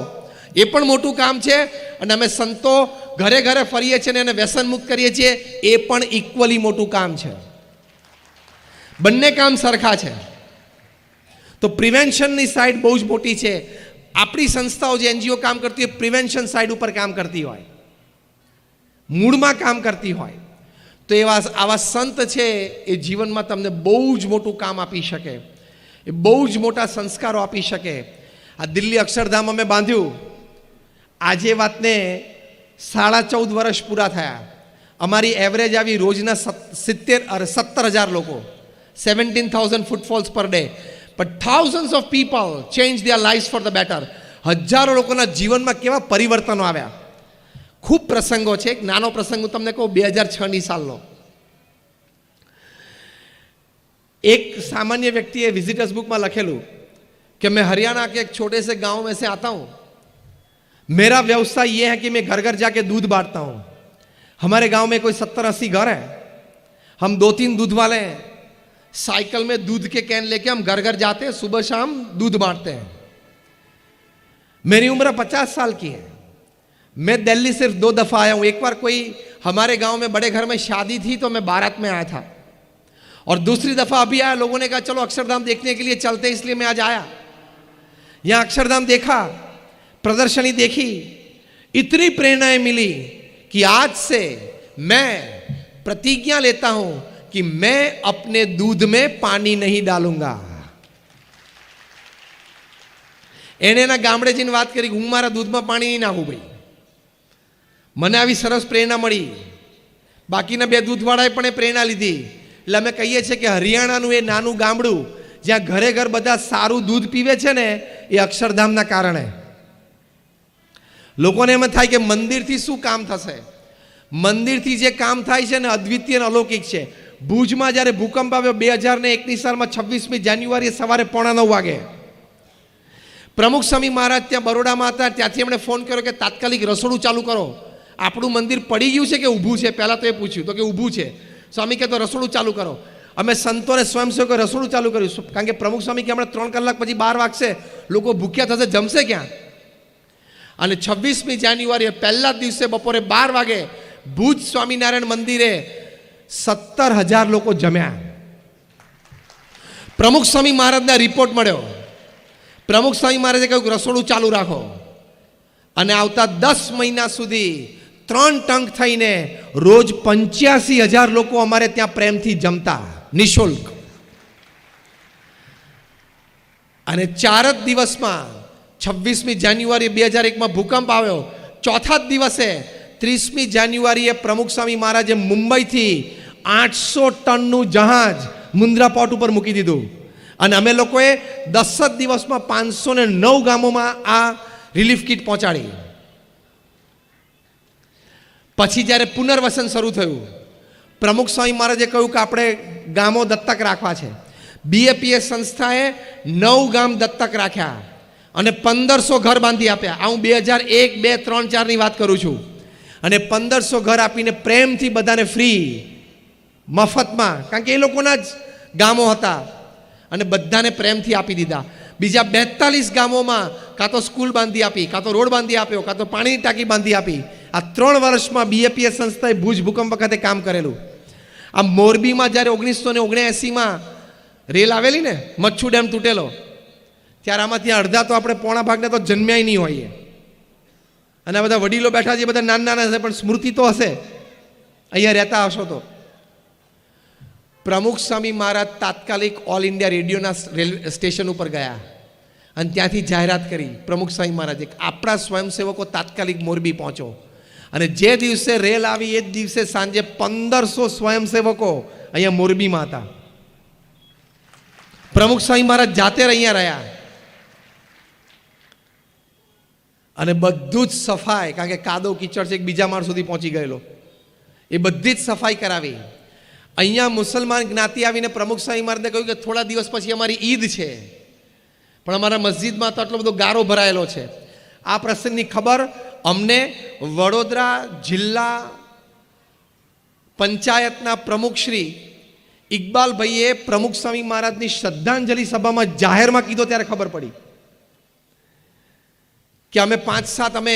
એ પણ મોટું કામ છે. અને અમે સંતો ઘરે ઘરે ફરીએ છીએ અને એને વ્યસન મુક્ત કરીએ છીએ, એ પણ ઇક્વલી મોટું કામ છે. બંને કામ સરખા છે. તો પ્રિવેન્શનની સાઈડ બહુ જ મોટી છે. આપણી સંસ્થાઓ જે એનજીઓ કામ કરતી હોય, પ્રિવેન્શન સાઈડ ઉપર કામ કરતી હોય, મૂળમાં કામ કરતી હોય, તો આવા સંત છે એ જીવનમાં તમને બહુ જ મોટું કામ આપી શકે, એ બહુ જ મોટા સંસ્કારો આપી શકે. આ દિલ્હી અક્ષરધામ અમે બાંધ્યું, આજે વાતને 14.5 વર્ષ પૂરા થયા. અમારી એવરેજ આવી રોજના 17,000 લોકો, 17,000 footfalls per day. But thousands of people change their life for the better. હજારો લોકોના જીવનમાં કેવા પરિવર્તનો આવ્યા. ખૂબ પ્રસંગો છે. એક નાનો પ્રસંગ હું તમને કહું, 2006ની સાલનો. એક સામાન્ય વ્યક્તિએ વિઝિટર્સ બુકમાં લખેલું कि मैं हरियाणा के एक छोटे से गांव में से आता हूं, मेरा व्यवसाय ये है कि मैं घर घर जाके दूध बांटता हूं. हमारे गांव में कोई 70-80 घर है, हम 2-3 दूध वाले हैं. साइकिल में दूध के कैन लेके हम घर घर जाते हैं, सुबह शाम दूध बांटते हैं. मेरी उम्र 50 साल की है. मैं दिल्ली सिर्फ 2 दफा आया हूं. एक बार कोई हमारे गांव में बड़े घर में शादी थी तो मैं बारात में आया था, और दूसरी दफा अभी आया. लोगों ने कहा चलो अक्षरधाम देखने के लिए चलते, इसलिए मैं आज आया. यहां अक्षरधाम देखा, प्रदर्शनी देखी, इतनी प्रेरणाएं मिली कि आज से मैं प्रतिज्ञा लेता हूं कि मैं अपने दूध में पानी नहीं डालूंगा. એને એના ગામડે જઈને વાત કરી, હું મારા દૂધમાં પાણી નહીં નાખું ભાઈ. મને આવી સરસ પ્રેરણા મળી. બાકીના 2 દૂધવાળાએ પણ એ પ્રેરણા લીધી. એટલે અમે કહીએ છીએ કે હરિયાણાનું એ નાનું ગામડું જ્યાં ઘરે ઘર બધા સારું દૂધ પીવે છે ને, એ અક્ષરધામના કારણે. લોકોને એમ થાય કે મંદિરથી શું કામ થશે. મંદિરથી જે કામ થાય છે ને અદ્વિતીય અને અલૌકિક છે. ભુજમાં જ્યારે ભૂકંપ આવ્યો 2001ની સાલમાં 26મી જાન્યુઆરીએ સવારે 8:45 વાગે, પ્રમુખ સ્વામી મહારાજ ત્યાં બરોડામાં હતા. ત્યાંથી એમણે ફોન કર્યો કે તાત્કાલિક રસોડું ચાલુ કરો. આપણું મંદિર પડી ગયું છે કે ઊભું છે? પહેલાં તો એ પૂછ્યું, તો કે ઊભું છે. સ્વામી કે તો રસોડું ચાલુ કરો. અમે સંતોને સ્વયંસેવકોએ રસોડું ચાલુ કર્યું, કારણ કે પ્રમુખ સ્વામી કે હમણાં 3 કલાક પછી 12 વાગશે, લોકો ભૂખ્યા થશે, જમશે ક્યાં? અને 26મી જાન્યુઆરીએ પહેલા જ દિવસે બપોરે 12 વાગે ભુજ સ્વામિનારાયણ મંદિરે 17,000 લોકો જમ્યા. પ્રમુખ સ્વામી મહારાજના રિપોર્ટ મળ્યો. પ્રમુખ સ્વામી મહારાજે કહ્યું રસોડું ચાલુ રાખો. અને આવતા 10 મહિના સુધી 3 ટંક થઈને રોજ 85,000 લોકો અમારે ત્યાં પ્રેમથી જમતા, નિઃશુલ્ક. અને 4 જ દિવસમાં 26મી જાન્યુઆરી 2001માં ભૂકંપ આવ્યો. ચોથા જ દિવસે 30મી જાન્યુઆરીએ પ્રમુખ સ્વામી મહારાજે મુંબઈથી 800 ટનનું જહાજ મુન્દ્રા પોર્ટ ઉપર મૂકી દીધું. અને અમે લોકોએ 10 જ દિવસમાં 509 ગામોમાં આ રિલીફ કિટ પહોંચાડી. પછી જ્યારે પુનર્વસન શરૂ થયું, પ્રમુખ સ્વામી મહારાજે કહ્યું કે આપણે ગામો દત્તક રાખવા છે. BAPS સંસ્થાએ 9 ગામ દત્તક રાખ્યા અને 1500 ઘર બાંધી આપ્યા. આ હું 2001, 2, 3, 4ની વાત કરું છું. અને 1500 ઘર આપીને પ્રેમથી બધાને ફ્રી, મફતમાં, કારણ કે એ લોકોના જ ગામો હતા, અને બધાને પ્રેમથી આપી દીધા. બીજા 42 ગામોમાં કાં તો સ્કૂલ બાંધી આપી, કાં તો રોડ બાંધી આપ્યો, કાં તો પાણીની ટાંકી બાંધી આપી. આ 3 વર્ષમાં BAPS સંસ્થાએ ભુજ ભૂકંપ વખતે કામ કરેલું. આ મોરબીમાં જ્યારે 1979માં રેલ આવેલી ને, મચ્છુ ડેમ તૂટેલો, ત્યારે આમાંથી અડધા તો આપણે પોણા ભાગને તો જન્મ્યા નહીં હોઈએ. અને આ બધા વડીલો બેઠા છે, બધા નાના હશે, પણ સ્મૃતિ તો હશે, અહીંયા રહેતા હશો તો. પ્રમુખ સ્વામી મહારાજ તાત્કાલિક ઓલ ઇન્ડિયા રેડિયોના રેલવે સ્ટેશન ઉપર ગયા અને ત્યાંથી જાહેરાત કરી. પ્રમુખ સ્વામી મહારાજે આપણા સ્વયંસેવકો તાત્કાલિક મોરબી પહોંચો. અને જે દિવસે રેલ આવી એ જ દિવસે સાંજે 1500 સ્વયંસેવકો અહીંયા મોરબીમાં હતા. પ્રમુખ સ્વામી મહારાજ જાતે અહીંયા રહ્યા અને બધું જ સફાઈ, કારણ કે કાદવ કીચડ છે, એક બીજા માળ સુધી પહોંચી ગયેલો, એ બધી જ સફાઈ કરાવી. અહીંયા મુસલમાન જ્ઞાતિ આવીને પ્રમુખ સ્વામી મહારાજને કહ્યું કે થોડા દિવસ પછી અમારી ઈદ છે, પણ અમારા મસ્જિદમાં તો આટલો બધો ગારો ભરાયેલો છે. આ પ્રસંગની ખબર અમને વડોદરા જિલ્લા પંચાયતના પ્રમુખ શ્રી ઇકબાલભાઈએ પ્રમુખ સ્વામી મહારાજની શ્રદ્ધાંજલિ સભામાં જાહેરમાં કીધો ત્યારે ખબર પડી કે અમે 5-7 અમે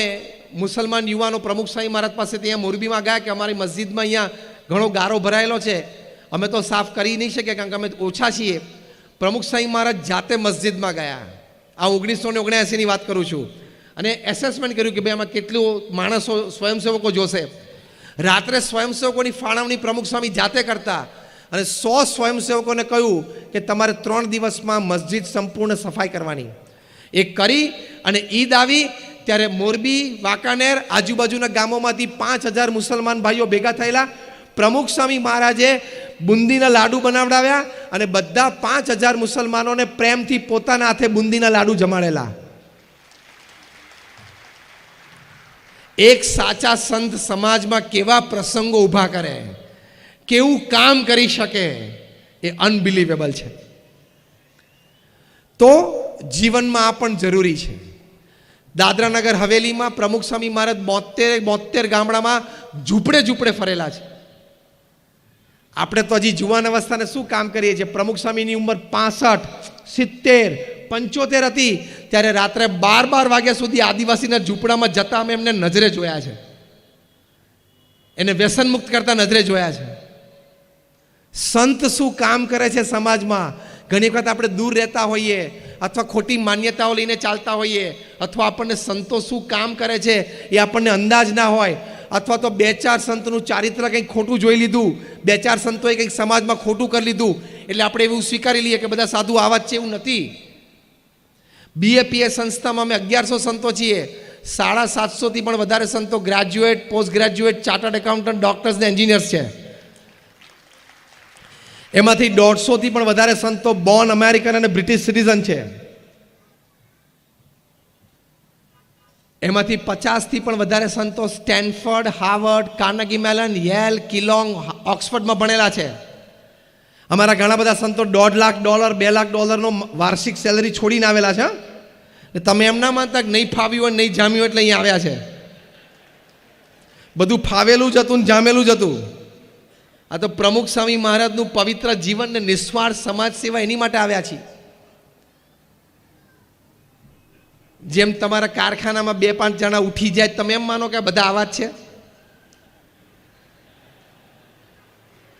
મુસલમાન યુવાનો પ્રમુખ સ્વામી મહારાજ પાસે ત્યાં મોરબીમાં ગયા કે અમારી મસ્જિદમાં અહીંયા ઘણો ગારો ભરાયેલો છે, અમે તો સાફ કરી નહીં શકીએ કારણ કે અમે ઓછા છીએ. પ્રમુખ સ્વામી મહારાજ જાતે મસ્જિદમાં ગયા. આ 1979ની વાત કરું છું. અને એસેસમેન્ટ કર્યું કે ભાઈ આમાં કેટલું માણસો સ્વયંસેવકો જોશે. રાત્રે સ્વયંસેવકોની ફાળવણી પ્રમુખ સ્વામી જાતે કરતા અને 100 સ્વયંસેવકોને કહ્યું કે તમારે 3 દિવસમાં મસ્જિદ સંપૂર્ણ સફાઈ કરવાની. એ કરી અને ઈદ આવી ત્યારે મોરબી, વાંકાનેર, આજુબાજુના ગામોમાંથી 5000 મુસલમાન ભાઈઓ ભેગા થયેલા. પ્રમુખ સ્વામી મહારાજે બુંદીના લાડુ બનાવડાવ્યા અને બધા 5000 મુસલમાનોને પ્રેમથી પોતાના હાથે બુંદીના લાડુ જમાડેલા. એક સાચા સંત સમાજમાં કેવા પ્રસંગો ઊભા કરે, કેવું કામ કરી શકે, એ અનબિલીવેબલ છે. તો જીવનમાં આ પણ જરૂરી છે. દાદરાનગર હવેલીમાં પ્રમુખ સ્વામી મહારાજ 72 ગામડામાં ઝૂંપડે ફરેલા છે. આપણે તો હજી જુવાન અવસ્થાને શું કામ કરીએ છીએ. પ્રમુખ સ્વામીની ઉંમર 65, 70, 75 હતી ત્યારે રાત્રે 12 વાગ્યા સુધી આદિવાસીના ઝૂંપડામાં જતા અમે એમને નજરે જોયા છે. એને વ્યસન મુક્ત કરતા નજરે જોયા છે. સંત શું કામ કરે છે સમાજમાં. ઘણી વખત આપણે દૂર રહેતા હોઈએ અથવા ખોટી માન્યતાઓ લઈને ચાલતા હોઈએ અથવા આપણને સંતો શું કામ કરે છે એ આપણને અંદાજ ના હોય, અથવા તો 2-4 સંતનું ચારિત્ર કંઈક ખોટું જોઈ લીધું, 2-4 સંતોએ કંઈક સમાજમાં ખોટું કરી લીધું એટલે આપણે એવું સ્વીકારી લઈએ કે બધા સાધુ આવા જ છે. એવું નથી. BAPS સંસ્થામાં અમે 1100 સંતો છીએ. 750થી પણ વધારે સંતો graduate, post graduate, chartered accountant, doctors ને એન્જિનિયર્સ છે. એમાંથી 150થી પણ વધારે સંતો બોર્ન અમેરિકન અને બ્રિટિશ સિટીઝન છે. એમાંથી 50થી પણ વધારે સંતો Stanford, Harvard, Carnegie melon, Yale, Keylong, ઓક્સફર્ડમાં ભણેલા છે. અમારા ઘણા બધા સંતો $1.5 લાખ, $2 લાખ વાર્ષિક સેલરી છોડીને આવેલા છે. તમે એમ ના માનતા કે નહીં ફાવ્યું હોય, નહીં જામ્યું એટલે અહીંયા આવ્યા છે. બધું ફાવેલું જ હતું ને જામેલું જ હતું. આ તો પ્રમુખ સ્વામી મહારાજનું પવિત્ર જીવન ને નિસ્વાર્થ સમાજ સેવા એની માટે આવ્યા છીએ. જેમ તમારા કારખાનામાં 2-5 જણા ઉઠી જાય તમે એમ માનો કે બધા આવા જ છે?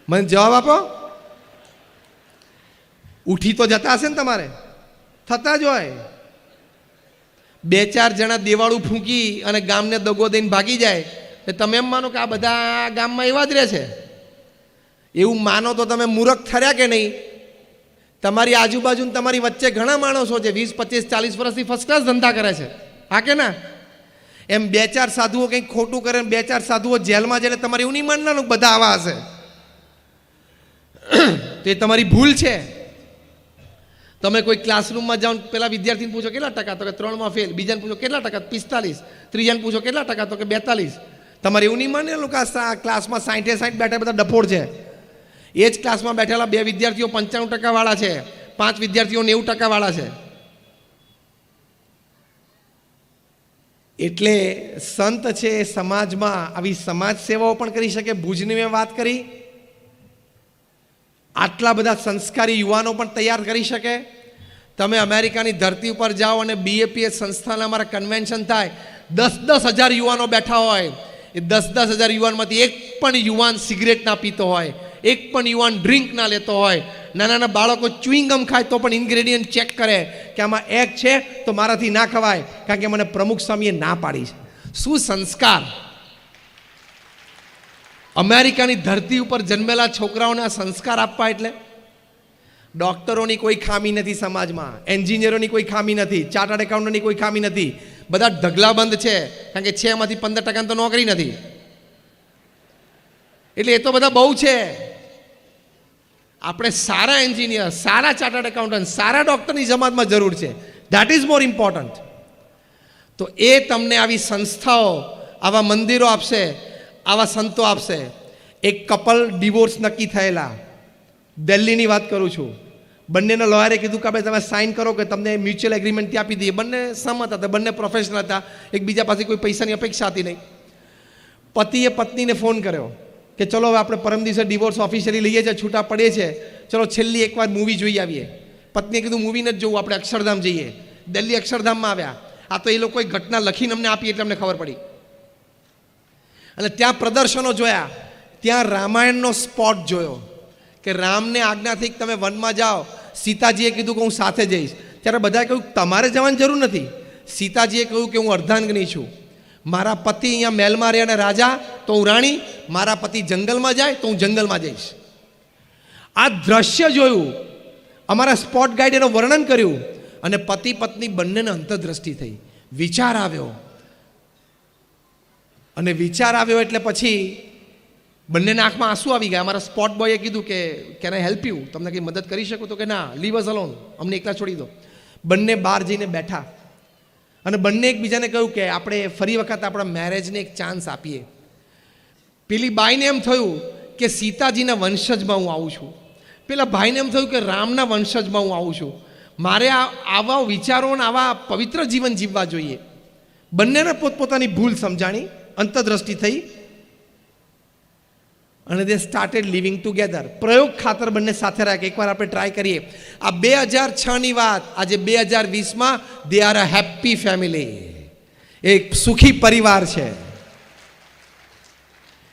મને જવાબ આપો. ઉઠી તો જતા હશે ને, તમારે થતા જ હોય. 2-4 જણા દેવાળું ફૂંકી અને ગામને દગો દઈને ભાગી જાય એટલે તમે એમ માનો કે આ બધા ગામમાં એવા જ રહે છે. એવું માનો તો તમે મૂર્ખ થર્યા કે નહીં? તમારી આજુબાજુ તમારી વચ્ચે ઘણા માણસો છે 20, 25, 40 વર્ષથી ફર્સ્ટ ક્લાસ ધંધા કરે છે. હા કે ના? એમ 2-4 સાધુઓ કંઈક ખોટું કરે, 2-4 સાધુઓ જેલમાં જાય તમારે એવું નહીં માનવાનું બધા આવા હશે. તો એ તમારી ભૂલ છે. તમે કોઈ ક્લાસરૂમમાં જાઓ, પેલા વિદ્યાર્થીને પૂછો કેટલા ટકા, તો કે 3માં ફેલ. બીજાને પૂછો કેટલા ટકા, 45. ત્રીજાને પૂછો કેટલા ટકા, તો કે 42. તમારે એવું નહીં માનેલું કે આ ક્લાસમાં 60 બેઠા બધા ડફોડ છે. એ જ ક્લાસમાં બેઠેલા 2 વિદ્યાર્થીઓ 95% વાળા છે, 5 વિદ્યાર્થીઓ 90% વાળા છે. એટલે સંત છે એ સમાજમાં આવી સમાજ સેવાઓ પણ કરી શકે. ભુજની મેં વાત કરી, આટલા બધા સંસ્કારી યુવાનો પણ તૈયાર કરી શકે. તમે અમેરિકાની ધરતી ઉપર જાઓ અને BAPS સંસ્થાના અમારા કન્વેન્શન થાય, 10-10 હજાર યુવાનો બેઠા હોય. એ 10-10 હજાર યુવાનમાંથી એક પણ યુવાન સિગરેટ ના પીતો હોય, એક પણ યુવાન ડ્રિંક ના લેતો હોય. નાના બાળકો ચ્યુઇંગમ ખાય તો પણ ઇન્ગ્રેડિયન્ટ ચેક કરે કે આમાં એક છે તો મારાથી ના ખવાય, કારણ કે મને પ્રમુખ સ્વામીએ ના પાડી છે. શું સંસ્કાર! અમેરિકાની ધરતી ઉપર જન્મેલા છોકરાઓને આ સંસ્કાર આપવા. એટલે ડોક્ટરોની કોઈ ખામી નથી સમાજમાં, એન્જિનિયરોની કોઈ ખામી નથી, ચાર્ટર્ડ એકાઉન્ટન્ટની કોઈ ખામી નથી. બધા ઢગલાબંધ છે, કારણ કે 6માંથી 15% તો નોકરી નથી. એટલે એ તો બધા બહુ છે. આપણે સારા એન્જિનિયર, સારા ચાર્ટર્ડ એકાઉન્ટન્ટ, સારા ડૉક્ટરની જમાતમાં જરૂર છે. That is more important. તો એ તમને આવી સંસ્થાઓ, આવા મંદિરો આપશે, આવા સંતો આપશે. એક કપલ ડિવોર્સ નક્કી થયેલા, દિલ્હીની વાત કરું છું. બંનેના લોયરે કીધું કે ભાઈ તમે સાઇન કરો કે તમને મ્યુચ્યુઅલ એગ્રીમેન્ટથી આપી દઈએ. બંને સહમત હતા, બંને પ્રોફેશનલ હતા, એકબીજા પાસે કોઈ પૈસાની અપેક્ષા હતી નહીં. પતિએ પત્નીને ફોન કર્યો કે ચલો હવે આપણે પરમ દિવસે ડિવોર્સ ઓફિશિયલી લઈએ છીએ, છૂટા પડીએ છીએ, ચલો છેલ્લી એકવાર મૂવી જોઈ આવીએ. પત્નીએ કીધું મૂવી નથી જોવું, આપણે અક્ષરધામ જઈએ. દિલ્હી અક્ષરધામમાં આવ્યા. આ તો એ લોકોએ ઘટના લખીને અમને આપી એટલે અમને ખબર પડી. અને ત્યાં પ્રદર્શનો જોયા, ત્યાં રામાયણનો સ્પોટ જોયો કે રામને આજ્ઞાથી તમે વનમાં જાઓ. સીતાજીએ કીધું કે હું સાથે જઈશ, ત્યારે બધાએ કહ્યું તમારે જવાની જરૂર નથી. સીતાજીએ કહ્યું કે હું અર્ધાંગની છું, મારા પતિ અહીંયા મહેલમાં રહે અને રાજા તો હું રાણી, મારા પતિ જંગલમાં જાય તો હું જંગલમાં જઈશ. આ દ્રશ્ય જોયું, અમારા સ્પોટ ગાઈડ એનું વર્ણન કર્યું અને પતિ પત્ની બંનેને અંતરદ્રષ્ટિ થઈ. વિચાર આવ્યો, અને વિચાર આવ્યો એટલે પછી બંનેના આંખમાં આંસુ આવી ગયા. અમારા સ્પોટ બોયે કીધું કે કેન આઈ હેલ્પ યુ, તમને કંઈ મદદ કરી શકું? તો કે ના, લીવ અસ અલોન, અમને એકલા છોડી દો. બંને બહાર જઈને બેઠા અને બંને એકબીજાને કહ્યું કે આપણે ફરી વખત આપણા મેરેજને એક ચાન્સ આપીએ. પેલી બાઈને એમ થયું કે સીતાજીના વંશજમાં હું આવું છું, પેલા ભાઈને એમ થયું કે રામના વંશજમાં હું આવું છું. મારે આવા વિચારોને આવા પવિત્ર જીવન જીવવા જોઈએ. બંનેને પોતપોતાની ભૂલ સમજાણી, અંતરદ્રષ્ટિ થઈ અને દે સ્ટાર્ટેડ લિવિંગ ટુગેધર. પ્રયોગ ખાતર બંને સાથે રહ્યા કે એકવાર આપણે ટ્રાય કરીએ. આ 2006ની વાત, આજે 2020માં they are a happy family, એક સુખી પરિવાર છે.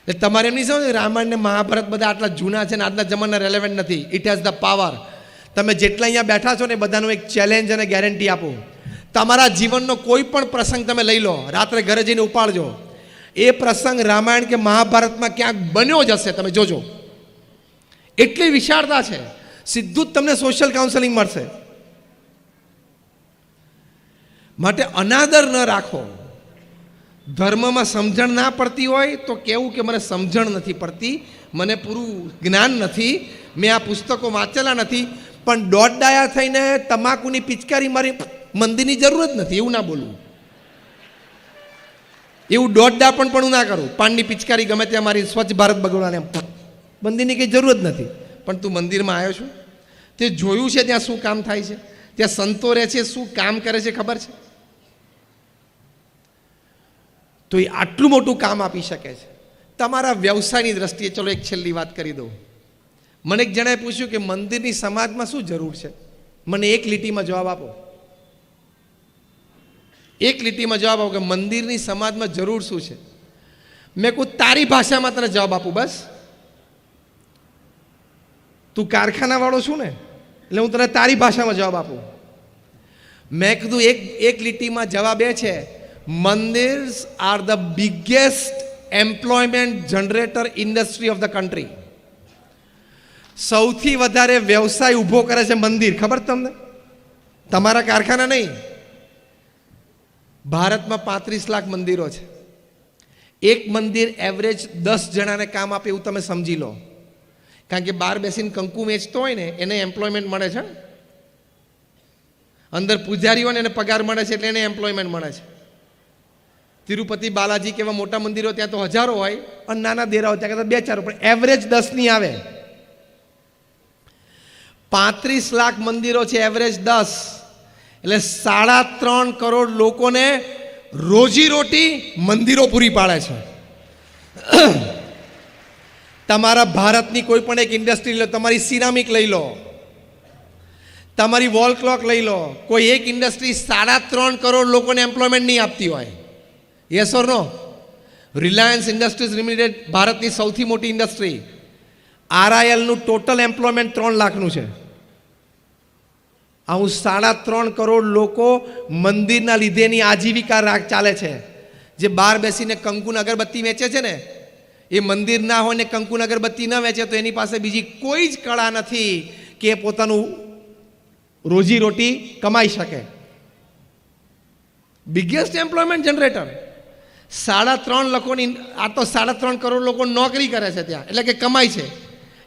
એટલે તમારે એમ નહીં સમજ રામાયણ ને મહાભારત બધા આટલા જૂના છે ને આજના જમાના રેલેવન્ટ નથી. It has the power. તમે જેટલા અહીંયા બેઠા છો ને બધાનું એક ચેલેન્જ અને ગેરંટી આપું. તમારા જીવનનો કોઈ પણ પ્રસંગ તમે લઈ લો, રાત્રે ઘરે જઈને ઉપાડજો, એ પ્રસંગ રામાયણ કે મહાભારતમાં ક્યાંક બન્યો જ હશે, તમે જોજો. એટલી વિશાળતા છે. સીધું જ તમને સોશિયલ કાઉન્સેલિંગ મળશે. માટે અનાદર ન રાખો. ધર્મમાં સમજણ ના પડતી હોય તો કેવું કે મને સમજણ નથી પડતી, મને પૂરું જ્ઞાન નથી, મેં આ પુસ્તકો વાંચેલા નથી. પણ દોડડાયા થઈને તમાકુની પિચકારી મારી મંદિરની જરૂર જ નથી એવું ના બોલવું. એવું દોડડા પણ હું ના કરું. પાનની પિચકારી ગમે ત્યાં મારી સ્વચ્છ ભારત બગડવાને મંદિરની કંઈ જરૂર જ નથી. પણ તું મંદિરમાં આવ્યો છું, તે જોયું છે ત્યાં શું કામ થાય છે, ત્યાં સંતો રહે છે, શું કામ કરે છે ખબર છે? તો એ આટલું મોટું કામ આપી શકે છે. તમારા વ્યવસાયની દ્રષ્ટિએ ચલો એક છેલ્લી વાત કરી દઉં. મને એક જણાએ પૂછ્યું કે મંદિરની સમાજમાં શું જરૂર છે? મને એક લીટીમાં જવાબ આપો. એક લીટીમાં જવાબ આપો કે મંદિરની સમાજમાં જરૂર શું છે. મેં કહું તારી ભાષામાં તને જવાબ આપું. બસ તું કારખાના વાળો છું ને, એટલે હું તને તારી ભાષામાં જવાબ આપું. મેં કીધું એક લીટીમાં જવાબ એ છે, મંદિર્સ are the biggest employment generator industry of the country. સૌથી વધારે વ્યવસાય ઊભો કરે છે મંદિર. ખબર તમને? તમારા કારખાના નહીં. ભારતમાં 35 લાખ મંદિરો છે. એક મંદિર એવરેજ 10 જણાને કામ આપે એવું તમે સમજી લો. કારણ કે બહાર બેસીને કંકુ વેચતો હોય ને એને એમ્પ્લોયમેન્ટ મળે છે, અંદર પૂજારીઓને એને પગાર મળે છે એટલે એને એમ્પ્લોયમેન્ટ મળે છે. તિરુપતિ બાલાજી કેવા મોટા મંદિરો ત્યાં તો હજારો હોય અને નાના દેરાઓ ત્યાં કદાચ 2-4, પણ એવરેજ 10 ની આવે. 35 લાખ મંદિરો છે, એવરેજ 10, એટલે 3.5 કરોડ લોકોને રોજીરોટી મંદિરો પૂરી પાડે છે. તમારા ભારતની કોઈ પણ એક ઇન્ડસ્ટ્રી લો, તમારી સિરામિક લઈ લો, તમારી વોલ ક્લોક લઈ લો, કોઈ એક ઇન્ડસ્ટ્રી 3.5 કરોડ લોકોને એમ્પ્લોયમેન્ટ નહીં આપતી હોય. Yes or no? Reliance Industries Limited ભારતની સૌથી મોટી ઇન્ડસ્ટ્રી. RILનું ટોટલ એમ્પ્લોયમેન્ટ 3 લાખનું છે. આવું 3.5 કરોડ લોકો મંદિરના લીધેની આજીવિકા ચાલે છે. જે બહાર બેસીને કંકુની અગરબત્તી વેચે છે ને, એ મંદિર ના હોય ને કંકુની અગરબત્તી ન વેચે તો એની પાસે બીજી કોઈ જ કળા નથી કે પોતાનું રોજીરોટી કમાઈ શકે. Biggest employment generator. 3.5 લાખોની, આ તો 3.5 કરોડ લોકો નોકરી કરે છે ત્યાં, એટલે કે કમાય છે.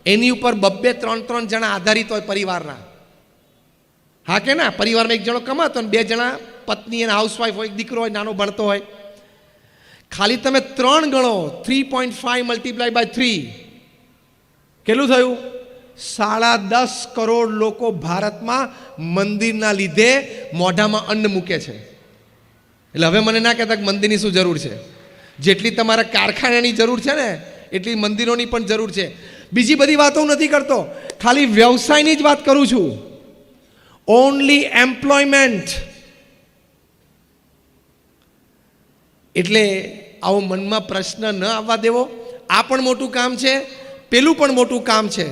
એની ઉપર 2-3 જણા આધારિત હોય પરિવારના. હા કે ના? પરિવારમાં એક જણો કમાતો અને 2 જણા પત્ની અને હાઉસવાઈફ હોય, એક દીકરો હોય નાનો ભણતો હોય. ખાલી તમે 3 ગણો, 3.5 મલ્ટીપ્લાય બાય 3 કેટલું થયું? 10.5 કરોડ લોકો ભારતમાં મંદિરના લીધે મોઢામાં અન્ન મૂકે છે. એટલે હવે મને ના કહેતા કે મંદિરની શું જરૂર છે. જેટલી તમારા કારખાનાની જરૂર છે ને એટલી મંદિરોની પણ જરૂર છે. બીજી બધી વાતો હું નથી કરતો, ખાલી વ્યવસાયની જ વાત કરું છું. Only employment. એટલે આવો મનમાં પ્રશ્ન ન આવવા દેવો. આ પણ મોટું કામ છે, પેલું પણ મોટું કામ છે.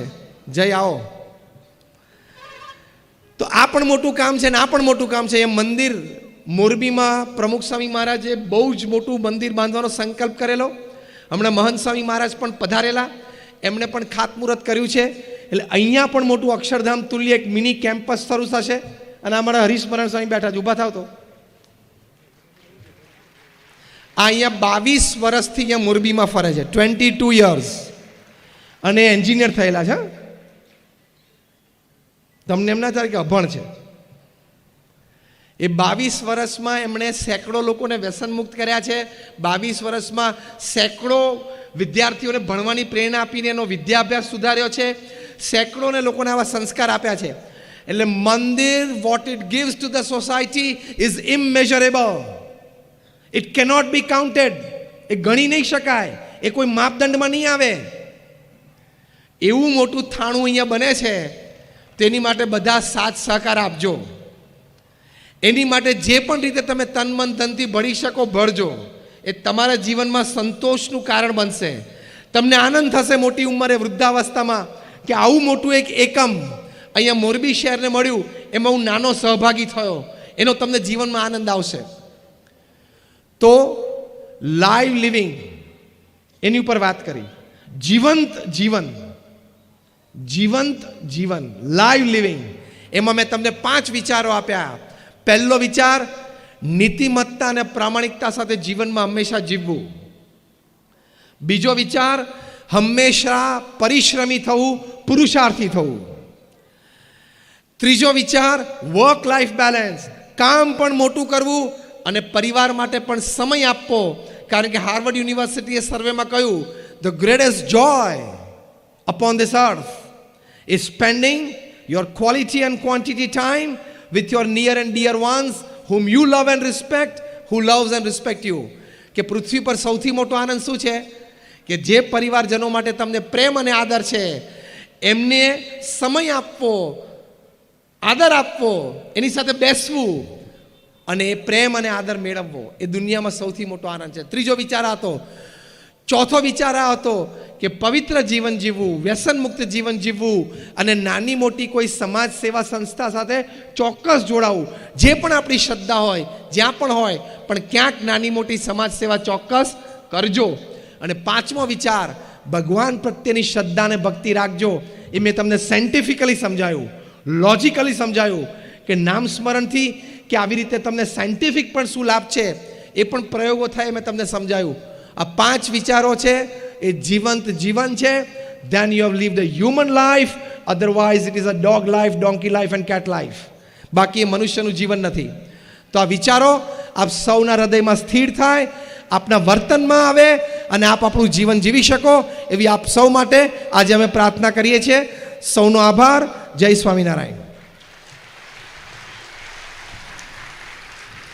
જય આવો. તો આ પણ મોટું કામ છે ને આ પણ મોટું કામ છે. એ મંદિર મોરબીમાં પ્રમુખ સ્વામી મહારાજે બહુ જ મોટું મંદિર બાંધવાનો સંકલ્પ કરેલો. હમણાં મહંત સ્વામી મહારાજ પણ પધારેલા, એમણે પણ ખાતમુહૂર્ત કર્યું છે. એટલે અહીંયા પણ મોટું અક્ષરધામ તુલ્ય એક મિની કેમ્પસ શરૂ થશે. અને અમારા હરીશમરણ સ્વામી બેઠા છે, ઊભા થાવ તો. આ અહીંયા 22 વર્ષથી અહીંયા મોરબીમાં ફરે છે, 22 યર્સ, અને એન્જિનિયર થયેલા છે. તમને એમ ના થાય કે અભણ છે. એ 22 વર્ષમાં એમણે સેંકડો લોકોને વ્યસન મુક્ત કર્યા છે. 22 વર્ષમાં સેંકડો વિદ્યાર્થીઓને ભણવાની પ્રેરણા આપીને એનો વિદ્યાભ્યાસ સુધાર્યો છે. સેંકડોને લોકોને આવા સંસ્કાર આપ્યા છે. એટલે મંદિર, what it gives to the society is immeasurable. It cannot be counted. એ ગણી નહીં શકાય, એ કોઈ માપદંડમાં નહીં આવે. એવું મોટું થાણું અહીંયા બને છે. તેની માટે બધા સાથ સહકાર આપજો. એની માટે જે પણ રીતે તમે તન મન ધનથી ભળી શકો ભળજો. એ તમારા જીવનમાં સંતોષનું કારણ બનશે. તમને આનંદ થશે મોટી ઉંમરે, વૃદ્ધાવસ્થામાં, કે આવું મોટું એક એકમ અહીંયા મોરબી શહેરને મળ્યું, એમાં હું નાનો સહભાગી થયો. એનો તમને જીવનમાં આનંદ આવશે. તો લાઈવ લિવિંગ, એની ઉપર વાત કરી. જીવંત જીવન, જીવંત જીવન, લાઈવ લિવિંગ. એમાં મેં તમને 5 વિચારો આપ્યા. પહેલો વિચાર, નીતિમત્તા અને પ્રામાણિકતા સાથે જીવનમાં હંમેશા જીવવું. બીજો વિચાર, હંમેશા પરિશ્રમી થવું, પુરુષાર્થી થવું. ત્રીજો વિચાર, વર્ક લાઈફ બેલેન્સ, કામ પણ મોટું કરવું અને પરિવાર માટે પણ સમય આપવો. કારણ કે હાર્વર્ડ યુનિવર્સિટીએ સર્વેમાં કહ્યું, the greatest Joy upon this earth is spending your quality and quantity time with your near and dear ones whom you love and respect, who loves and respect you. કે પૃથ્વી પર સૌથી મોટો આનંદ શું છે? કે જે પરિવારજનો માટે તમને પ્રેમ અને આદર છે એમને સમય આપવો, આદર આપવો, એની સાથે બેસવું અને એ પ્રેમ અને આદર મેળવવો. એ દુનિયામાં સૌથી મોટો આનંદ છે. ત્રીજો વિચાર આ હતો. ચોથો વિચાર આ હતો કે પવિત્ર જીવન જીવવું, વ્યસન મુક્ત જીવન જીવવું અને નાની મોટી કોઈ સમાજ સેવા સંસ્થા સાથે ચોક્કસ જોડાવું. જે પણ આપણી શ્રદ્ધા હોય, જ્યાં પણ હોય, પણ ક્યાંક નાની મોટી સમાજ સેવા ચોક્કસ કરજો. અને 5મો વિચાર, ભગવાન પ્રત્યેની શ્રદ્ધા અને ભક્તિ રાખજો. એ મેં તમને સાયન્ટિફિકલી સમજાયું, લોજિકલી સમજાયું કે નામ સ્મરણથી કે આવી રીતે તમને સાયન્ટિફિક પણ શું લાભ છે એ પણ પ્રયોગો થાય, મેં તમને સમજાયું. આ 5 વિચારો છે એ જીવંત જીવન છે. then you have lived a human life, otherwise it is a dog life, donkey life and cat life. બાકી એ મનુષ્યનું જીવન નથી. તો આ વિચારો આપ સૌના હૃદયમાં સ્થિર થાય, આપના વર્તનમાં આવે અને આપ આપણું જીવન જીવી શકો એવી આપ સૌ માટે આજે અમે પ્રાર્થના કરીએ છીએ. સૌનો આભાર. જય સ્વામિનારાયણ.